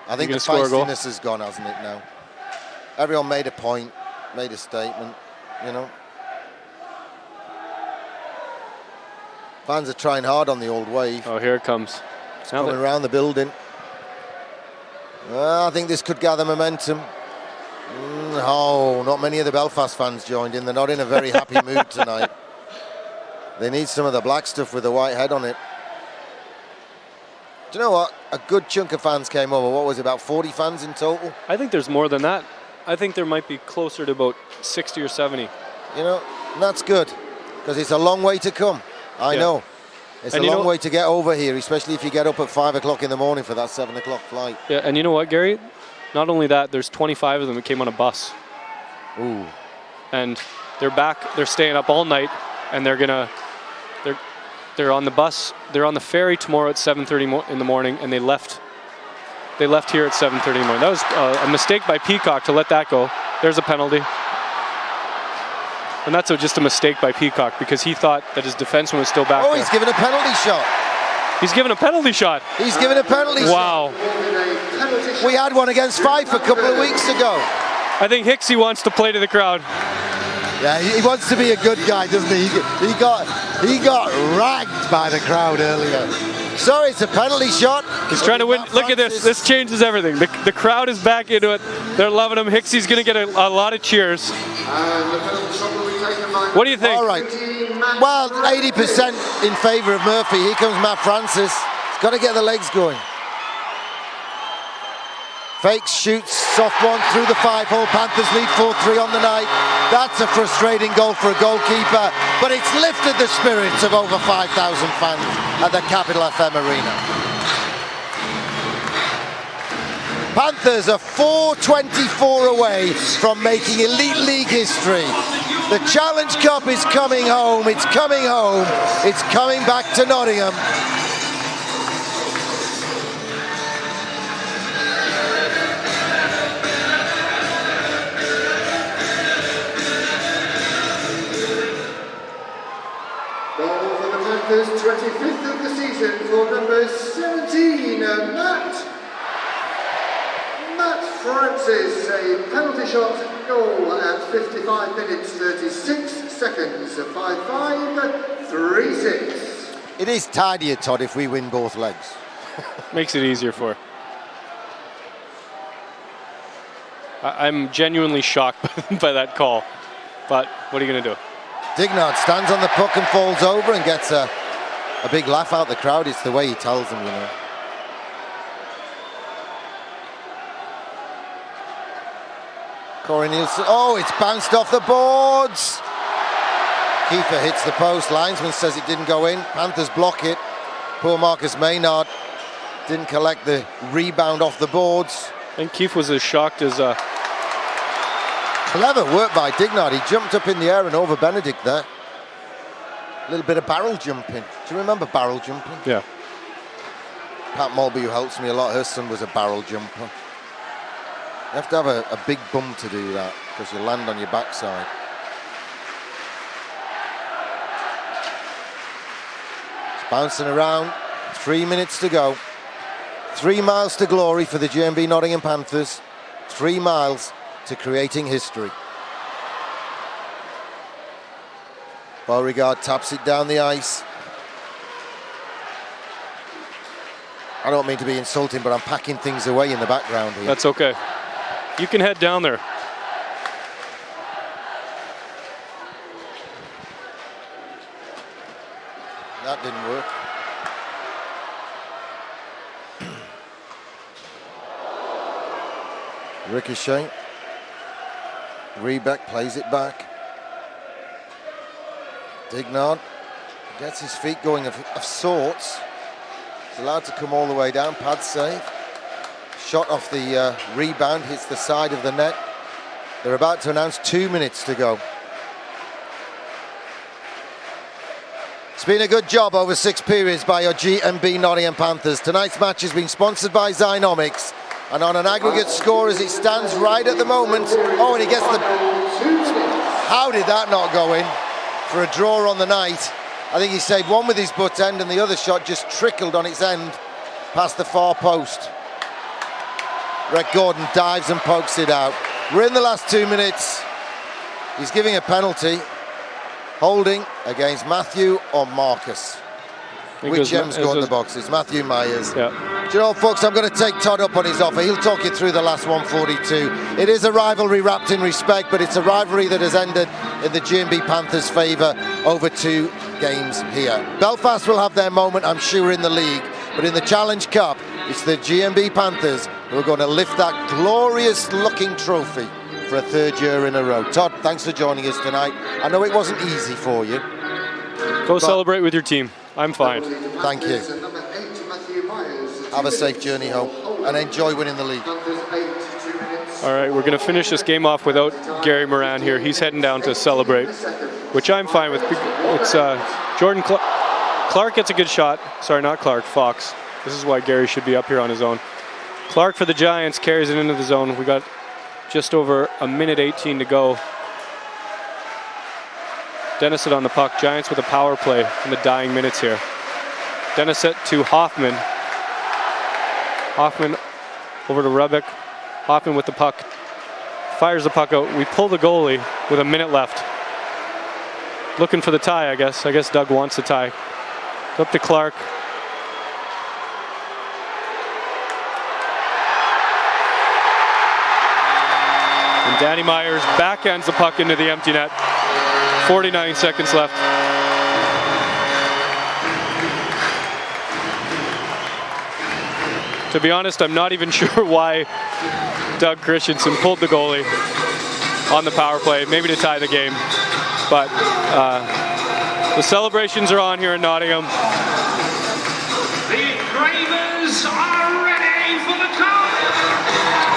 Speaker 1: I think the feistiness has gone, hasn't it, now? Everyone made a point, made a statement, you know. Fans are trying hard on the old wave.
Speaker 4: Oh, here it comes.
Speaker 1: It's coming around the building. I think this could gather momentum. Oh, not many of the Belfast fans joined in. They're not in a very happy mood tonight. They need some of the black stuff with the white head on it. Do you know what? A good chunk of fans came over. What was it, about 40 fans in total?
Speaker 4: I think there's more than that. I think there might be closer to about 60 or 70.
Speaker 1: You know, and that's good, because it's a long way to come. I know. It's a long way to get over here, especially if you get up at 5 o'clock in the morning for that 7 o'clock flight.
Speaker 4: Yeah, and you know what, Gary? Not only that, there's 25 of them that came on a bus.
Speaker 1: Ooh.
Speaker 4: And they're back, they're staying up all night, and they're on the bus, they're on the ferry tomorrow at 7:30 in the morning, and they left here at 7:30 in the morning. That was a mistake by Peacock to let that go. There's a penalty. And that's just a mistake by Peacock, because he thought that his defenseman was still back there.
Speaker 1: He's given a penalty shot.
Speaker 4: He's given a penalty shot.
Speaker 1: He's given a penalty shot.
Speaker 4: Wow.
Speaker 1: We had one against Fife a couple of weeks ago.
Speaker 4: I think Hicksy wants to play to the crowd.
Speaker 1: Yeah, he wants to be a good guy, doesn't he? He got ragged by the crowd earlier. Sorry, it's a penalty shot.
Speaker 4: He's trying to win. Look at this. This changes everything. The crowd is back into it. They're loving him. Hicksy's going to get a lot of cheers. What do you think?
Speaker 1: All right. Well, 80% in favour of Murphy. Here comes Matt Francis. He's got to get the legs going. Fakes, shoots, soft one through the 5-hole. Panthers lead 4-3 on the night. That's a frustrating goal for a goalkeeper, but it's lifted the spirits of over 5,000 fans at the Capital FM Arena. Panthers are 424 away from making Elite League history. The Challenge Cup is coming home. It's coming home. It's coming back to Nottingham.
Speaker 2: Goal for the Panthers, 25th of the season for number 17, Matt Francis, a penalty shot goal at 55 minutes 36 seconds, 5-5, 3-6.
Speaker 1: It is tidier, Todd, if we win both legs.
Speaker 4: Makes it easier for. I'm genuinely shocked by that call, but what are you going to do?
Speaker 1: Dignard stands on the puck and falls over and gets a big laugh out the crowd. It's the way he tells them, you know. Corey Nielsen, it's bounced off the boards. Kiefer hits the post, linesman says it didn't go in. Panthers block it. Poor Marcus Maynard didn't collect the rebound off the boards.
Speaker 4: I think Keefe was as shocked as...
Speaker 1: Clever work by Dignard. He jumped up in the air and over Benedict there. A little bit of barrel jumping. Do you remember barrel jumping?
Speaker 4: Yeah.
Speaker 1: Pat Mulby, who helps me a lot, her son was a barrel jumper. You have to have a big bum to do that, because you land on your backside. It's bouncing around. 3 minutes to go. 3 miles to glory for the GMB Nottingham Panthers. 3 miles to creating history. Beauregard taps it down the ice. I don't mean to be insulting, but I'm packing things away in the background here.
Speaker 4: That's okay. You can head down there.
Speaker 1: That didn't work. Ricochet. Rebeck plays it back. Dignard gets his feet going of sorts. He's allowed to come all the way down. Pad save. Shot off the rebound, hits the side of the net. They're about to announce 2 minutes to go. It's been a good job over 6 periods by your GMB Nottingham Panthers. Tonight's match has been sponsored by Zynomics. And on an aggregate score as it stands right at the moment. And he gets the... How did that not go in? For a draw on the night. I think he saved one with his butt end and the other shot just trickled on its end past the far post. Rhett Gordon dives and pokes it out. We're in the last 2 minutes. He's giving a penalty. Holding against Matthew or Marcus. Which Gem's got in the boxes? Matthew Myers.
Speaker 4: Yeah.
Speaker 1: Do you know, folks, I'm going to take Todd up on his offer. He'll talk you through the last 142. It is a rivalry wrapped in respect, but it's a rivalry that has ended in the G&B Panthers' favour over 2 games here. Belfast will have their moment, I'm sure, in the league, but in the Challenge Cup, it's the G&B Panthers who are going to lift that glorious-looking trophy for a 3rd year in a row. Todd, thanks for joining us tonight. I know it wasn't easy for you.
Speaker 4: Go celebrate with your team. I'm fine.
Speaker 1: Thank you. Have a safe journey home and enjoy winning the league.
Speaker 4: All right, we're going to finish this game off without Gary Moran here. He's heading down to celebrate, which I'm fine with. It's Jordan Clark gets a good shot. Sorry, not Clark, Fox. This is why Gary should be up here on his own. Clark for the Giants carries it into the zone. We got just over a minute 18 to go. Denisett on the puck. Giants with a power play in the dying minutes here. Denisett to Hoffman. Hoffman over to Rubik. Hoffman with the puck. Fires the puck out. We pull the goalie with a minute left. Looking for the tie, I guess. I guess Doug wants the tie. Up to Clark. And Danny Myers backhands the puck into the empty net. 49 seconds left. To be honest, I'm not even sure why Doug Christensen pulled the goalie on the power play, maybe to tie the game. But the celebrations are on here in Nottingham.
Speaker 3: The Gravers are ready for the cup!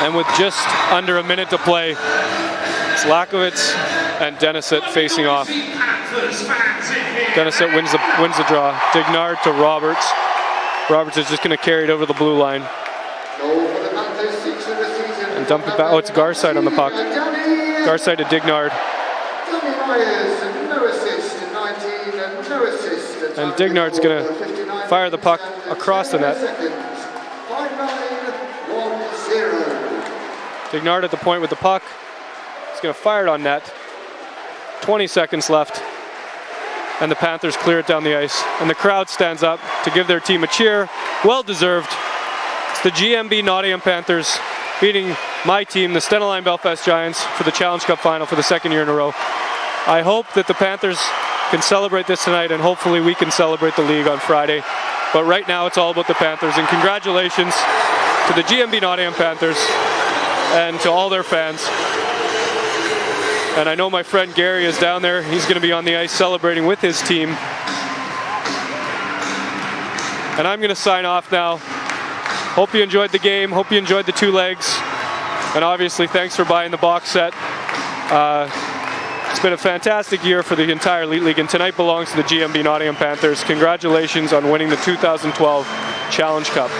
Speaker 4: And with just under a minute to play, it's Lakovitz and Denisett facing off. Denisett wins the draw. Dignard to Roberts. Roberts is just going to carry it over the blue line. And dump it back. Oh, it's Garside on the puck. Garside to Dignard. And Dignard's going to fire the puck across the net. Dignard at the point with the puck. He's going to fire it on net. 20 seconds left. And the Panthers clear it down the ice. And the crowd stands up to give their team a cheer. Well deserved. It's the GMB Nottingham Panthers beating my team, the Stena Belfast Giants, for the Challenge Cup final for the 2nd year in a row. I hope that the Panthers can celebrate this tonight, and hopefully we can celebrate the league on Friday. But right now it's all about the Panthers. And congratulations to the GMB Nottingham Panthers and to all their fans. And I know my friend Gary is down there. He's going to be on the ice celebrating with his team. And I'm going to sign off now. Hope you enjoyed the game. Hope you enjoyed the 2 legs. And obviously, thanks for buying the box set. It's been a fantastic year for the entire Elite League, and tonight belongs to the GMB Nottingham Panthers. Congratulations on winning the 2012 Challenge Cup.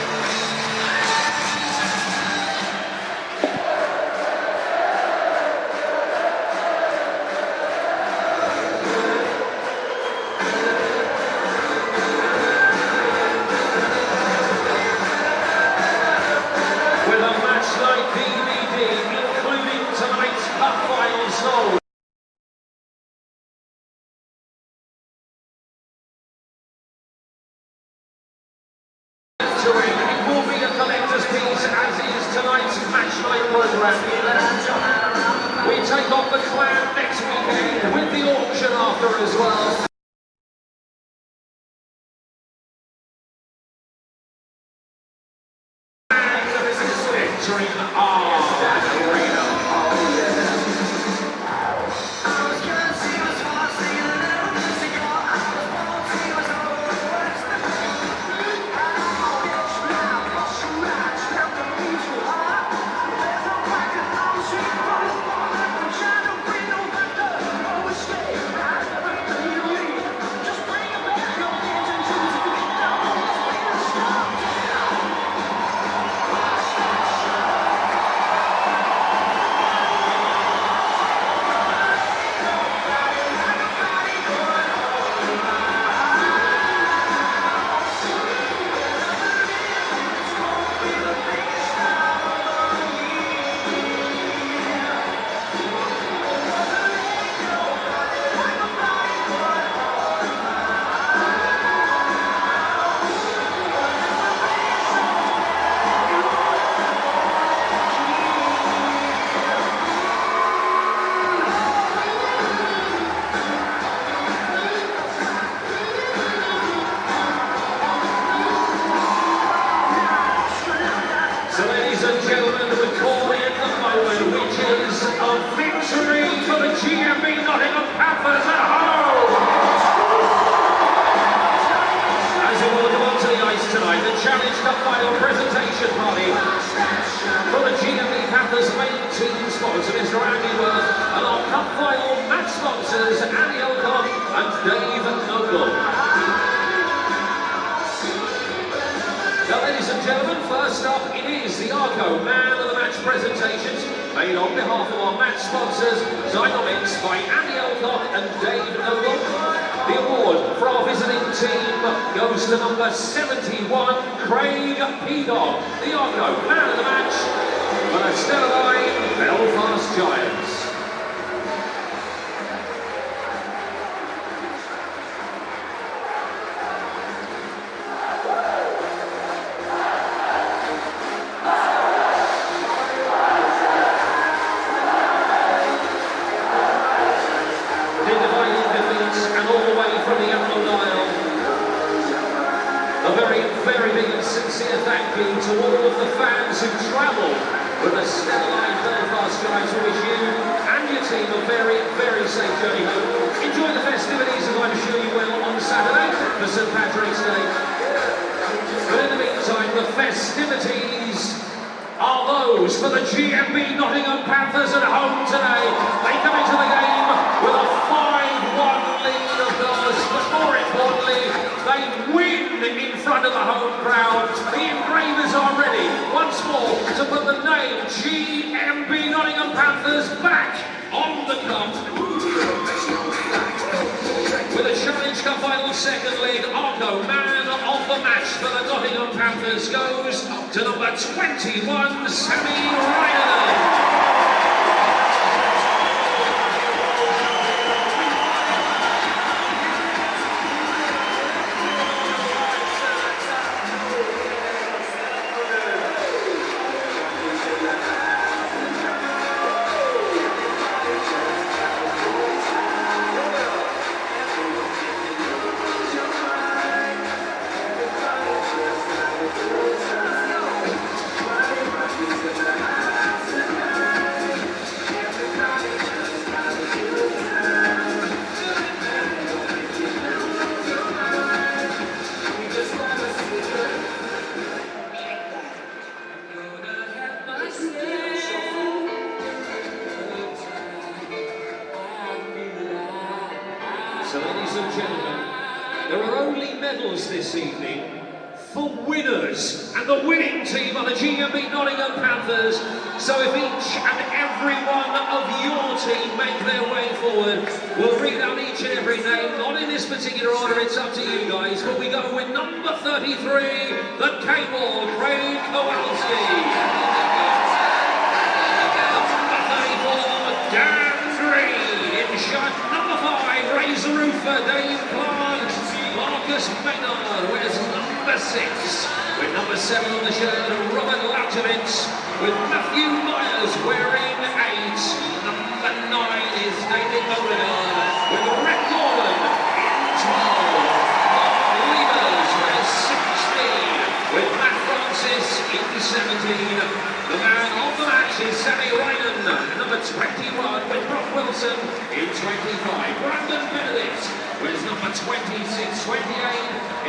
Speaker 3: We take on the Clan next weekend with the auction after as well. Entering our arena. tonight, the Challenge Cup final presentation party for the GMB Panthers main team sponsor, Mr. Andy Worth, and our cup final match sponsors, Annie Alcott and Dave Noble. Now, ladies and gentlemen, first up, it is the Arco Man of the Match presentations, made on behalf of our match sponsors, Dynamics by Andy Alcott and Dave Noble. The award for our visiting team goes to number 71, Craig Peacock, the Arco Man of the Match for the Stellar Belfast Giants. Very big and sincere thank you to all of the fans who travelled with the Stellar Belfast Giants. We wish you and your team a very, very safe journey home. Enjoy the festivities, as I'm sure you will, on Saturday for St Patrick's Day. But in the meantime, the festivities are those for the GMB Nottingham Panthers at home today. They come into the game with a 5-1 lead, of course, but more importantly, they win in front of the home crowd. The engravers are ready once more to put the name GMB Nottingham Panthers back on the cup. With a Challenge Cup final second leg, Arco Man of the match for the Nottingham Panthers goes to number 21, Sammy Ryder. So, ladies and gentlemen, there are only medals this evening for winners, and the winning team are the GMB Nottingham Panthers. So if each and every one of your team make their way forward, we'll read out each and every name, not in this particular order, it's up to you guys, but we go with number 33, the Cable, Craig Kowalski. Number 34, Dan Green. In shot, number 5, Razor Roofer, Dave Clark. Marcus Maynard wears number 6. With number 7 on the shirt, Robert Lautovitz. With Matthew Myers wearing 8. Number 9 is David Beauregard. With Rick Norman in 12. Mark Levers wears 16. With Matt Francis in 17. The man of the match is Sammy Ryden, number 21, with Brock Wilson in 25. Brandon Benedict with number 26, 28.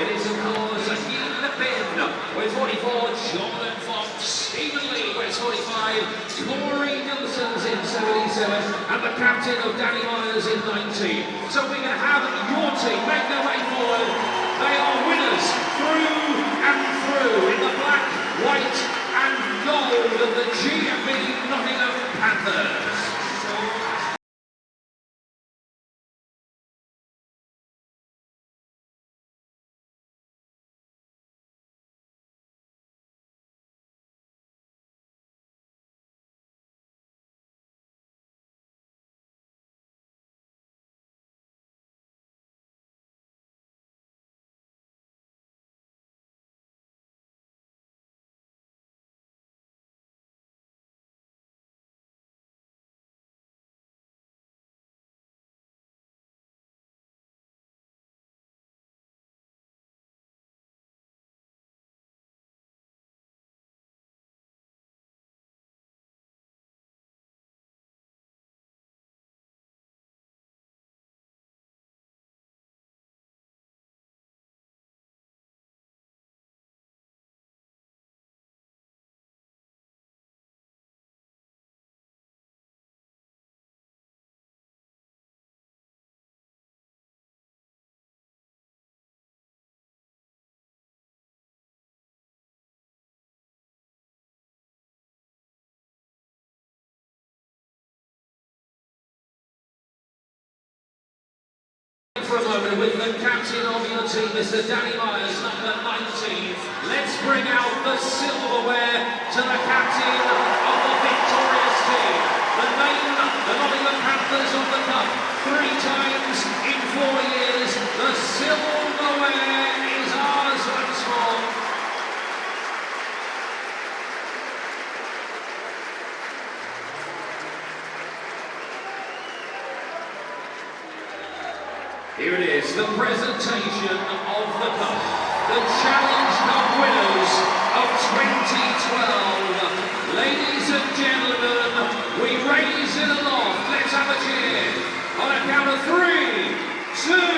Speaker 3: It is, of course, Ian Pin with 44. Jordan Fox, Stephen Lee with 45. Corey Nilsson's in 77. And the captain of Danny Myers in 19. So we can have your team make their way forward. They are winners through and through in the black, white, and gold of the GMB Nottingham Panthers. the captain of your team, Mr. Danny Myers, number 19. Let's bring out the silverware to the captain of the victorious team. The name, the Nottingham Panthers of the Cup, 3 times in 4 years. The silverware is ours once more. Here it is, the presentation of the Cup. The Challenge Cup winners of 2012. Ladies and gentlemen, we raise it aloft. Let's have a cheer. On a count of 3, 2,